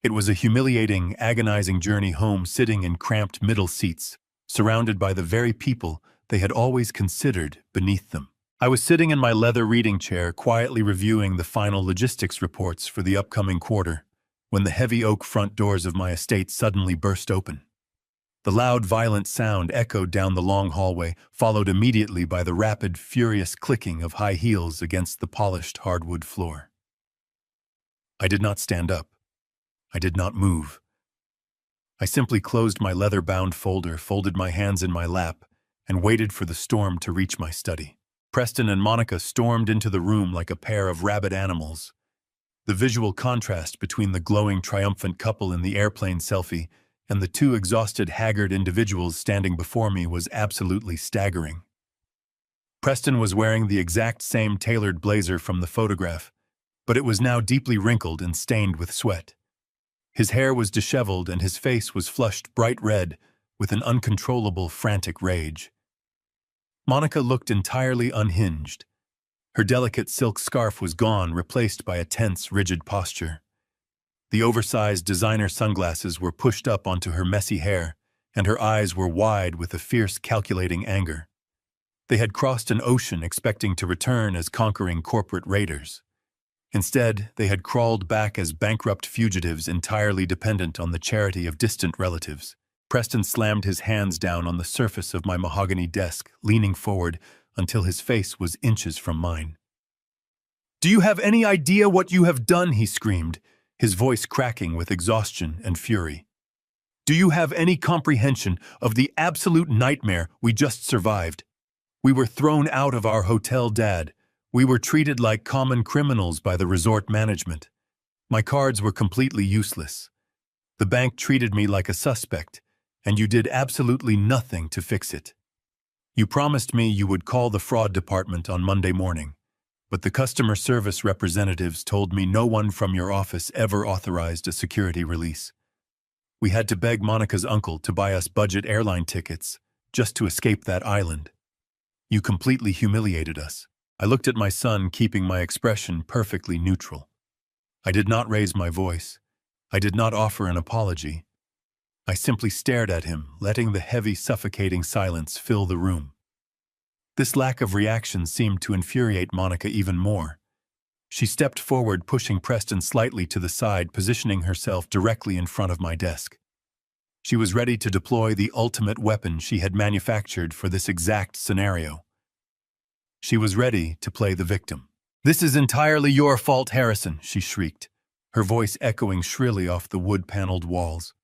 It was a humiliating, agonizing journey home, sitting in cramped middle seats, surrounded by the very people they had always considered beneath them. I was sitting in my leather reading chair, quietly reviewing the final logistics reports for the upcoming quarter, when the heavy oak front doors of my estate suddenly burst open. The loud, violent sound echoed down the long hallway, followed immediately by the rapid, furious clicking of high heels against the polished hardwood floor. I did not stand up. I did not move. I simply closed my leather-bound folder, folded my hands in my lap, and waited for the storm to reach my study. Preston and Monica stormed into the room like a pair of rabid animals. The visual contrast between the glowing, triumphant couple in the airplane selfie and the 2 exhausted, haggard individuals standing before me was absolutely staggering. Preston was wearing the exact same tailored blazer from the photograph, but it was now deeply wrinkled and stained with sweat. His hair was disheveled and his face was flushed bright red with an uncontrollable, frantic rage. Monica looked entirely unhinged. Her delicate silk scarf was gone, replaced by a tense, rigid posture. The oversized designer sunglasses were pushed up onto her messy hair, and her eyes were wide with a fierce, calculating anger. They had crossed an ocean expecting to return as conquering corporate raiders. Instead, they had crawled back as bankrupt fugitives entirely dependent on the charity of distant relatives. Preston slammed his hands down on the surface of my mahogany desk, leaning forward until his face was inches from mine. "Do you have any idea what you have done?" he screamed, his voice cracking with exhaustion and fury. "Do you have any comprehension of the absolute nightmare we just survived? We were thrown out of our hotel, Dad. We were treated like common criminals by the resort management. My cards were completely useless. The bank treated me like a suspect, and you did absolutely nothing to fix it. You promised me you would call the fraud department on Monday morning, but the customer service representatives told me no one from your office ever authorized a security release. We had to beg Monica's uncle to buy us budget airline tickets just to escape that island. You completely humiliated us." I looked at my son, keeping my expression perfectly neutral. I did not raise my voice. I did not offer an apology. I simply stared at him, letting the heavy, suffocating silence fill the room. This lack of reaction seemed to infuriate Monica even more. She stepped forward, pushing Preston slightly to the side, positioning herself directly in front of my desk. She was ready to deploy the ultimate weapon she had manufactured for this exact scenario. She was ready to play the victim. "This is entirely your fault, Harrison," she shrieked, her voice echoing shrilly off the wood-paneled walls.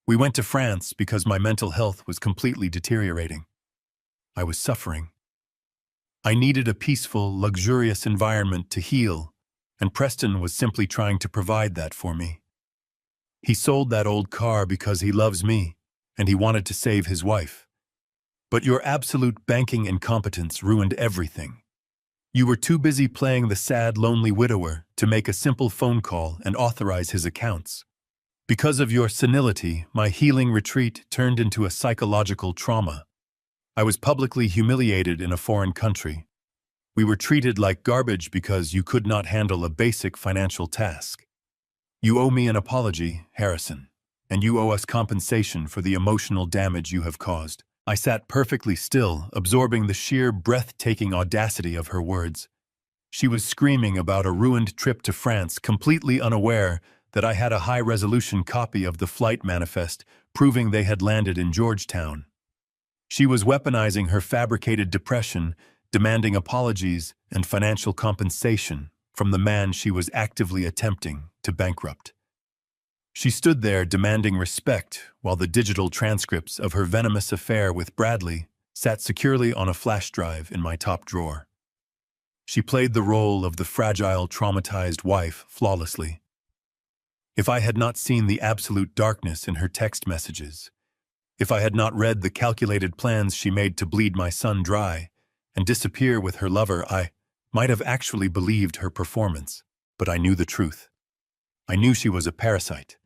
"We went to France because my mental health was completely deteriorating. I was suffering. I needed a peaceful, luxurious environment to heal, and Preston was simply trying to provide that for me. He sold that old car because he loves me, and he wanted to save his wife. But your absolute banking incompetence ruined everything. You were too busy playing the sad, lonely widower to make a simple phone call and authorize his accounts. Because of your senility, my healing retreat turned into a psychological trauma. I was publicly humiliated in a foreign country. We were treated like garbage because you could not handle a basic financial task. You owe me an apology, Harrison, and you owe us compensation for the emotional damage you have caused. I sat perfectly still, absorbing the sheer breathtaking audacity of her words. She was screaming about a ruined trip to France, completely unaware that I had a high-resolution copy of the flight manifest proving they had landed in Georgetown. She was weaponizing her fabricated depression, demanding apologies and financial compensation from the man she was actively attempting to bankrupt. She stood there demanding respect while the digital transcripts of her venomous affair with Bradley sat securely on a flash drive in my top drawer. She played the role of the fragile, traumatized wife flawlessly. If I had not seen the absolute darkness in her text messages, if I had not read the calculated plans she made to bleed my son dry and disappear with her lover, I might have actually believed her performance. But I knew the truth. I knew she was a parasite.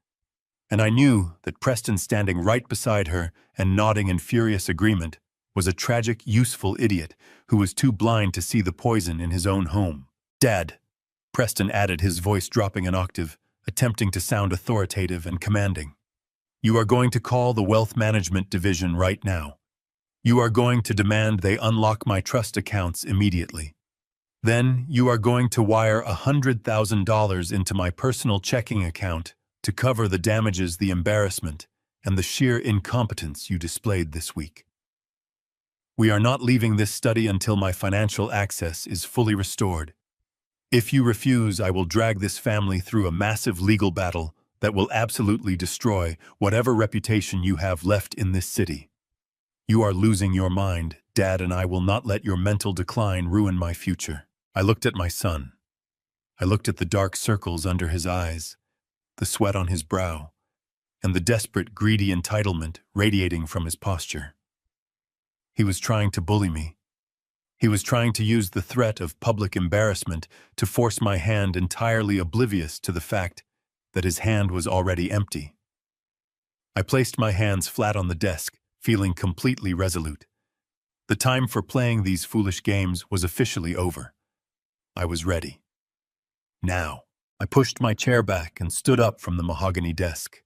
And I knew that Preston standing right beside her and nodding in furious agreement was a tragic, useful idiot who was too blind to see the poison in his own home. "Dad," Preston added, his voice dropping an octave, attempting to sound authoritative and commanding. "You are going to call the Wealth Management Division right now. You are going to demand they unlock my trust accounts immediately. Then you are going to wire $100,000 into my personal checking account to cover the damages, the embarrassment, and the sheer incompetence you displayed this week. We are not leaving this study until my financial access is fully restored. If you refuse, I will drag this family through a massive legal battle that will absolutely destroy whatever reputation you have left in this city. You are losing your mind, Dad, and I will not let your mental decline ruin my future." I looked at my son. I looked at the dark circles under his eyes, the sweat on his brow, and the desperate, greedy entitlement radiating from his posture. He was trying to bully me. He was trying to use the threat of public embarrassment to force my hand, entirely oblivious to the fact that his hand was already empty. I placed my hands flat on the desk, feeling completely resolute. The time for playing these foolish games was officially over. I was ready. Now, I pushed my chair back and stood up from the mahogany desk.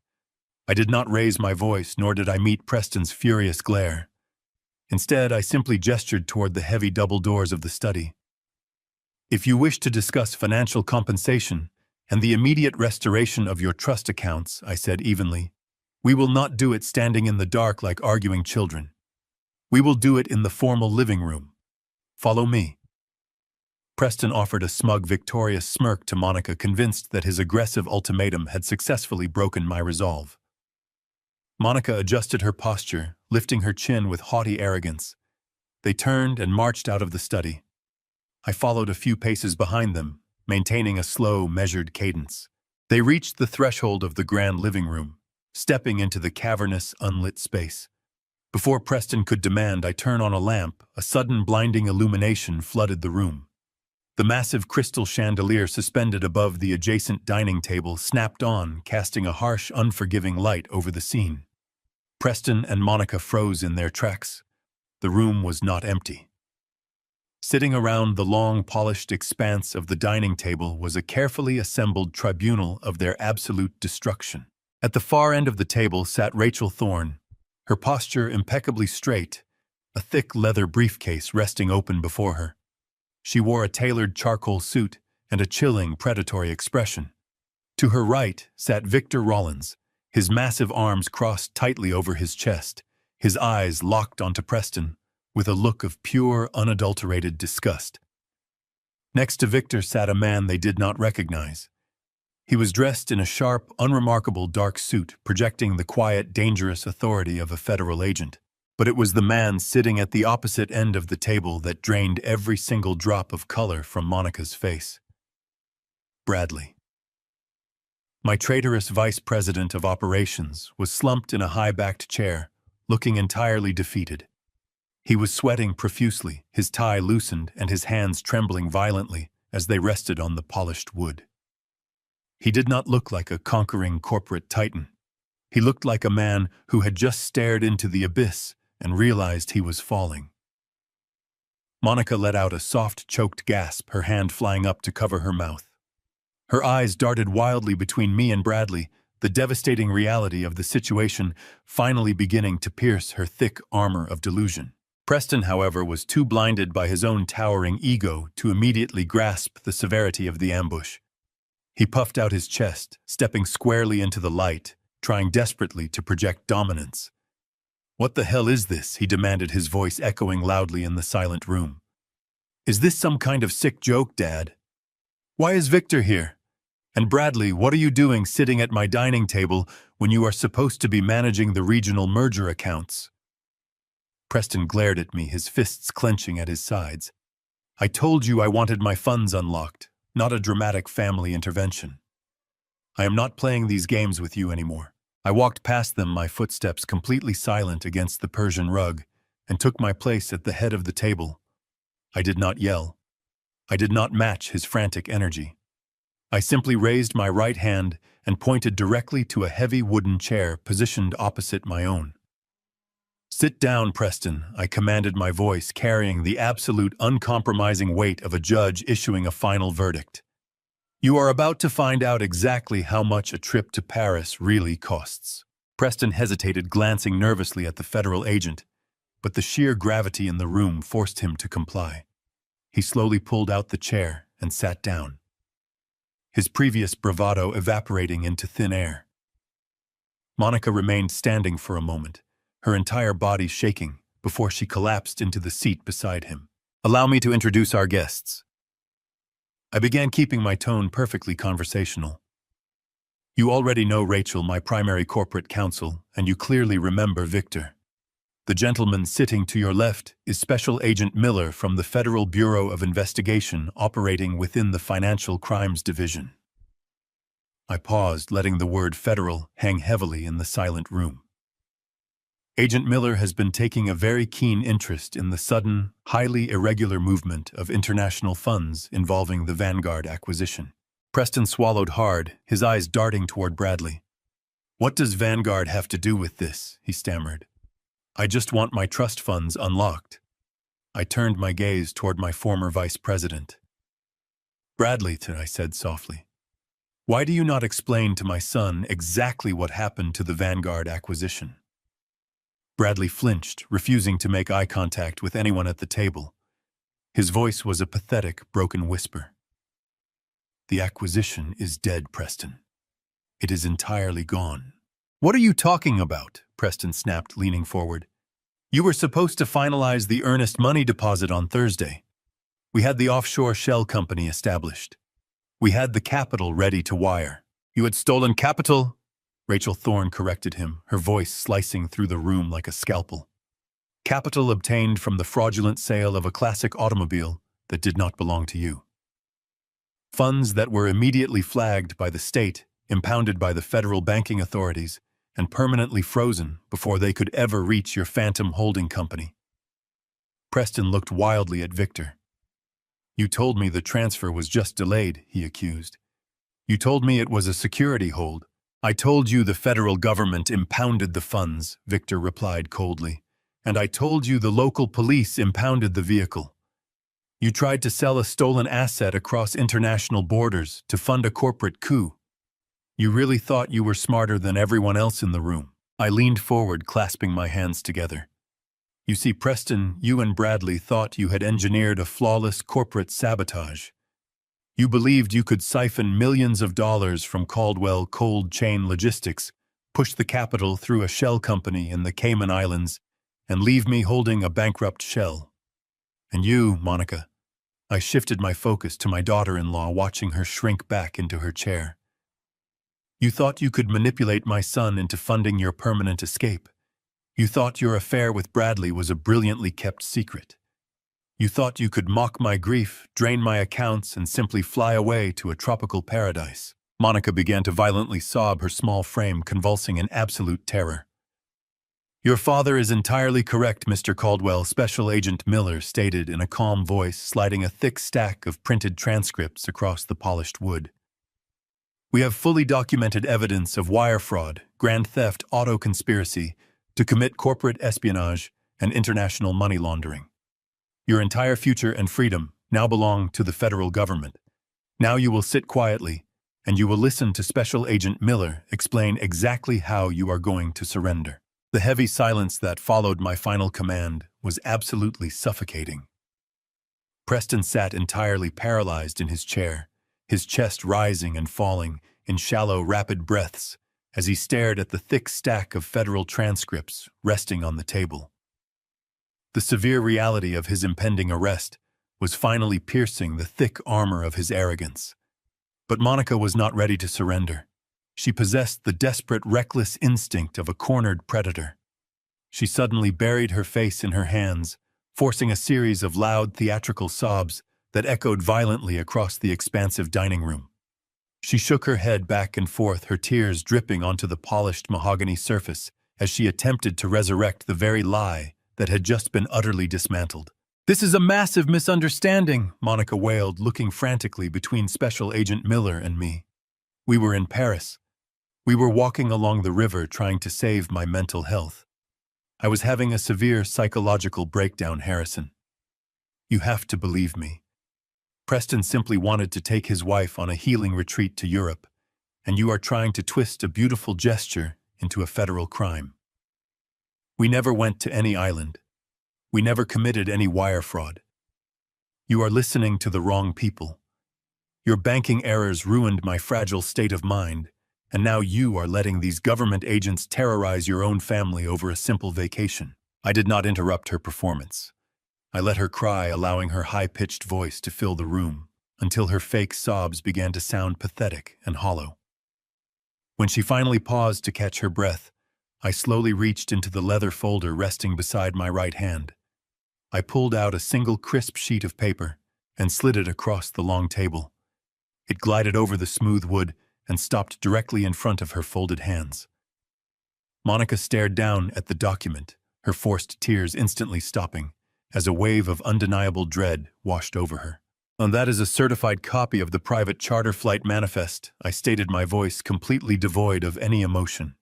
I did not raise my voice, nor did I meet Preston's furious glare. Instead, I simply gestured toward the heavy double doors of the study. "If you wish to discuss financial compensation and the immediate restoration of your trust accounts," I said evenly, "we will not do it standing in the dark like arguing children. We will do it in the formal living room. Follow me." Preston offered a smug, victorious smirk to Monica, convinced that his aggressive ultimatum had successfully broken my resolve. Monica adjusted her posture, lifting her chin with haughty arrogance. They turned and marched out of the study. I followed a few paces behind them, maintaining a slow, measured cadence. They reached the threshold of the grand living room, stepping into the cavernous, unlit space. Before Preston could demand I turn on a lamp, a sudden blinding illumination flooded the room. The massive crystal chandelier suspended above the adjacent dining table snapped on, casting a harsh, unforgiving light over the scene. Preston and Monica froze in their tracks. The room was not empty. Sitting around the long, polished expanse of the dining table was a carefully assembled tribunal of their absolute destruction. At the far end of the table sat Rachel Thorne, her posture impeccably straight, a thick leather briefcase resting open before her. She wore a tailored charcoal suit and a chilling, predatory expression. To her right sat Victor Rollins, his massive arms crossed tightly over his chest, his eyes locked onto Preston, with a look of pure, unadulterated disgust. Next to Victor sat a man they did not recognize. He was dressed in a sharp, unremarkable dark suit, projecting the quiet, dangerous authority of a federal agent. But it was the man sitting at the opposite end of the table that drained every single drop of color from Monica's face. Bradley. My traitorous vice president of operations was slumped in a high-backed chair, looking entirely defeated. He was sweating profusely, his tie loosened and his hands trembling violently as they rested on the polished wood. He did not look like a conquering corporate titan. He looked like a man who had just stared into the abyss and realized he was falling. Monica let out a soft, choked gasp, her hand flying up to cover her mouth. Her eyes darted wildly between me and Bradley, the devastating reality of the situation finally beginning to pierce her thick armor of delusion. Preston, however, was too blinded by his own towering ego to immediately grasp the severity of the ambush. He puffed out his chest, stepping squarely into the light, trying desperately to project dominance. "What the hell is this?" he demanded, his voice echoing loudly in the silent room. "Is this some kind of sick joke, Dad? Why is Victor here? And Bradley, what are you doing sitting at my dining table when you are supposed to be managing the regional merger accounts?" Preston glared at me, his fists clenching at his sides. "I told you I wanted my funds unlocked, not a dramatic family intervention. I am not playing these games with you anymore." I walked past them, my footsteps completely silent against the Persian rug, and took my place at the head of the table. I did not yell. I did not match his frantic energy. I simply raised my right hand and pointed directly to a heavy wooden chair positioned opposite my own. "Sit down, Preston," I commanded, my voice carrying the absolute uncompromising weight of a judge issuing a final verdict. "You are about to find out exactly how much a trip to Paris really costs." Preston hesitated, glancing nervously at the federal agent, but the sheer gravity in the room forced him to comply. He slowly pulled out the chair and sat down, his previous bravado evaporating into thin air. Monica remained standing for a moment, her entire body shaking, before she collapsed into the seat beside him. "Allow me to introduce our guests." I began, keeping my tone perfectly conversational. "You already know Rachel, my primary corporate counsel, and you clearly remember Victor. The gentleman sitting to your left is Special Agent Miller from the Federal Bureau of Investigation operating within the Financial Crimes Division." I paused, letting the word federal hang heavily in the silent room. "Agent Miller has been taking a very keen interest in the sudden, highly irregular movement of international funds involving the Vanguard acquisition." Preston swallowed hard, his eyes darting toward Bradley. "What does Vanguard have to do with this?" he stammered. "I just want my trust funds unlocked." I turned my gaze toward my former vice president. "Bradley," I said softly, "why do you not explain to my son exactly what happened to the Vanguard acquisition?" Bradley flinched, refusing to make eye contact with anyone at the table. His voice was a pathetic, broken whisper. "The acquisition is dead, Preston. It is entirely gone." "What are you talking about?" Preston snapped, leaning forward. "You were supposed to finalize the earnest money deposit on Thursday. We had the offshore shell company established. We had the capital ready to wire." "You had stolen capital?" Rachel Thorne corrected him, her voice slicing through the room like a scalpel. "Capital obtained from the fraudulent sale of a classic automobile that did not belong to you. Funds that were immediately flagged by the state, impounded by the federal banking authorities, and permanently frozen before they could ever reach your phantom holding company." Preston looked wildly at Victor. "You told me the transfer was just delayed," he accused. "You told me it was a security hold." "I told you the federal government impounded the funds," Victor replied coldly. "And I told you the local police impounded the vehicle. You tried to sell a stolen asset across international borders to fund a corporate coup. You really thought you were smarter than everyone else in the room." I leaned forward, clasping my hands together. "You see, Preston, you and Bradley thought you had engineered a flawless corporate sabotage. You believed you could siphon millions of dollars from Caldwell Cold Chain Logistics, push the capital through a shell company in the Cayman Islands, and leave me holding a bankrupt shell. And you, Monica," I shifted my focus to my daughter-in-law, watching her shrink back into her chair. "You thought you could manipulate my son into funding your permanent escape. You thought your affair with Bradley was a brilliantly kept secret. You thought you could mock my grief, drain my accounts, and simply fly away to a tropical paradise." Monica began to violently sob, her small frame convulsing in absolute terror. Your father is entirely correct, Mr. Caldwell, Special Agent Miller stated in a calm voice, sliding a thick stack of printed transcripts across the polished wood. We have fully documented evidence of wire fraud, grand theft, auto conspiracy, to commit corporate espionage and international money laundering. Your entire future and freedom now belong to the federal government. Now you will sit quietly, and you will listen to Special Agent Miller explain exactly how you are going to surrender. The heavy silence that followed my final command was absolutely suffocating. Preston sat entirely paralyzed in his chair, his chest rising and falling in shallow, rapid breaths as he stared at the thick stack of federal transcripts resting on the table. The severe reality of his impending arrest was finally piercing the thick armor of his arrogance. But Monica was not ready to surrender. She possessed the desperate, reckless instinct of a cornered predator. She suddenly buried her face in her hands, forcing a series of loud, theatrical sobs that echoed violently across the expansive dining room. She shook her head back and forth, her tears dripping onto the polished mahogany surface as she attempted to resurrect the very lie that had just been utterly dismantled. "This is a massive misunderstanding," Monica wailed, looking frantically between Special Agent Miller and me. We were in Paris. We were walking along the river trying to save my mental health. I was having a severe psychological breakdown, Harrison. You have to believe me. Preston simply wanted to take his wife on a healing retreat to Europe, and you are trying to twist a beautiful gesture into a federal crime. We never went to any island. We never committed any wire fraud. You are listening to the wrong people. Your banking errors ruined my fragile state of mind, and now you are letting these government agents terrorize your own family over a simple vacation. I did not interrupt her performance. I let her cry, allowing her high-pitched voice to fill the room, until her fake sobs began to sound pathetic and hollow. When she finally paused to catch her breath, I slowly reached into the leather folder resting beside my right hand. I pulled out a single crisp sheet of paper and slid it across the long table. It glided over the smooth wood and stopped directly in front of her folded hands. Monica stared down at the document, her forced tears instantly stopping, as a wave of undeniable dread washed over her. "And that is a certified copy of the private charter flight manifest," I stated, my voice completely devoid of any emotion.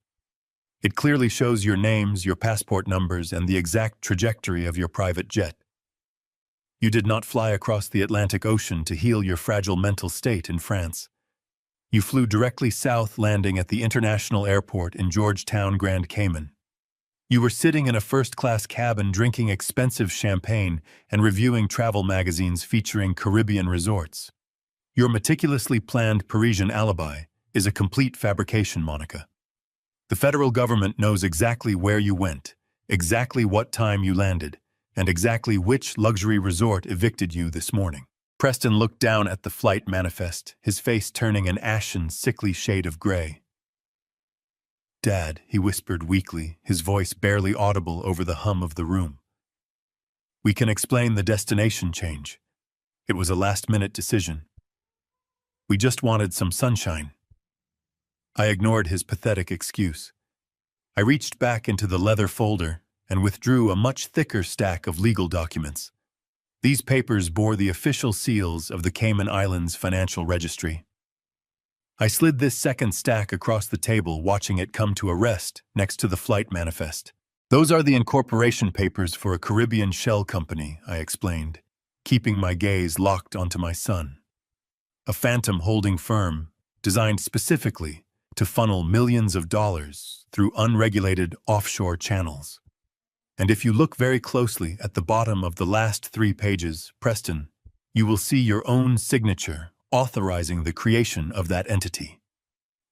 "It clearly shows your names, your passport numbers, and the exact trajectory of your private jet. You did not fly across the Atlantic Ocean to heal your fragile mental state in France. You flew directly south, landing at the international airport in Georgetown, Grand Cayman. You were sitting in a first-class cabin drinking expensive champagne and reviewing travel magazines featuring Caribbean resorts. Your meticulously planned Parisian alibi is a complete fabrication, Monica. The federal government knows exactly where you went, exactly what time you landed, and exactly which luxury resort evicted you this morning." Preston looked down at the flight manifest, his face turning an ashen, sickly shade of gray. "Dad," he whispered weakly, his voice barely audible over the hum of the room. "We can explain the destination change. It was a last-minute decision. We just wanted some sunshine." I ignored his pathetic excuse. I reached back into the leather folder and withdrew a much thicker stack of legal documents. These papers bore the official seals of the Cayman Islands Financial Registry. I slid this second stack across the table, watching it come to a rest next to the flight manifest. "Those are the incorporation papers for a Caribbean shell company," I explained, keeping my gaze locked onto my son. "A phantom holding firm designed specifically to funnel millions of dollars through unregulated offshore channels. And if you look very closely at the bottom of the last 3 pages, Preston, you will see your own signature authorizing the creation of that entity.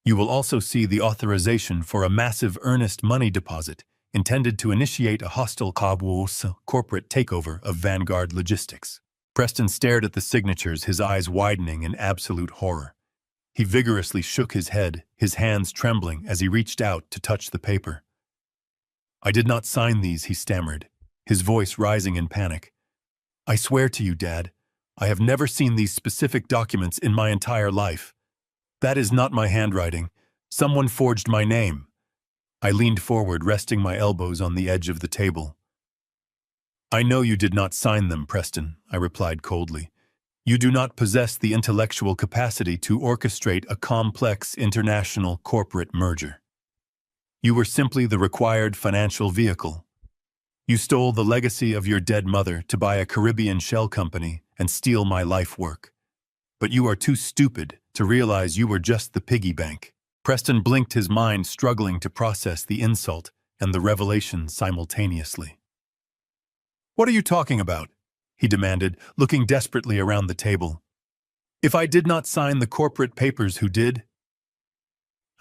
You will also see the authorization for a massive earnest money deposit intended to initiate a hostile corporate takeover of Vanguard Logistics." Preston stared at the signatures, his eyes widening in absolute horror. He vigorously shook his head, his hands trembling as he reached out to touch the paper. "I did not sign these," he stammered, his voice rising in panic. "I swear to you, Dad, I have never seen these specific documents in my entire life. That is not my handwriting. Someone forged my name. I leaned forward, resting my elbows on the edge of the table. "I know you did not sign them, Preston," I replied coldly. "You do not possess the intellectual capacity to orchestrate a complex international corporate merger. You were simply the required financial vehicle. You stole the legacy of your dead mother to buy a Caribbean shell company and steal my life work. But you are too stupid to realize you were just the piggy bank." Preston blinked, his mind struggling to process the insult and the revelation simultaneously. "What are you talking about?" he demanded, looking desperately around the table. "If I did not sign the corporate papers, who did?"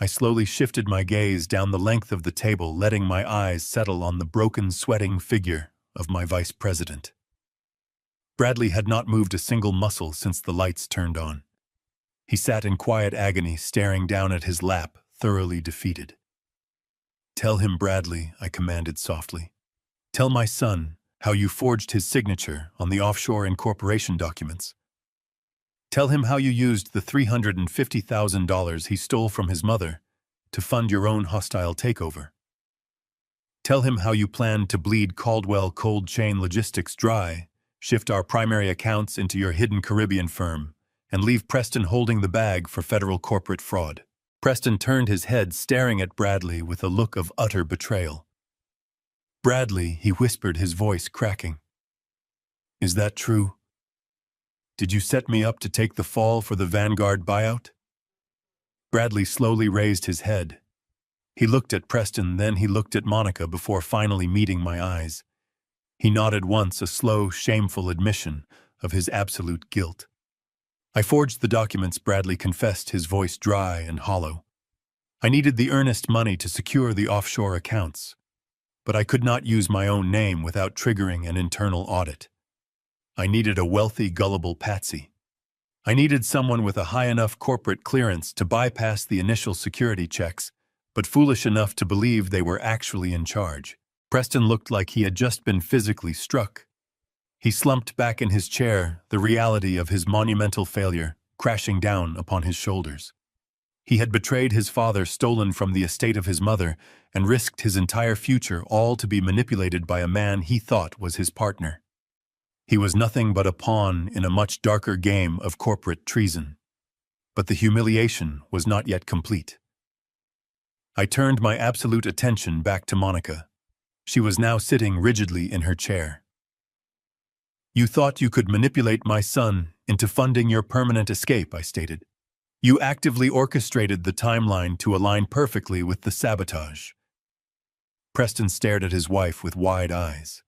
I slowly shifted my gaze down the length of the table, letting my eyes settle on the broken, sweating figure of my vice president. Bradley had not moved a single muscle since the lights turned on. He sat in quiet agony, staring down at his lap, thoroughly defeated. "Tell him, Bradley," I commanded softly. "Tell my son how you forged his signature on the offshore incorporation documents. Tell him how you used the $350,000 he stole from his mother to fund your own hostile takeover. Tell him how you planned to bleed Caldwell Cold Chain Logistics dry, shift our primary accounts into your hidden Caribbean firm, and leave Preston holding the bag for federal corporate fraud." Preston turned his head, staring at Bradley with a look of utter betrayal. "Bradley," he whispered, his voice cracking. "Is that true? Did you set me up to take the fall for the Vanguard buyout?" Bradley slowly raised his head. He looked at Preston, then he looked at Monica before finally meeting my eyes. He nodded once, a slow, shameful admission of his absolute guilt. "I forged the documents," Bradley confessed, his voice dry and hollow. "I needed the earnest money to secure the offshore accounts, but I could not use my own name without triggering an internal audit. I needed a wealthy, gullible patsy. I needed someone with a high enough corporate clearance to bypass the initial security checks, but foolish enough to believe they were actually in charge." Preston looked like he had just been physically struck. He slumped back in his chair, the reality of his monumental failure crashing down upon his shoulders. He had betrayed his father, stolen from the estate of his mother, and risked his entire future, all to be manipulated by a man he thought was his partner. He was nothing but a pawn in a much darker game of corporate treason. But the humiliation was not yet complete. I turned my absolute attention back to Monica. She was now sitting rigidly in her chair. "You thought you could manipulate my son into funding your permanent escape," I stated. "You actively orchestrated the timeline to align perfectly with the sabotage." Preston stared at his wife with wide eyes.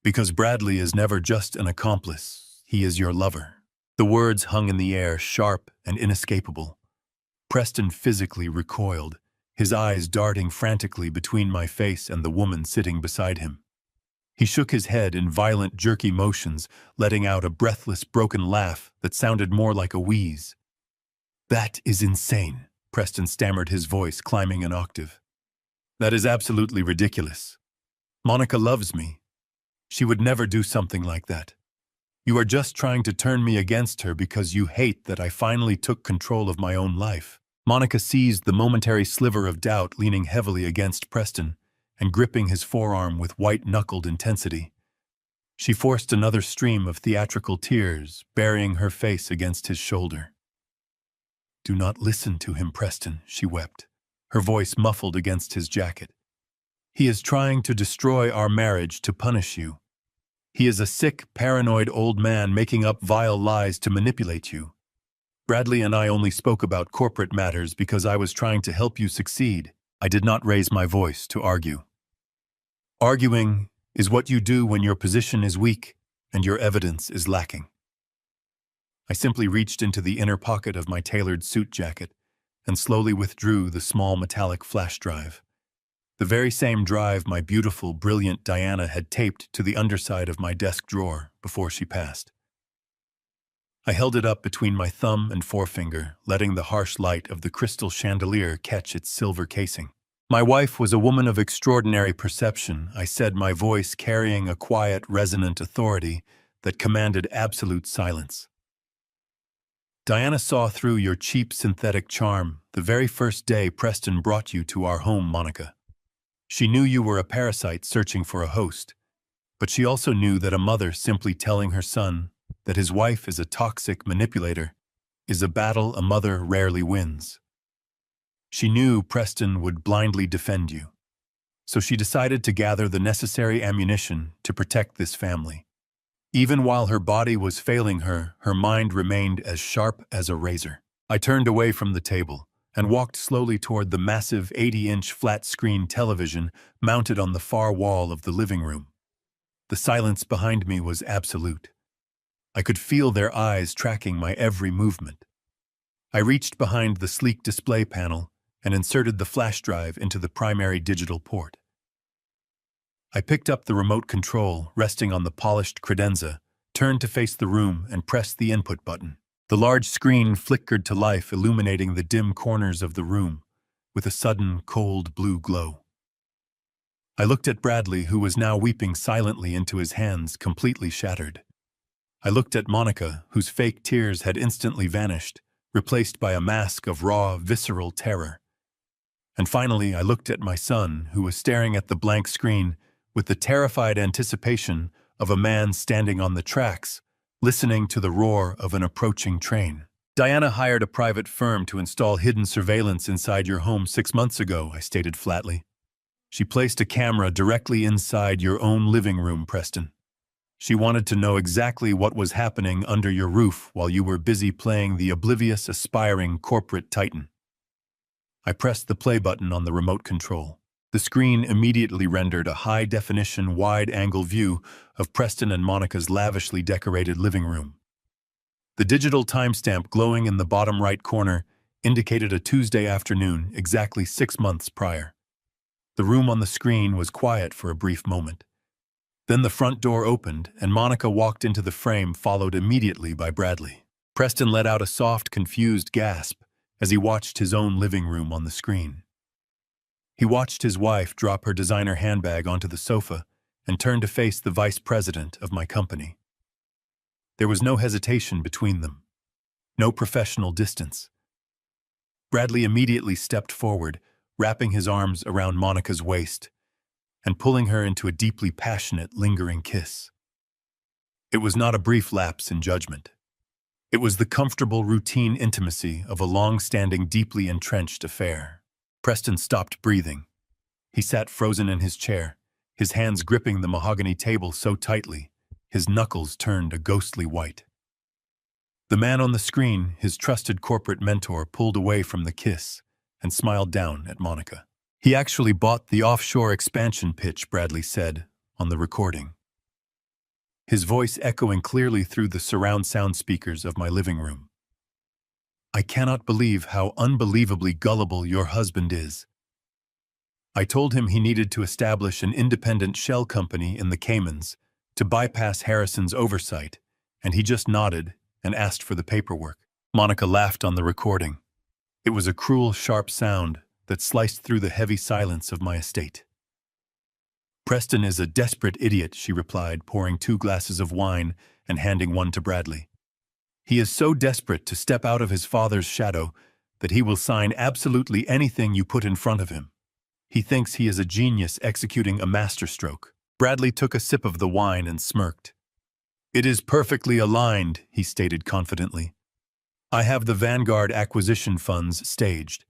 "Because Bradley is never just an accomplice, he is your lover." The words hung in the air, sharp and inescapable. Preston physically recoiled, his eyes darting frantically between my face and the woman sitting beside him. He shook his head in violent, jerky motions, letting out a breathless, broken laugh that sounded more like a wheeze. "That is insane," Preston stammered, his voice climbing an octave. "That is absolutely ridiculous. Monica loves me. She would never do something like that. You are just trying to turn me against her because you hate that I finally took control of my own life." Monica seized the momentary sliver of doubt, leaning heavily against Preston and gripping his forearm with white-knuckled intensity. She forced another stream of theatrical tears, burying her face against his shoulder. "Do not listen to him, Preston," she wept, her voice muffled against his jacket. "He is trying to destroy our marriage to punish you. He is a sick, paranoid old man making up vile lies to manipulate you. Bradley and I only spoke about corporate matters because I was trying to help you succeed." I did not raise my voice to argue. "Arguing is what you do when your position is weak and your evidence is lacking." I simply reached into the inner pocket of my tailored suit jacket and slowly withdrew the small metallic flash drive. The very same drive my beautiful, brilliant Diana had taped to the underside of my desk drawer before she passed. I held it up between my thumb and forefinger, letting the harsh light of the crystal chandelier catch its silver casing. "My wife was a woman of extraordinary perception," I said, my voice carrying a quiet, resonant authority that commanded absolute silence. Diana saw through your cheap synthetic charm the very first day Preston brought you to our home, Monica. She knew you were a parasite searching for a host, but she also knew that a mother simply telling her son that his wife is a toxic manipulator is a battle a mother rarely wins. She knew Preston would blindly defend you, so she decided to gather the necessary ammunition to protect this family. Even while her body was failing her, her mind remained as sharp as a razor. I turned away from the table and walked slowly toward the massive 80-inch flat-screen television mounted on the far wall of the living room. The silence behind me was absolute. I could feel their eyes tracking my every movement. I reached behind the sleek display panel and inserted the flash drive into the primary digital port. I picked up the remote control resting on the polished credenza, turned to face the room, and pressed the input button. The large screen flickered to life, illuminating the dim corners of the room with a sudden, cold blue glow. I looked at Bradley, who was now weeping silently into his hands, completely shattered. I looked at Monica, whose fake tears had instantly vanished, replaced by a mask of raw, visceral terror. And finally, I looked at my son, who was staring at the blank screen with the terrified anticipation of a man standing on the tracks, listening to the roar of an approaching train. Diana hired a private firm to install hidden surveillance inside your home 6 months ago, I stated flatly. She placed a camera directly inside your own living room, Preston. She wanted to know exactly what was happening under your roof while you were busy playing the oblivious, aspiring corporate titan. I pressed the play button on the remote control. The screen immediately rendered a high-definition, wide-angle view of Preston and Monica's lavishly decorated living room. The digital timestamp glowing in the bottom right corner indicated a Tuesday afternoon exactly 6 months prior. The room on the screen was quiet for a brief moment. Then the front door opened, and Monica walked into the frame, followed immediately by Bradley. Preston let out a soft, confused gasp as he watched his own living room on the screen. He watched his wife drop her designer handbag onto the sofa and turn to face the vice president of my company. There was no hesitation between them, no professional distance. Bradley immediately stepped forward, wrapping his arms around Monica's waist and pulling her into a deeply passionate, lingering kiss. It was not a brief lapse in judgment. It was the comfortable, routine intimacy of a long-standing, deeply entrenched affair. Preston stopped breathing. He sat frozen in his chair, his hands gripping the mahogany table so tightly, his knuckles turned a ghostly white. The man on the screen, his trusted corporate mentor, pulled away from the kiss and smiled down at Monica. He actually bought the offshore expansion pitch, Bradley said on the recording, his voice echoing clearly through the surround sound speakers of my living room. I cannot believe how unbelievably gullible your husband is. I told him he needed to establish an independent shell company in the Caymans to bypass Harrison's oversight, and he just nodded and asked for the paperwork. Monica laughed on the recording. It was a cruel, sharp sound that sliced through the heavy silence of my estate. Preston is a desperate idiot, she replied, pouring 2 glasses of wine and handing one to Bradley. He is so desperate to step out of his father's shadow that he will sign absolutely anything you put in front of him. He thinks he is a genius executing a masterstroke. Bradley took a sip of the wine and smirked. It is perfectly aligned, he stated confidently. I have the Vanguard acquisition funds staged.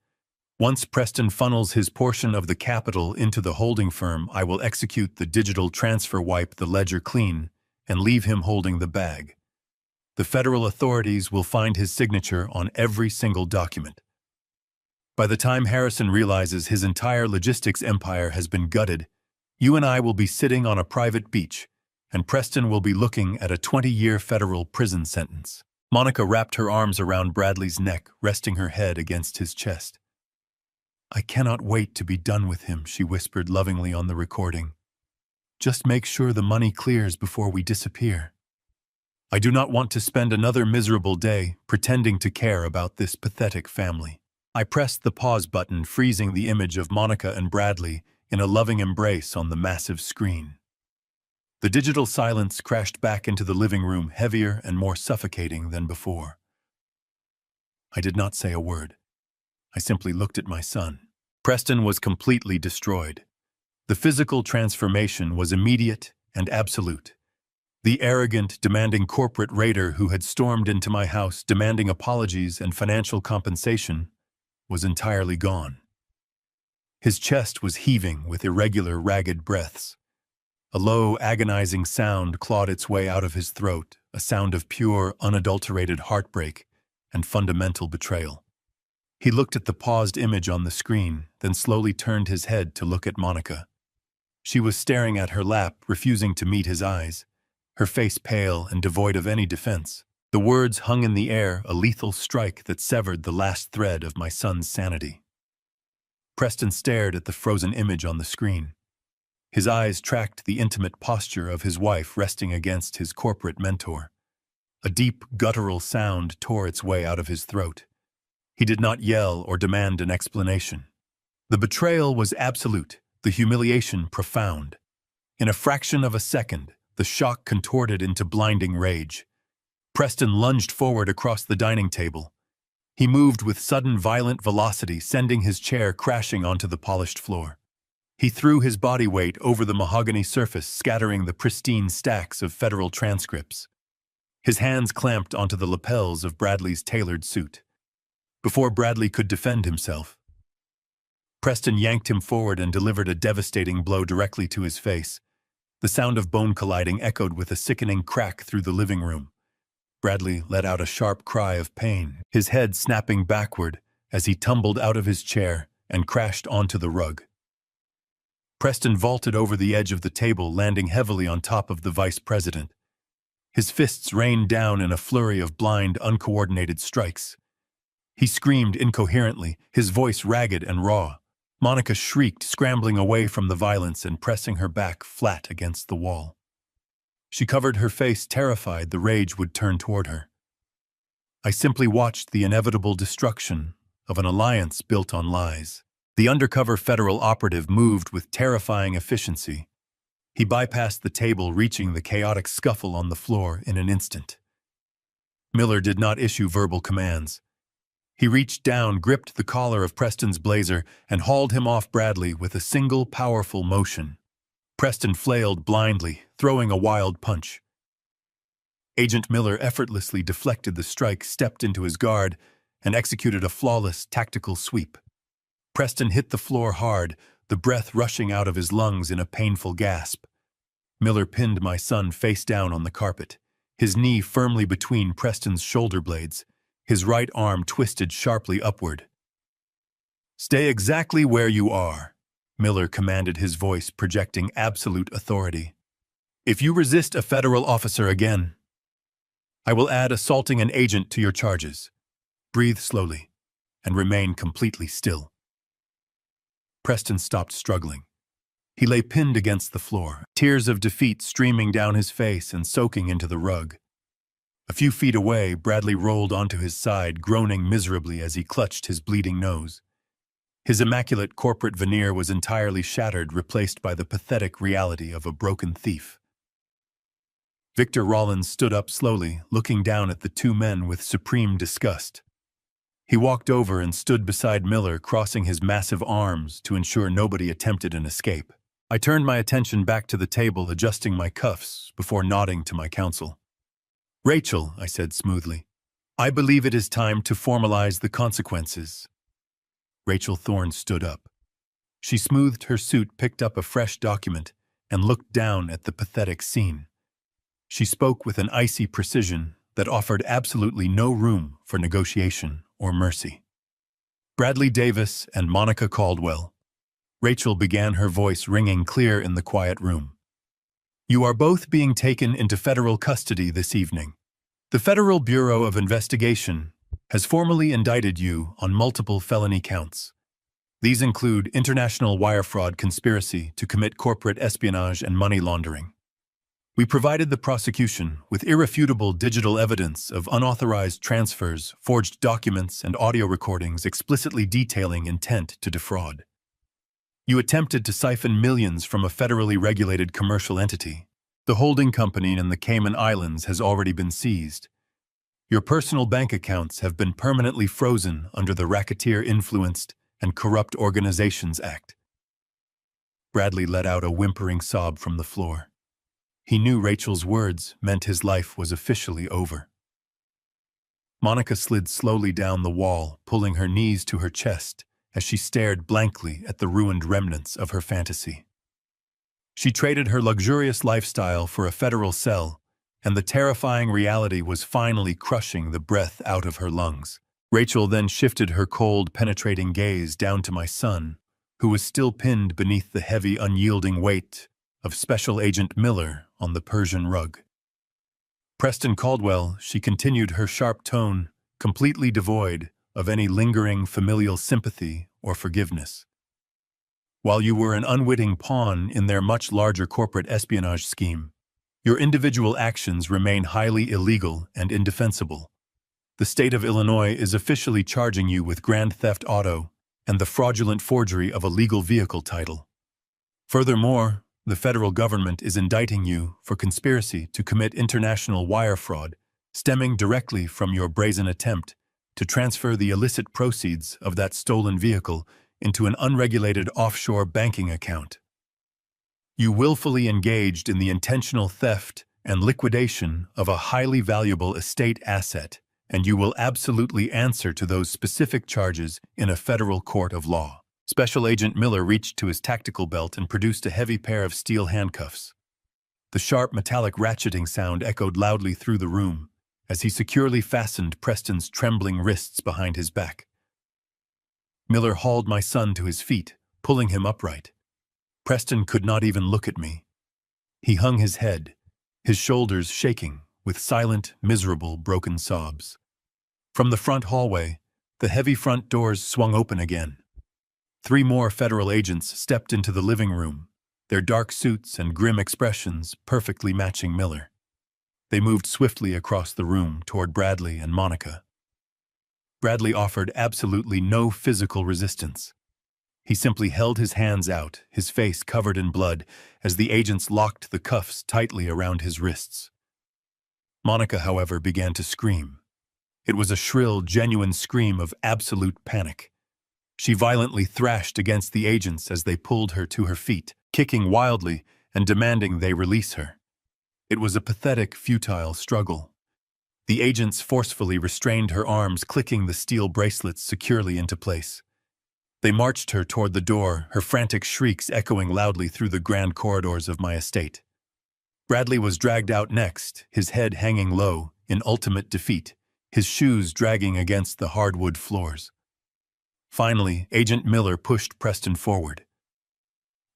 Once Preston funnels his portion of the capital into the holding firm, I will execute the digital transfer, wipe the ledger clean, and leave him holding the bag. The federal authorities will find his signature on every single document. By the time Harrison realizes his entire logistics empire has been gutted, you and I will be sitting on a private beach, and Preston will be looking at a 20-year federal prison sentence. Monica wrapped her arms around Bradley's neck, resting her head against his chest. I cannot wait to be done with him, she whispered lovingly on the recording. Just make sure the money clears before we disappear. I do not want to spend another miserable day pretending to care about this pathetic family. I pressed the pause button, freezing the image of Monica and Bradley in a loving embrace on the massive screen. The digital silence crashed back into the living room, heavier and more suffocating than before. I did not say a word. I simply looked at my son. Preston was completely destroyed. The physical transformation was immediate and absolute. The arrogant, demanding corporate raider who had stormed into my house demanding apologies and financial compensation was entirely gone. His chest was heaving with irregular, ragged breaths. A low, agonizing sound clawed its way out of his throat, a sound of pure, unadulterated heartbreak and fundamental betrayal. He looked at the paused image on the screen, then slowly turned his head to look at Monica. She was staring at her lap, refusing to meet his eyes, her face pale and devoid of any defense. The words hung in the air, a lethal strike that severed the last thread of my son's sanity. Preston stared at the frozen image on the screen. His eyes tracked the intimate posture of his wife resting against his corporate mentor. A deep, guttural sound tore its way out of his throat. He did not yell or demand an explanation. The betrayal was absolute, the humiliation profound. In a fraction of a second, the shock contorted into blinding rage. Preston lunged forward across the dining table. He moved with sudden violent velocity, sending his chair crashing onto the polished floor. He threw his body weight over the mahogany surface, scattering the pristine stacks of federal transcripts. His hands clamped onto the lapels of Bradley's tailored suit. Before Bradley could defend himself, Preston yanked him forward and delivered a devastating blow directly to his face. The sound of bone colliding echoed with a sickening crack through the living room. Bradley let out a sharp cry of pain, his head snapping backward as he tumbled out of his chair and crashed onto the rug. Preston vaulted over the edge of the table, landing heavily on top of the vice president. His fists rained down in a flurry of blind, uncoordinated strikes. He screamed incoherently, his voice ragged and raw. Monica shrieked, scrambling away from the violence and pressing her back flat against the wall. She covered her face, terrified the rage would turn toward her. I simply watched the inevitable destruction of an alliance built on lies. The undercover federal operative moved with terrifying efficiency. He bypassed the table, reaching the chaotic scuffle on the floor in an instant. Miller did not issue verbal commands. He reached down, gripped the collar of Preston's blazer, and hauled him off Bradley with a single powerful motion. Preston flailed blindly, throwing a wild punch. Agent Miller effortlessly deflected the strike, stepped into his guard, and executed a flawless tactical sweep. Preston hit the floor hard, the breath rushing out of his lungs in a painful gasp. Miller pinned my son face down on the carpet, his knee firmly between Preston's shoulder blades, his right arm twisted sharply upward. "Stay exactly where you are," Miller commanded, his voice projecting absolute authority. "If you resist a federal officer again, I will add assaulting an agent to your charges. Breathe slowly and remain completely still." Preston stopped struggling. He lay pinned against the floor, tears of defeat streaming down his face and soaking into the rug. A few feet away, Bradley rolled onto his side, groaning miserably as he clutched his bleeding nose. His immaculate corporate veneer was entirely shattered, replaced by the pathetic reality of a broken thief. Victor Rollins stood up slowly, looking down at the two men with supreme disgust. He walked over and stood beside Miller, crossing his massive arms to ensure nobody attempted an escape. I turned my attention back to the table, adjusting my cuffs before nodding to my counsel. "Rachel," I said smoothly, "I believe it is time to formalize the consequences." Rachel Thorne stood up. She smoothed her suit, picked up a fresh document, and looked down at the pathetic scene. She spoke with an icy precision that offered absolutely no room for negotiation or mercy. "Bradley Davis and Monica Caldwell," Rachel began, her voice ringing clear in the quiet room. "You are both being taken into federal custody this evening. The Federal Bureau of Investigation has formally indicted you on multiple felony counts. These include international wire fraud conspiracy to commit corporate espionage and money laundering. We provided the prosecution with irrefutable digital evidence of unauthorized transfers, forged documents, and audio recordings explicitly detailing intent to defraud. You attempted to siphon millions from a federally regulated commercial entity. The holding company in the Cayman Islands has already been seized. Your personal bank accounts have been permanently frozen under the Racketeer-Influenced and Corrupt Organizations Act. Bradley let out a whimpering sob from the floor. He knew Rachel's words meant his life was officially over. Monica slid slowly down the wall, pulling her knees to her chest as she stared blankly at the ruined remnants of her fantasy. She traded her luxurious lifestyle for a federal cell, and the terrifying reality was finally crushing the breath out of her lungs. Rachel then shifted her cold, penetrating gaze down to my son, who was still pinned beneath the heavy, unyielding weight of Special Agent Miller on the Persian rug. Preston Caldwell, she continued, her sharp tone completely devoid of any lingering familial sympathy or forgiveness. While you were an unwitting pawn in their much larger corporate espionage scheme, your individual actions remain highly illegal and indefensible. The state of Illinois is officially charging you with grand theft auto and the fraudulent forgery of a legal vehicle title. Furthermore, the federal government is indicting you for conspiracy to commit international wire fraud stemming directly from your brazen attempt to transfer the illicit proceeds of that stolen vehicle into an unregulated offshore banking account. You willfully engaged in the intentional theft and liquidation of a highly valuable estate asset, and you will absolutely answer to those specific charges in a federal court of law. Special Agent Miller reached to his tactical belt and produced a heavy pair of steel handcuffs. The sharp metallic ratcheting sound echoed loudly through the room as he securely fastened Preston's trembling wrists behind his back. Miller hauled my son to his feet, pulling him upright. Preston could not even look at me. He hung his head, his shoulders shaking with silent, miserable, broken sobs. From the front hallway, the heavy front doors swung open again. 3 more federal agents stepped into the living room, their dark suits and grim expressions perfectly matching Miller. They moved swiftly across the room toward Bradley and Monica. Bradley offered absolutely no physical resistance. He simply held his hands out, his face covered in blood, as the agents locked the cuffs tightly around his wrists. Monica, however, began to scream. It was a shrill, genuine scream of absolute panic. She violently thrashed against the agents as they pulled her to her feet, kicking wildly and demanding they release her. It was a pathetic, futile struggle. The agents forcefully restrained her arms, clicking the steel bracelets securely into place. They marched her toward the door, her frantic shrieks echoing loudly through the grand corridors of my estate. Bradley was dragged out next, his head hanging low, in ultimate defeat, his shoes dragging against the hardwood floors. Finally, Agent Miller pushed Preston forward.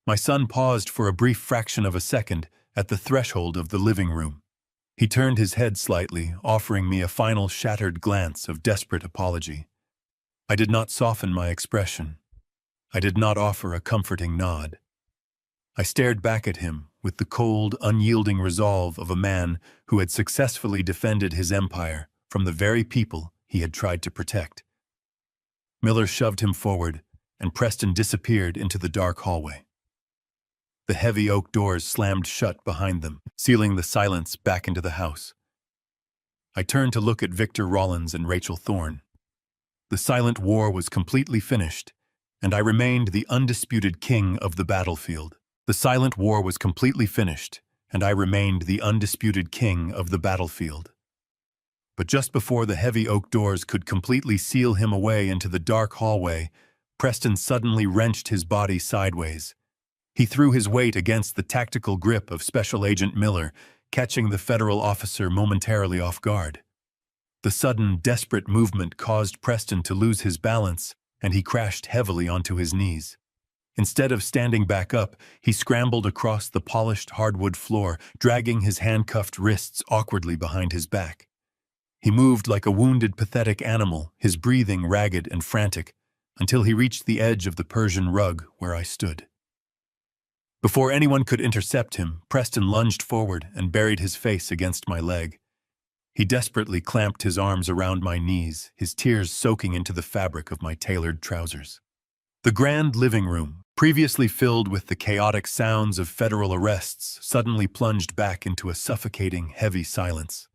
My son paused for a brief fraction of a second at the threshold of the living room. He turned his head slightly, offering me a final shattered glance of desperate apology. I did not soften my expression. I did not offer a comforting nod. I stared back at him with the cold, unyielding resolve of a man who had successfully defended his empire from the very people he had tried to protect. Miller shoved him forward, and Preston disappeared into the dark hallway. The heavy oak doors slammed shut behind them, sealing the silence back into the house. I turned to look at Victor Rollins and Rachel Thorne. The silent war was completely finished, and I remained the undisputed king of the battlefield. The silent war was completely finished, and I remained the undisputed king of the battlefield. But just before the heavy oak doors could completely seal him away into the dark hallway, Preston suddenly wrenched his body sideways. He threw his weight against the tactical grip of Special Agent Miller, catching the federal officer momentarily off guard. The sudden, desperate movement caused Preston to lose his balance, and he crashed heavily onto his knees. Instead of standing back up, he scrambled across the polished hardwood floor, dragging his handcuffed wrists awkwardly behind his back. He moved like a wounded, pathetic animal, his breathing ragged and frantic, until he reached the edge of the Persian rug where I stood. Before anyone could intercept him, Preston lunged forward and buried his face against my leg. He desperately clamped his arms around my knees, his tears soaking into the fabric of my tailored trousers. The grand living room, previously filled with the chaotic sounds of federal arrests, suddenly plunged back into a suffocating, heavy silence.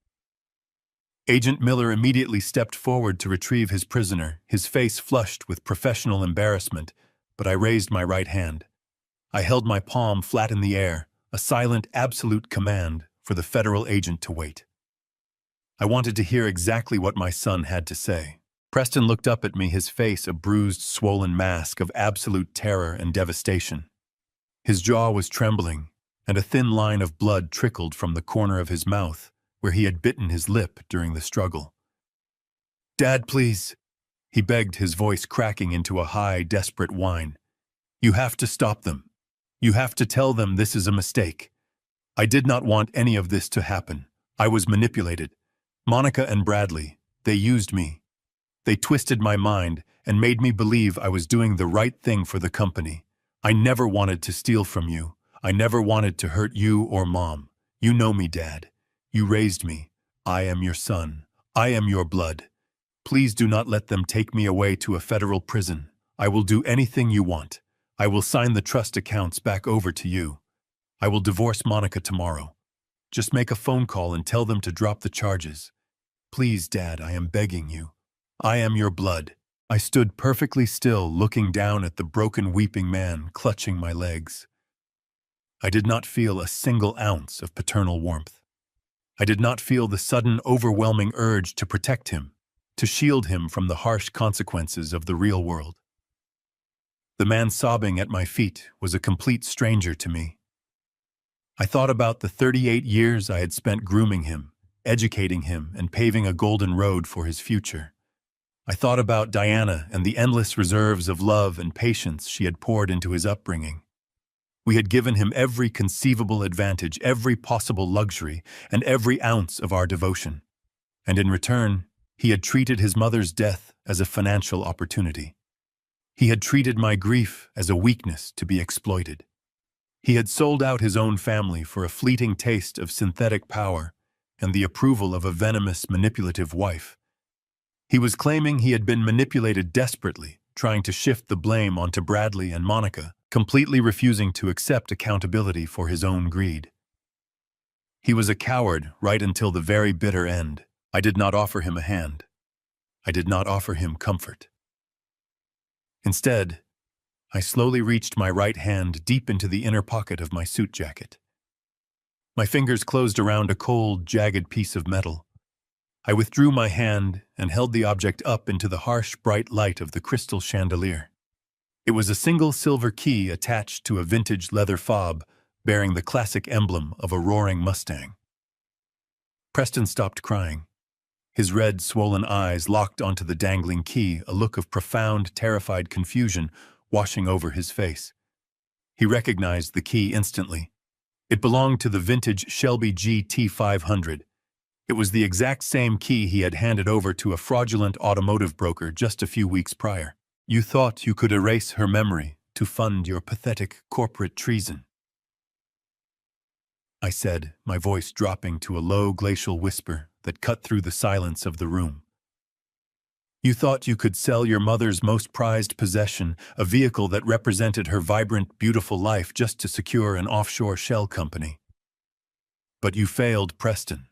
Agent Miller immediately stepped forward to retrieve his prisoner, his face flushed with professional embarrassment, but I raised my right hand. I held my palm flat in the air, a silent, absolute command for the federal agent to wait. I wanted to hear exactly what my son had to say. Preston looked up at me, his face a bruised, swollen mask of absolute terror and devastation. His jaw was trembling, and a thin line of blood trickled from the corner of his mouth, where he had bitten his lip during the struggle. "Dad, please," he begged, his voice cracking into a high, desperate whine. "You have to stop them. You have to tell them this is a mistake. I did not want any of this to happen. I was manipulated. Monica and Bradley, they used me. They twisted my mind and made me believe I was doing the right thing for the company. I never wanted to steal from you. I never wanted to hurt you or Mom. You know me, Dad. You raised me. I am your son. I am your blood. Please do not let them take me away to a federal prison. I will do anything you want. I will sign the trust accounts back over to you. I will divorce Monica tomorrow. Just make a phone call and tell them to drop the charges. Please, Dad, I am begging you. I am your blood." I stood perfectly still, looking down at the broken, weeping man clutching my legs. I did not feel a single ounce of paternal warmth. I did not feel the sudden, overwhelming urge to protect him, to shield him from the harsh consequences of the real world. The man sobbing at my feet was a complete stranger to me. I thought about the 38 years I had spent grooming him, educating him, and paving a golden road for his future. I thought about Diana and the endless reserves of love and patience she had poured into his upbringing. We had given him every conceivable advantage, every possible luxury, and every ounce of our devotion. And in return, he had treated his mother's death as a financial opportunity. He had treated my grief as a weakness to be exploited. He had sold out his own family for a fleeting taste of synthetic power and the approval of a venomous, manipulative wife. He was claiming he had been manipulated desperately, trying to shift the blame onto Bradley and Monica, completely refusing to accept accountability for his own greed. He was a coward right until the very bitter end. I did not offer him a hand. I did not offer him comfort. Instead, I slowly reached my right hand deep into the inner pocket of my suit jacket. My fingers closed around a cold, jagged piece of metal. I withdrew my hand and held the object up into the harsh, bright light of the crystal chandelier. It was a single silver key attached to a vintage leather fob bearing the classic emblem of a roaring Mustang. Preston stopped crying. His red, swollen eyes locked onto the dangling key, a look of profound, terrified confusion washing over his face. He recognized the key instantly. It belonged to the vintage Shelby GT500. It was the exact same key he had handed over to a fraudulent automotive broker just a few weeks prior. "You thought you could erase her memory to fund your pathetic corporate treason," I said, my voice dropping to a low glacial whisper that cut through the silence of the room. "You thought you could sell your mother's most prized possession, a vehicle that represented her vibrant, beautiful life, just to secure an offshore shell company. But you failed, Preston.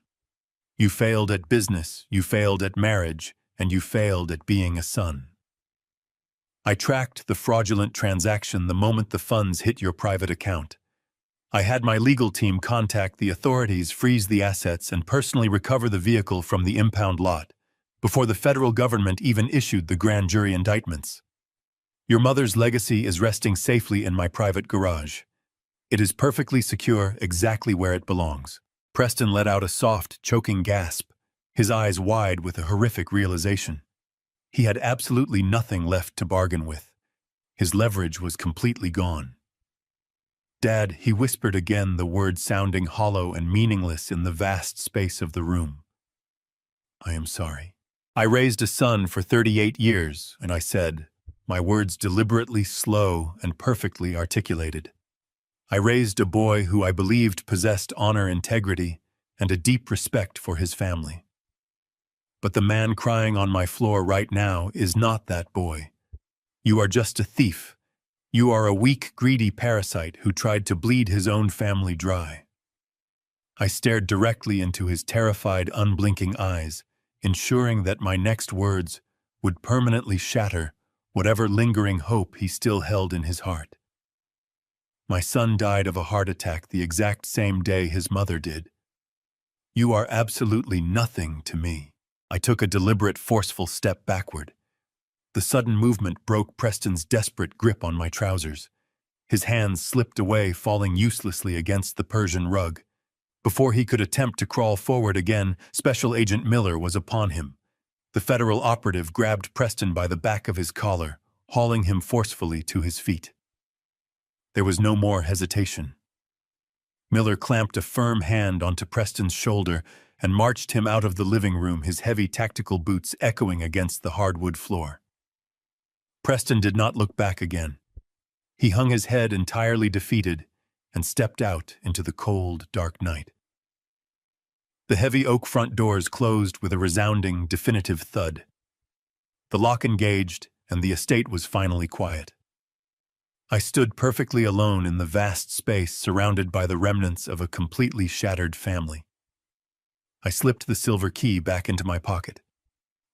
You failed at business, you failed at marriage, and you failed at being a son. I tracked the fraudulent transaction the moment the funds hit your private account. I had my legal team contact the authorities, freeze the assets, and personally recover the vehicle from the impound lot, before the federal government even issued the grand jury indictments. Your mother's legacy is resting safely in my private garage. It is perfectly secure, exactly where it belongs." Preston let out a soft, choking gasp, his eyes wide with a horrific realization. He had absolutely nothing left to bargain with. His leverage was completely gone. "Dad," he whispered again, the words sounding hollow and meaningless in the vast space of the room. "I am sorry. I raised a son for 38 years, and I said, my words deliberately slow and perfectly articulated. I raised a boy who I believed possessed honor, integrity, and a deep respect for his family. But the man crying on my floor right now is not that boy. You are just a thief. You are a weak, greedy parasite who tried to bleed his own family dry." I stared directly into his terrified, unblinking eyes, ensuring that my next words would permanently shatter whatever lingering hope he still held in his heart. My son died of a heart attack the exact same day his mother did. You are absolutely nothing to me. I took a deliberate, forceful step backward. The sudden movement broke Preston's desperate grip on my trousers. His hands slipped away, falling uselessly against the Persian rug. Before he could attempt to crawl forward again, Special Agent Miller was upon him. The federal operative grabbed Preston by the back of his collar, hauling him forcefully to his feet. There was no more hesitation. Miller clamped a firm hand onto Preston's shoulder and marched him out of the living room, his heavy tactical boots echoing against the hardwood floor. Preston did not look back again. He hung his head entirely defeated and stepped out into the cold, dark night. The heavy oak front doors closed with a resounding, definitive thud. The lock engaged, and the estate was finally quiet. I stood perfectly alone in the vast space surrounded by the remnants of a completely shattered family. I slipped the silver key back into my pocket.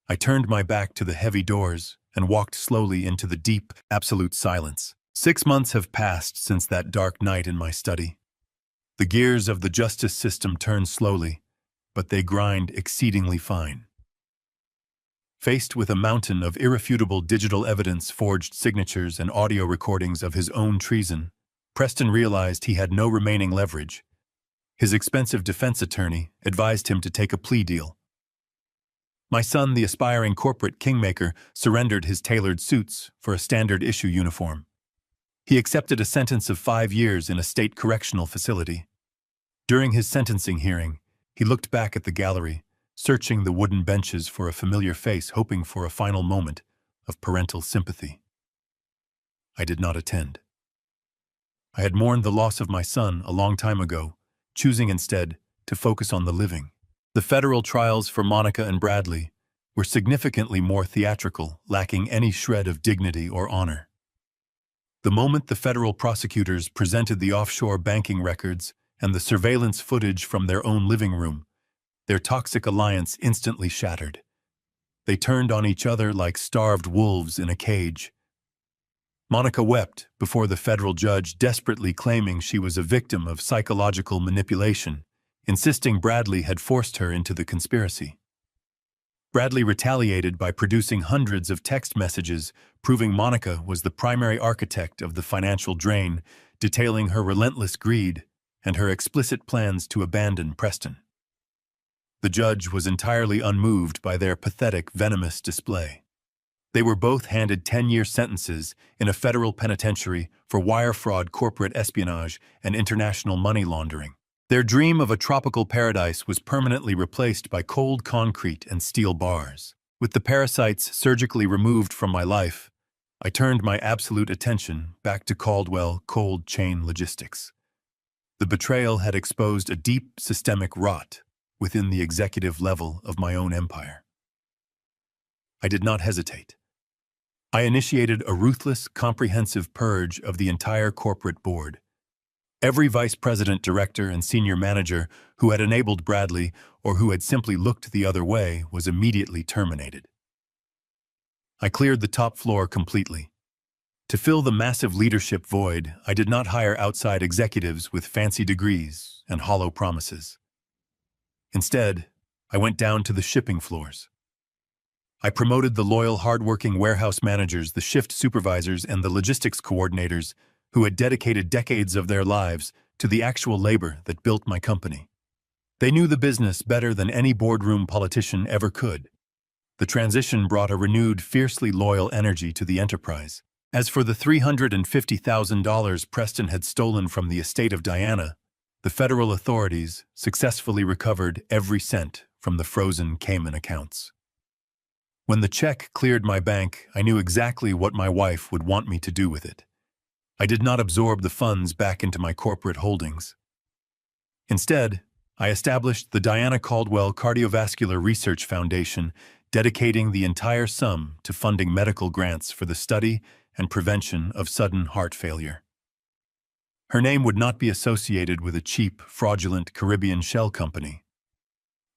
I turned my back to the heavy doors and walked slowly into the deep, absolute silence. 6 months have passed since that dark night in my study. The gears of the justice system turn slowly, but they grind exceedingly fine. Faced with a mountain of irrefutable digital evidence, forged signatures, and audio recordings of his own treason, Preston realized he had no remaining leverage. His expensive defense attorney advised him to take a plea deal. My son, the aspiring corporate kingmaker, surrendered his tailored suits for a standard-issue uniform. He accepted a sentence of 5 years in a state correctional facility. During his sentencing hearing, he looked back at the gallery, searching the wooden benches for a familiar face, hoping for a final moment of parental sympathy. I did not attend. I had mourned the loss of my son a long time ago, choosing instead to focus on the living. The federal trials for Monica and Bradley were significantly more theatrical, lacking any shred of dignity or honor. The moment the federal prosecutors presented the offshore banking records and the surveillance footage from their own living room, their toxic alliance instantly shattered. They turned on each other like starved wolves in a cage. Monica wept before the federal judge, desperately claiming she was a victim of psychological manipulation, insisting Bradley had forced her into the conspiracy. Bradley retaliated by producing hundreds of text messages proving Monica was the primary architect of the financial drain, detailing her relentless greed and her explicit plans to abandon Preston. The judge was entirely unmoved by their pathetic, venomous display. They were both handed 10-year sentences in a federal penitentiary for wire fraud, corporate espionage, and international money laundering. Their dream of a tropical paradise was permanently replaced by cold concrete and steel bars. With the parasites surgically removed from my life, I turned my absolute attention back to Caldwell cold chain logistics. The betrayal had exposed a deep systemic rot within the executive level of my own empire. I did not hesitate. I initiated a ruthless, comprehensive purge of the entire corporate board. Every vice president, director, and senior manager who had enabled Bradley or who had simply looked the other way was immediately terminated. I cleared the top floor completely. To fill the massive leadership void, I did not hire outside executives with fancy degrees and hollow promises. Instead, I went down to the shipping floors. I promoted the loyal, hardworking warehouse managers, the shift supervisors, and the logistics coordinators who had dedicated decades of their lives to the actual labor that built my company. They knew the business better than any boardroom politician ever could. The transition brought a renewed, fiercely loyal energy to the enterprise. As for the $350,000 Preston had stolen from the estate of Diana, the federal authorities successfully recovered every cent from the frozen Cayman accounts. When the check cleared my bank, I knew exactly what my wife would want me to do with it. I did not absorb the funds back into my corporate holdings. Instead, I established the Diana Caldwell Cardiovascular Research Foundation, dedicating the entire sum to funding medical grants for the study and prevention of sudden heart failure. Her name would not be associated with a cheap, fraudulent Caribbean shell company.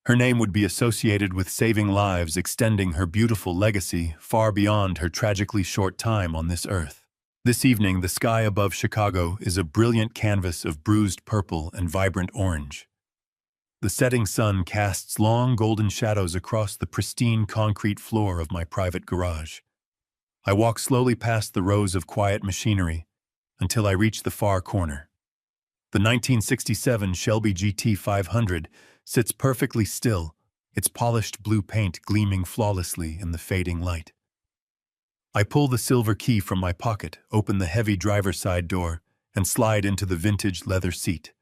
Her name would be associated with saving lives, extending her beautiful legacy far beyond her tragically short time on this earth. This evening, the sky above Chicago is a brilliant canvas of bruised purple and vibrant orange. The setting sun casts long golden shadows across the pristine concrete floor of my private garage. I walk slowly past the rows of quiet machinery until I reach the far corner. The 1967 Shelby GT500 sits perfectly still, its polished blue paint gleaming flawlessly in the fading light. I pull the silver key from my pocket, open the heavy driver's side door, and slide into the vintage leather seat.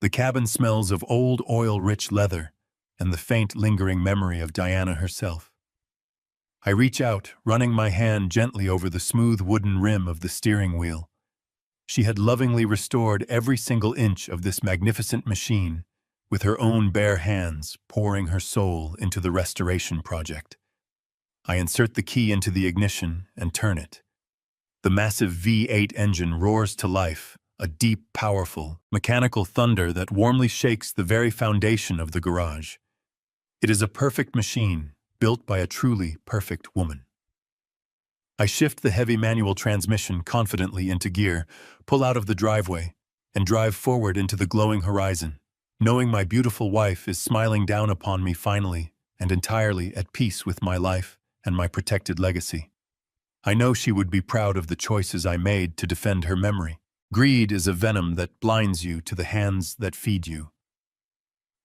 The cabin smells of old oil-rich leather and the faint lingering memory of Diana herself. I reach out, running my hand gently over the smooth wooden rim of the steering wheel. She had lovingly restored every single inch of this magnificent machine, with her own bare hands pouring her soul into the restoration project. I insert the key into the ignition and turn it. The massive V8 engine roars to life, a deep, powerful, mechanical thunder that warmly shakes the very foundation of the garage. It is a perfect machine, built by a truly perfect woman. I shift the heavy manual transmission confidently into gear, pull out of the driveway, and drive forward into the glowing horizon, knowing my beautiful wife is smiling down upon me finally and entirely at peace with my life and my protected legacy. I know she would be proud of the choices I made to defend her memory. Greed is a venom that blinds you to the hands that feed you.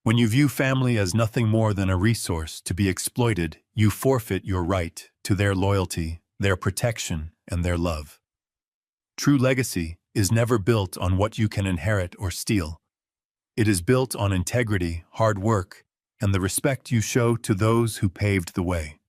When you view family as nothing more than a resource to be exploited, you forfeit your right to their loyalty, their protection, and their love. True legacy is never built on what you can inherit or steal. It is built on integrity, hard work, and the respect you show to those who paved the way.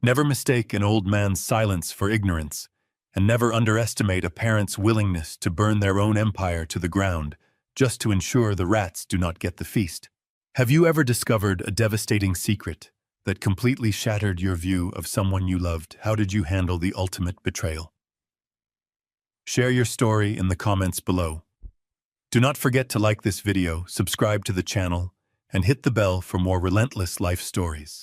Never mistake an old man's silence for ignorance, and never underestimate a parent's willingness to burn their own empire to the ground just to ensure the rats do not get the feast. Have you ever discovered a devastating secret that completely shattered your view of someone you loved? How did you handle the ultimate betrayal? Share your story in the comments below. Do not forget to like this video, subscribe to the channel, and hit the bell for more relentless life stories.